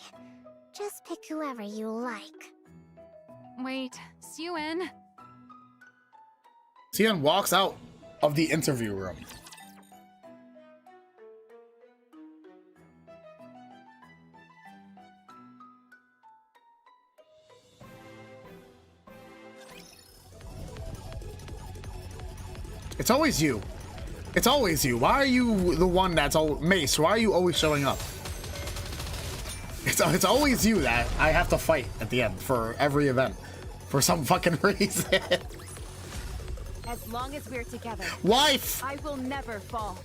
Just pick whoever you like. Wait, Suen. Xian walks out of the interview room. It's always you. It's always you. Why are you the one that's all Mace? Why are you always showing up? It's always you that I have to fight at the end for every event for some fucking reason. As long as we're together, Wife! I will never fall.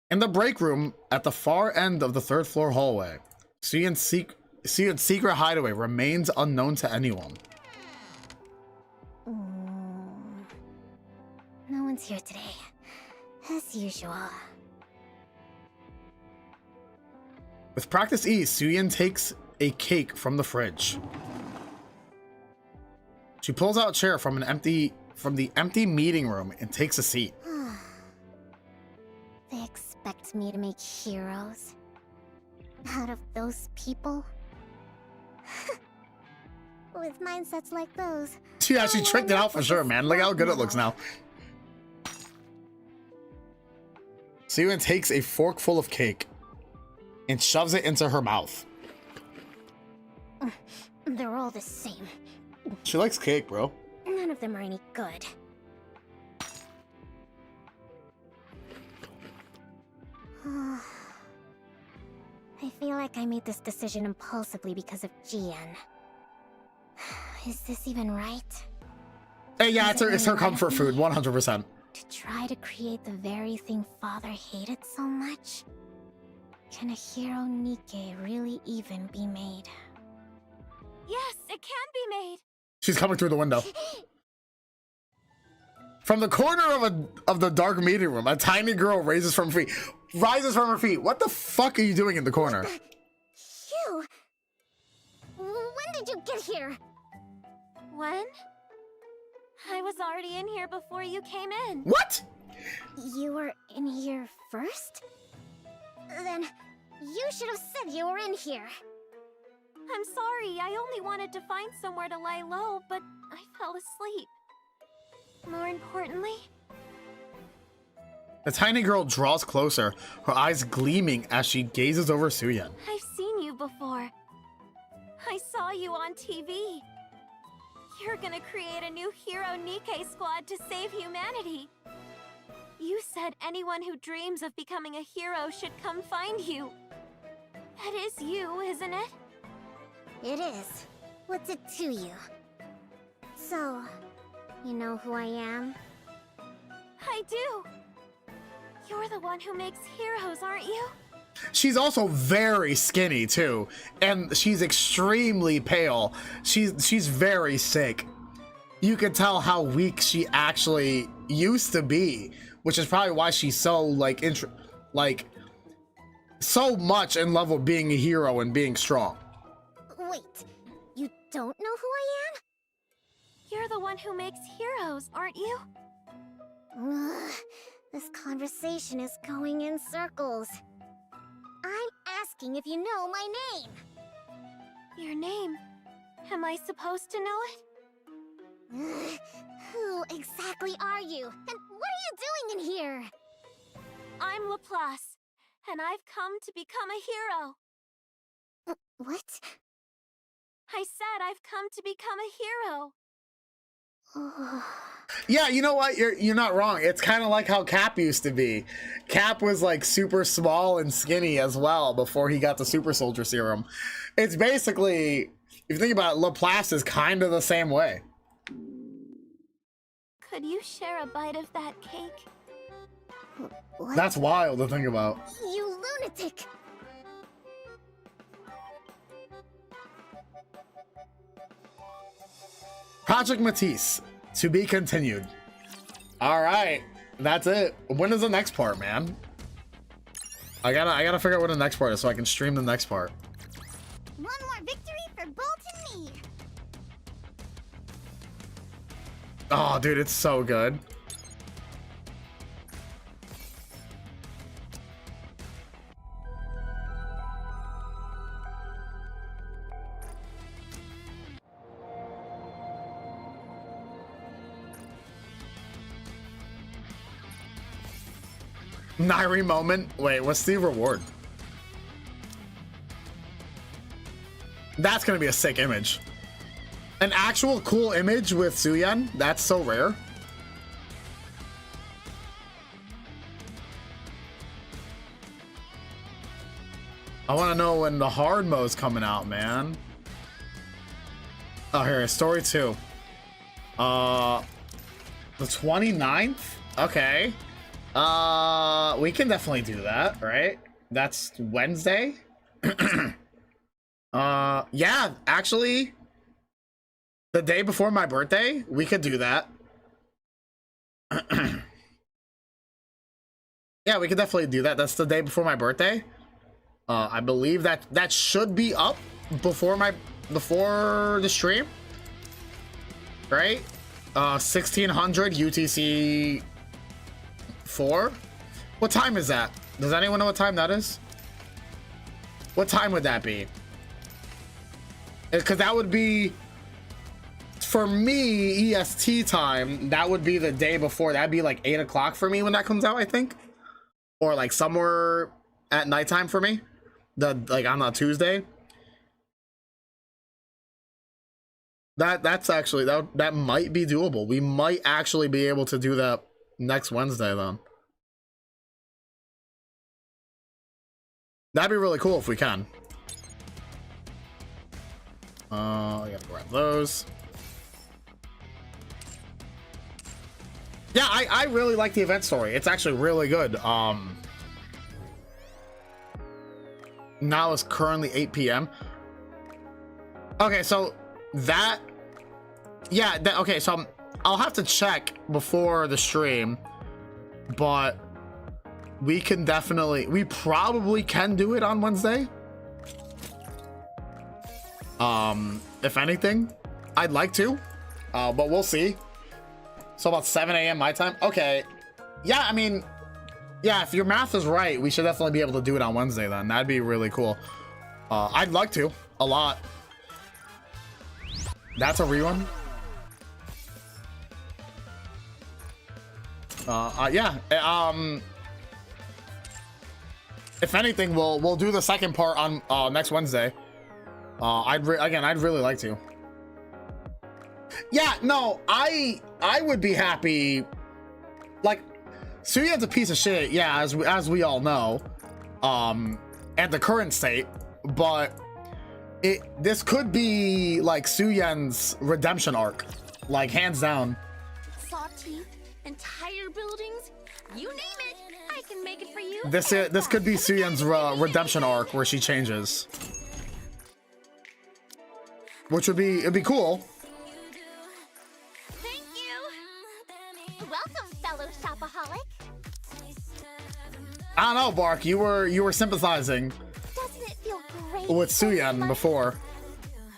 In the break room at the far end of the 3rd floor hallway, Xian's secret hideaway remains unknown to anyone. No one's here today, as usual. With practiced ease, Xian takes a cake from the fridge. She pulls out a chair from the empty meeting room and takes a seat. They expect me to make heroes out of those people? With mindsets like those. Yeah, she tricked it out for sure, man. Look how good it looks now. Xian takes a fork full of cake and shoves it into her mouth. They're all the same. She likes cake, bro. None of them are any good. I feel like I made this decision impulsively because of Jian. Is this even right? Hey, yeah, it's her comfort food, 100%. To try to create the very thing Father hated so much? Can a hero NIKKE really even be made? Yes, it can be made. She's coming through the window. From the corner of the dark meeting room, a tiny girl rises from her feet. What the fuck are you doing in the corner? You! When did you get here? When? I was already in here before you came in. What? You were in here first? Then you should have said you were in here. I'm sorry, I only wanted to find somewhere to lie low, but I fell asleep. More importantly... The tiny girl draws closer, her eyes gleaming as she gazes over Xian. I've seen you before. I saw you on TV. You're gonna create a new hero NIKKE squad to save humanity. You said anyone who dreams of becoming a hero should come find you. That is you, isn't it? It is. What's it to you? So, you know who I am? I do. You're the one who makes heroes, aren't you? She's also very skinny too, and she's extremely pale. She's very sick. You can tell how weak she actually used to be, which is probably why she's so so much in love with being a hero and being strong. Wait, you don't know who I am? You're the one who makes heroes, aren't you? Ugh, this conversation is going in circles. I'm asking if you know my name. Your name? Am I supposed to know it? Ugh, who exactly are you? And what are you doing in here? I'm Laplace, and I've come to become a hero. What? I said I've come to become a hero. Yeah, you know what? You're not wrong. It's kind of like how Cap used to be. Cap was like super small and skinny as well before he got the super soldier serum. It's basically, if you think about it, Laplace is kind of the same way. Could you share a bite of that cake? What? That's wild to think about. You lunatic! Project Matisse, to be continued. All right, that's it. When is the next part, man? I gotta figure out what the next part is so I can stream the next part. One more victory for Bolt and me! Oh, dude, it's so good. Nairi moment. Wait, what's the reward? That's gonna be a sick image. An actual cool image with Suyen. That's so rare. I want to know when the hard mode's coming out, man. Oh, here, story 2. The 29th? Okay. We can definitely do that, right? That's Wednesday. Yeah, actually, the day before my birthday, we could do that. Yeah, we could definitely do that. That's the day before my birthday. I believe that should be up before the stream, right? 1600 UTC 4. What time is that? Does anyone know what time that is? What time would that be? Because that would be, for me, EST time. That would be the day before. That'd be like 8 o'clock for me when that comes out, I think, or like somewhere at nighttime for me. Like on a Tuesday. That's actually that might be doable. We might actually be able to do that next Wednesday then. That'd be really cool if we can. I gotta grab those. Yeah, I really like the event story. It's actually really good. Now it's currently 8 p.m. Okay, so that, yeah, okay, so I'll have to check before the stream, but we probably can do it on Wednesday. If anything, I'd like to, but we'll see. So about 7 a.m. my time. Okay, yeah, I mean, yeah, if your math is right, we should definitely be able to do it on Wednesday then. That'd be really cool. I'd like to, a lot. That's a rerun. Yeah. If anything, we'll do the second part on next Wednesday. I'd really like to. Yeah, no, I would be happy. Like, Suyen's a piece of shit, yeah, as we all know, at the current state, but this could be like Suyen's redemption arc, like hands down. Saw teeth, entire buildings, you name it, I can make it for you. This could be Suyen's redemption arc where she changes, which it'd be cool. Thank you. Welcome, fellow shopaholic. I don't know, Bark. You were sympathizing Doesn't it feel great with Suyen before.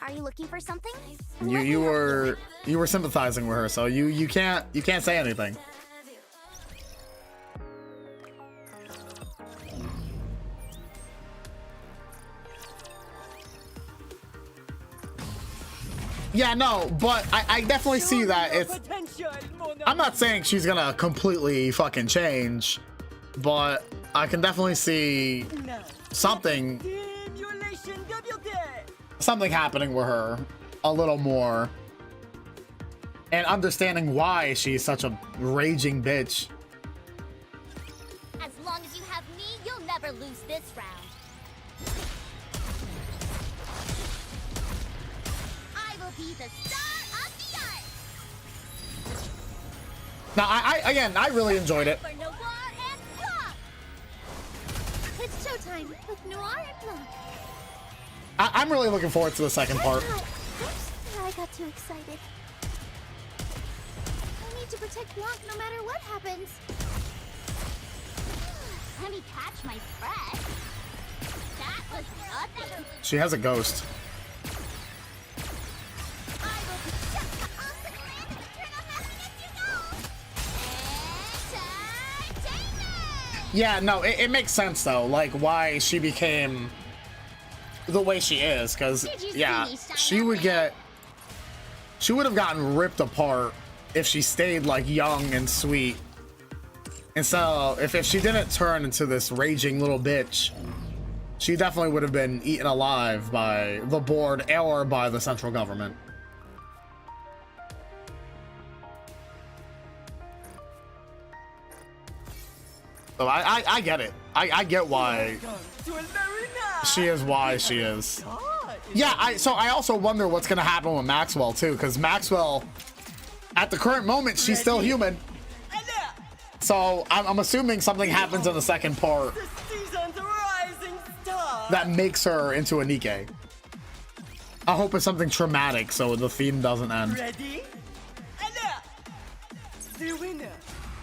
Are you looking for something? You were sympathizing with her, so you can't say anything. Yeah, no, but I definitely see that it's. I'm not saying she's gonna completely fucking change, but I can definitely see something happening with her a little more, and understanding why she's such a raging bitch. As long as you have me, you'll never lose this round. I will be the star of the art. Now, I really enjoyed it. For Noir and Blanc. It's showtime with Noir and Blanc. I'm really looking forward to the second part. Oops, I got too excited. I need to protect Blanc no matter what happens. Let me catch my breath. That was nothing. She has a ghost. I will be just the awesome land and turn on nothing as you go. Entertainment! Yeah, no, it makes sense though, like why she became the way she is, because yeah, she would have gotten ripped apart if she stayed like young and sweet And so if she didn't turn into this raging little bitch, she definitely would have been eaten alive by the board or by the central government. So I get it. I get why she is why she is. Yeah, so I also wonder what's gonna happen with Maxwell too, because Maxwell, at the current moment, she's still human. So I'm assuming something happens in the second part that makes her into a NIKKE. I hope it's something traumatic so the theme doesn't end. Ready? The winner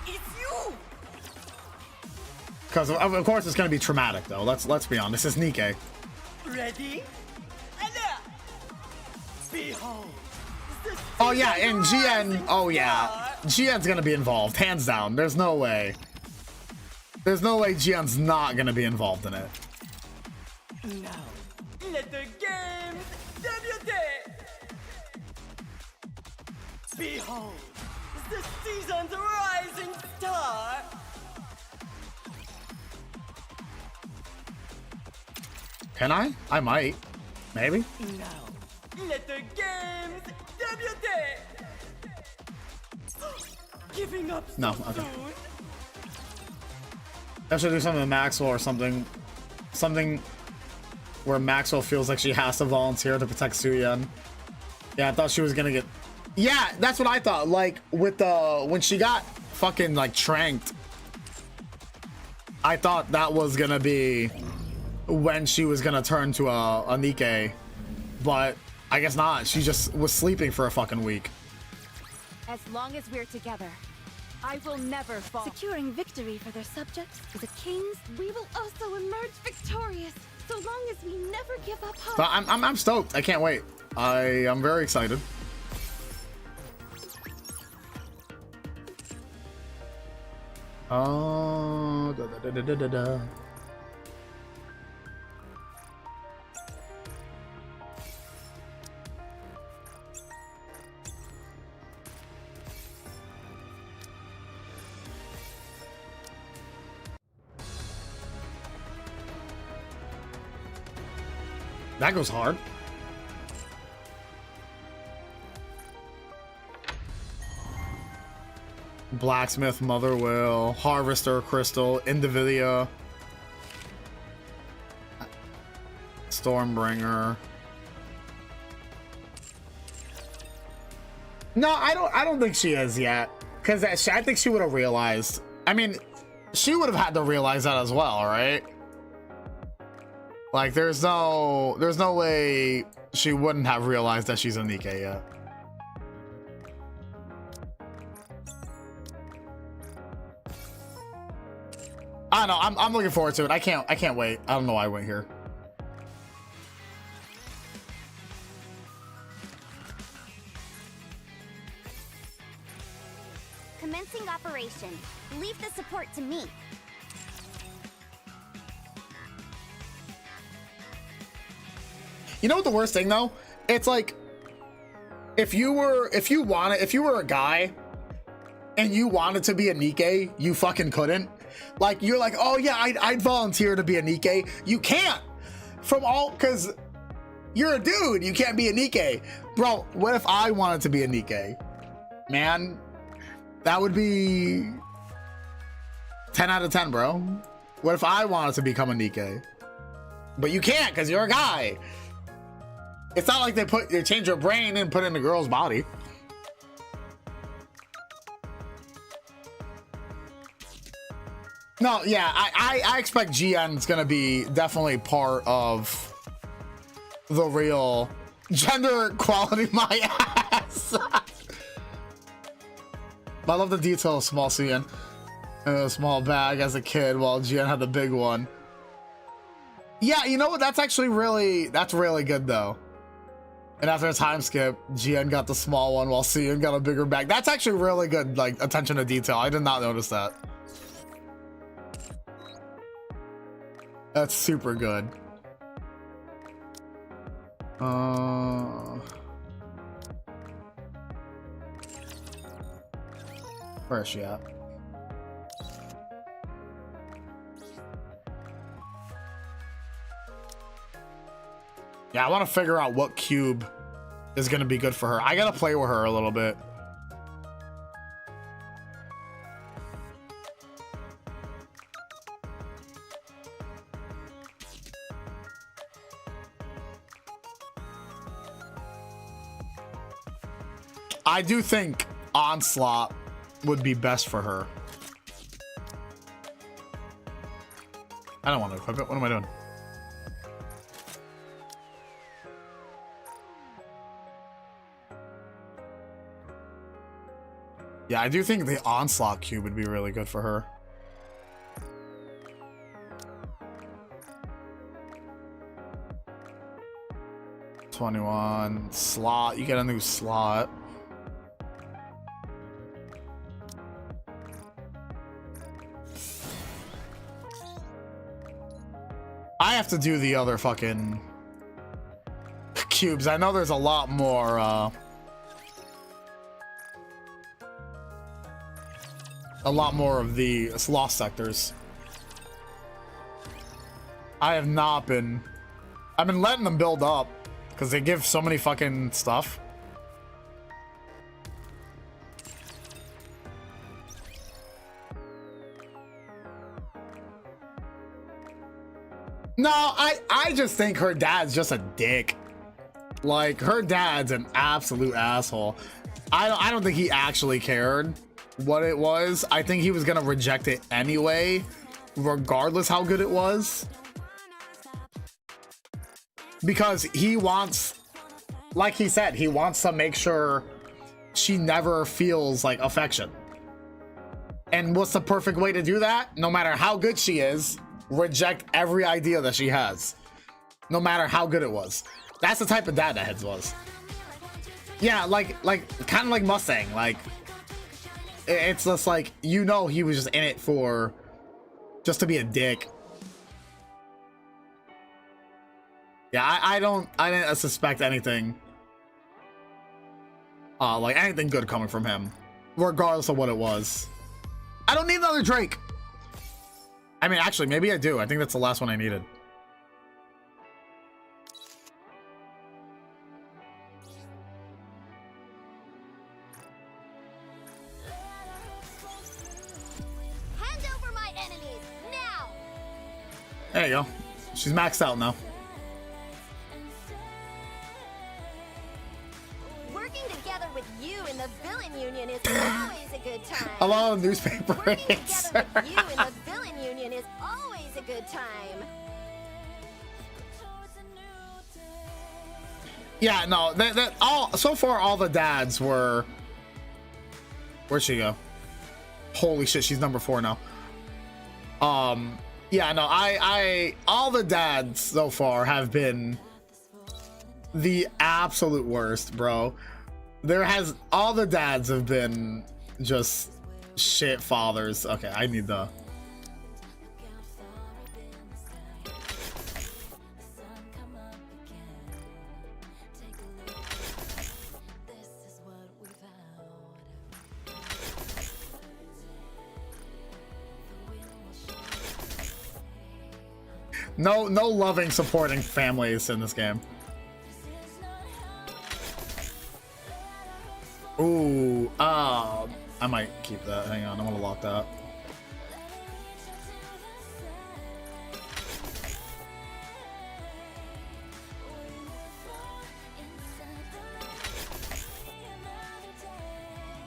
is you. Because of course it's gonna be traumatic though. Let's be honest. This is NIKKE. Ready? Behold. Oh yeah, and GN. Oh yeah, GN's gonna be involved, hands down. There's no way. There's no way GN's not gonna be involved in it. Now, let the games debut. Behold, the season's rising star. Can I? I might. Maybe. Now, let the games debut. Giving up so No, okay. soon? I should do something with Maxwell or something. Something where Maxwell feels like she has to volunteer to protect Suyeon. Yeah, I thought she was gonna get... Yeah, that's what I thought. Like, with the... When she got fucking, like, tranked, I thought that was gonna be when she was gonna turn to a NIKKE. But I guess not. She just was sleeping for a fucking week. As long as we're together, I will never fall. Securing victory for their subjects, the kings, we will also emerge victorious, so long as we never give up hope. But I'm stoked. I can't wait. I am very excited. Oh, da. That goes hard. Blacksmith, Mother Will, Harvester, Crystal, Individia, Stormbringer. No, I don't think she is yet, because I think she would have realized. I mean, she would have had to realize that as well, right? Like, there's no way she wouldn't have realized that she's a NIKKE yet. I don't know. I'm looking forward to it. I can't wait. I don't know why I went here. Commencing operation. Leave the support to me. You know what the worst thing though? It's like if you were a guy and you wanted to be a NIKKE, you fucking couldn't. Like, you're like, oh yeah, I'd volunteer to be a NIKKE. You can't. Cause you're a dude, you can't be a NIKKE. Bro, what if I wanted to be a NIKKE? Man, that would be 10 out of 10, bro. What if I wanted to become a NIKKE? But you can't, because you're a guy. It's not like they change your brain and put it in a girl's body. No, yeah, I expect GN's gonna be definitely part of the real gender equality. My ass. I love the detail of small Suyeon and a small bag as a kid, while GN had the big one. Yeah, you know what? That's really good though. And after a time skip, GN got the small one while Suyeon got a bigger bag. That's actually really good, like, attention to detail. I did not notice that. That's super good. Where is she at? Yeah, I want to figure out what cube is going to be good for her. I got to play with her a little bit. I do think Onslaught would be best for her. I don't want to equip it. What am I doing? Yeah, I do think the Onslaught cube would be really good for her. $21 slot. You get a new slot. I have to do the other fucking cubes. I know there's a lot more of the lost sectors. I've been letting them build up because they give so many fucking stuff. No, I just think her dad's just a dick. Like, her dad's an absolute asshole. I don't think he actually cared what it was. I think he was gonna reject it anyway, regardless how good it was. Because he wants, like he said, he wants to make sure she never feels like affection. And what's the perfect way to do that? No matter how good she is, reject every idea that she has, no matter how good it was. That's the type of dad that Heads was. Yeah, like kind of like Mustang. Like, it's just like, you know, he was just in it for just to be a dick. Yeah, I didn't suspect anything like anything good coming from him, regardless of what it was. I don't need another Drake. I mean, actually, maybe I do. I think that's the last one I needed. Hand over my enemies now. There you go. She's maxed out now. Working together with you in the villain union is always a good time. A lot of newspaper Working hits. together with you in the villain union is always a good time. Yeah, no, that all so far all the dads were. Where'd she go? Holy shit, she's number 4 now. Yeah, no, I all the dads so far have been the absolute worst, bro. All the dads have been just shit fathers. Okay, I need the no loving supporting families in this game. Ooh, I might keep that. Hang on, I'm gonna lock that.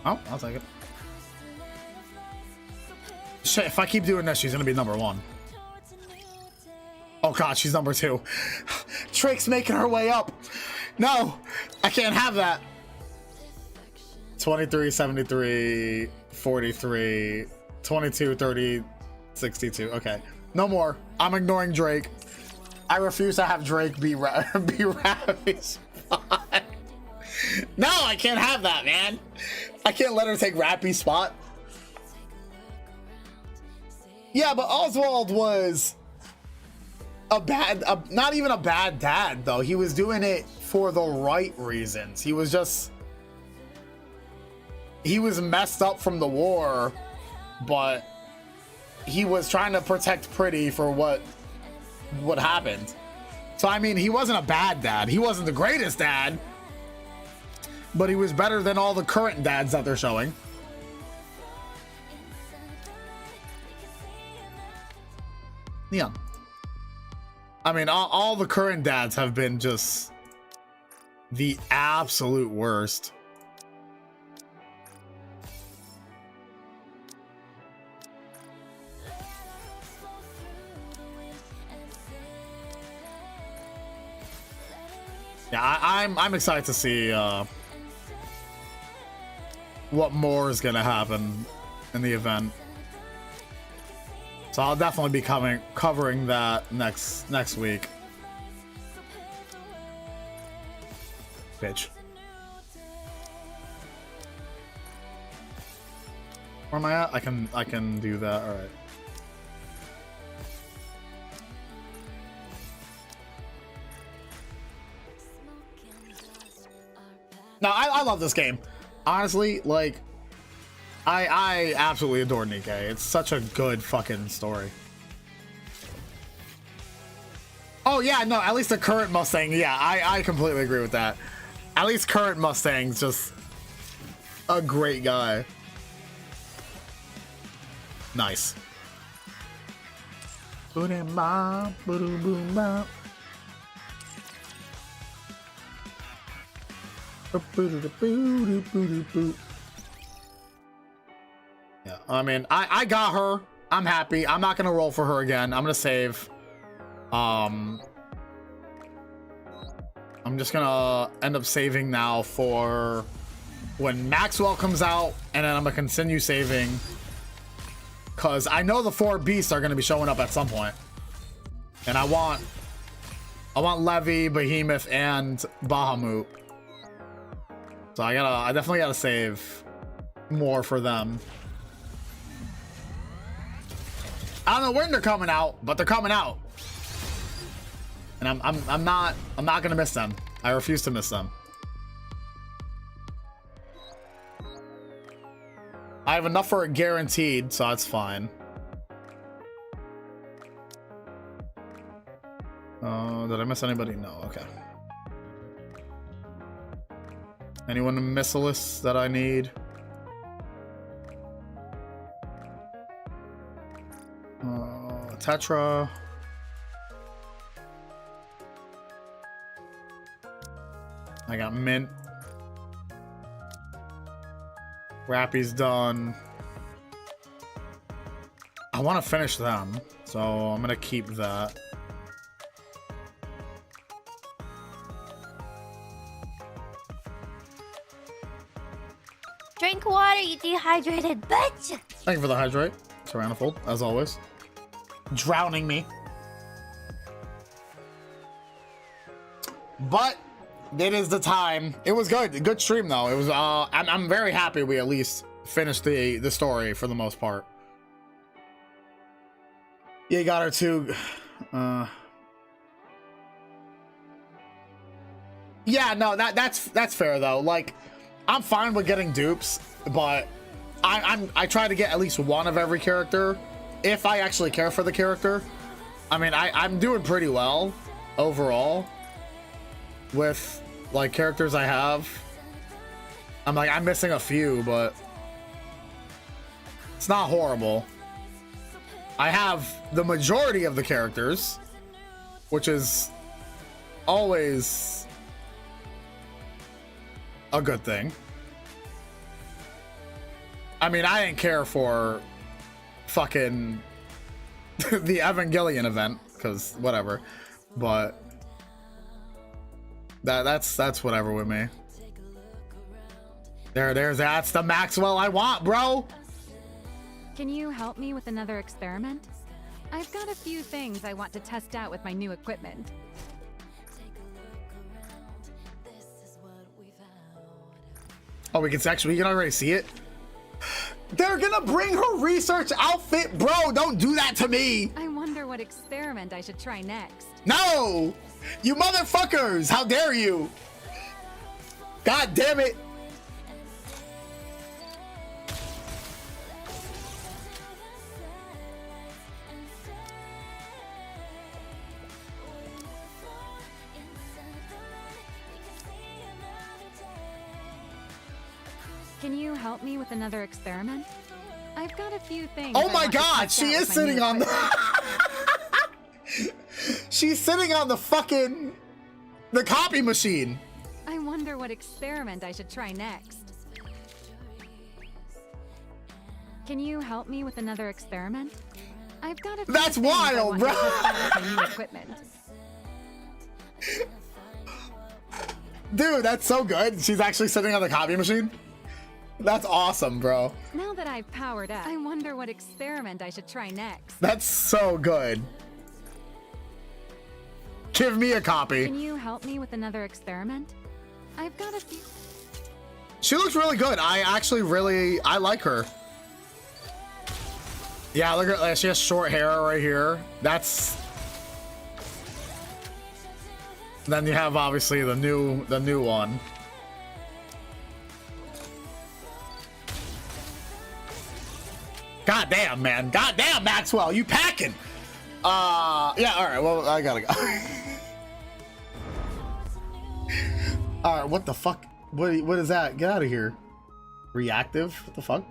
Oh, I'll take it. Shit, if I keep doing this, she's gonna be number 1. Oh god, she's number 2. Trick's making her way up. No, I can't have that. 23, 73, 43, 22, 30, 62. Okay, no more. I'm ignoring Drake. I refuse to have Drake be Rappy's spot. No, I can't have that, man. I can't let her take Rappy's spot. Yeah, but Oswald was not even a bad dad, though. He was doing it for the right reasons. He was messed up from the war, but he was trying to protect Pretty for what happened. So I mean, he wasn't a bad dad. He wasn't the greatest dad, but he was better than all the current dads that they're showing. Yeah. I mean, all the current dads have been just the absolute worst. Yeah, I'm excited to see what more is gonna happen in the event. So I'll definitely be covering that next week. Bitch. Where am I at? I can do that. All right. No, I love this game. Honestly, like, I absolutely adore NIKKE. It's such a good fucking story. Oh yeah, no, at least the current Mustang. Yeah, I completely agree with that. At least current Mustang's just a great guy. Nice. Yeah, I mean, I got her. I'm happy. I'm not gonna roll for her again. I'm gonna save. I'm just gonna end up saving now for when Maxwell comes out, and then I'm gonna continue saving because I know the 4 beasts are gonna be showing up at some point, and I want Levy, Behemoth, and Bahamut. So I definitely gotta save more for them. I don't know when they're coming out, but they're coming out. And I'm not gonna miss them. I refuse to miss them. I have enough for it guaranteed, so that's fine. Did I miss anybody? No, okay. Anyone in Missilis that I need? Tetra. I got Mint. Rappy's done. I want to finish them, so I'm gonna keep that. Drink water, you dehydrated bitch! Thank you for the hydrate, Tyrannofold, as always. Drowning me. But it is the time. It was good. Good stream though. It was I'm very happy we at least finished the story for the most part. Yeah, you got her too. Yeah, no, that's fair though. Like, I'm fine with getting dupes, but I try to get at least one of every character if I actually care for the character. I mean, I'm doing pretty well overall with like characters I have. I'm missing a few, but it's not horrible. I have the majority of the characters, which is always a good thing. I mean, I didn't care for fucking the Evangelion event because whatever, but that's whatever with me. That's the Maxwell I want, bro. Can you help me with another experiment? I've got a few things I want to test out with my new equipment. Oh, we can already see it. They're gonna bring her research outfit, bro. Don't do that to me. I wonder what experiment I should try next. No, you motherfuckers! How dare you? God damn it! Can you help me with another experiment? I've got a few things. Oh my god, she is sitting on the she's sitting on the fucking copy machine. I wonder what experiment I should try next. Can you help me with another experiment? I've got a few That's things I wild, want bro. to test out with my new equipment. Dude, that's so good. She's actually sitting on the copy machine. That's awesome, bro. Now that I've powered up, I wonder what experiment I should try next. That's so good. Give me a copy. Can you help me with another experiment? I've got a few. She looks really good. I like her. Yeah, look at that. She has short hair right here. That's. Then you have obviously the new one. God damn, man. God damn, Maxwell, you packing. Yeah, all right. Well, I gotta go. All right, what the fuck? What is that? Get out of here. Reactive? What the fuck?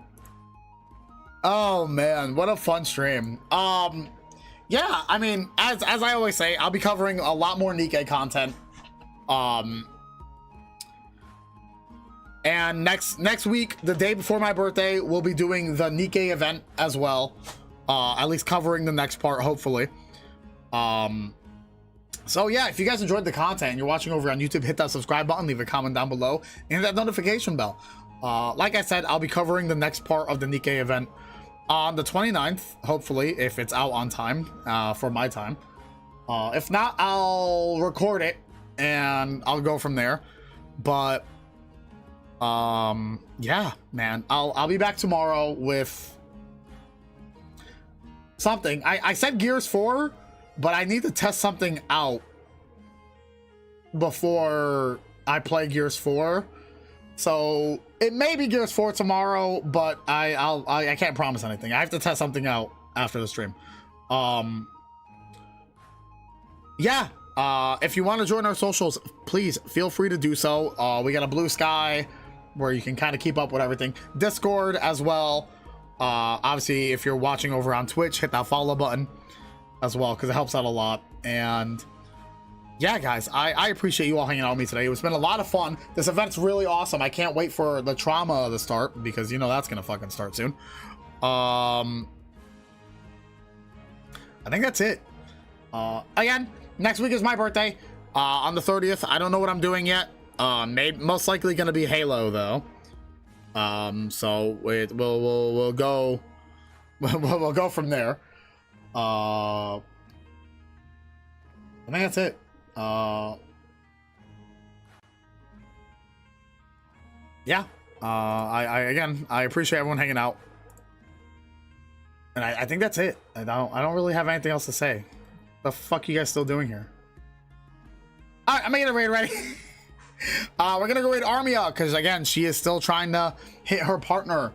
Oh man, what a fun stream. Yeah, I mean, as I always say, I'll be covering a lot more NIKKE content. And next week, the day before my birthday, we'll be doing the NIKKE event as well. At least covering the next part, hopefully. So yeah, if you guys enjoyed the content and you're watching over on YouTube, hit that subscribe button, leave a comment down below, and hit that notification bell. Like I said, I'll be covering the next part of the NIKKE event on the 29th, hopefully, if it's out on time, for my time. If not, I'll record it and I'll go from there. But yeah, man, I'll be back tomorrow with something. I said Gears 4, but I need to test something out before I play Gears 4. So it may be Gears 4 tomorrow, but I can't promise anything. I have to test something out after the stream. Yeah, if you want to join our socials, please feel free to do so. We got a Blue Sky where you can kind of keep up with everything. Discord as well. Obviously, if you're watching over on Twitch, hit that follow button as well, because it helps out a lot. And yeah, guys, I appreciate you all hanging out with me today. It's been a lot of fun. This event's really awesome. I can't wait for the trauma to start, because you know that's gonna fucking start soon. I think that's it. Again, next week is my birthday, on the 30th. I don't know what I'm doing yet. Most likely gonna be Halo though. So we'll go we'll go from there. I think that's it. Yeah, I appreciate everyone hanging out, and I think that's it. I don't really have anything else to say. The fuck you guys still doing here? All right, I'm gonna get a raid ready. We're gonna go raid Armia, because again, she is still trying to hit her partner,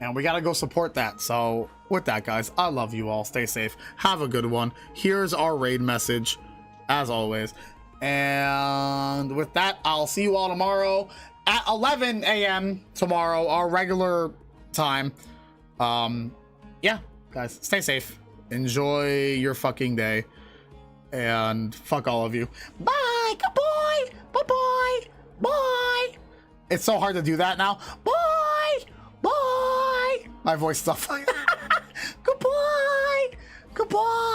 and we gotta go support that. So with that, guys, I love you all. Stay safe, have a good one. Here's our raid message as always, and with that, I'll see you all tomorrow at 11 a.m. tomorrow, our regular time. Yeah, guys, stay safe, enjoy your fucking day, and fuck all of you. Bye. Goodbye. Bye-bye. Bye. It's so hard to do that now. Bye. Bye. My voice stuff like that. Goodbye. Goodbye.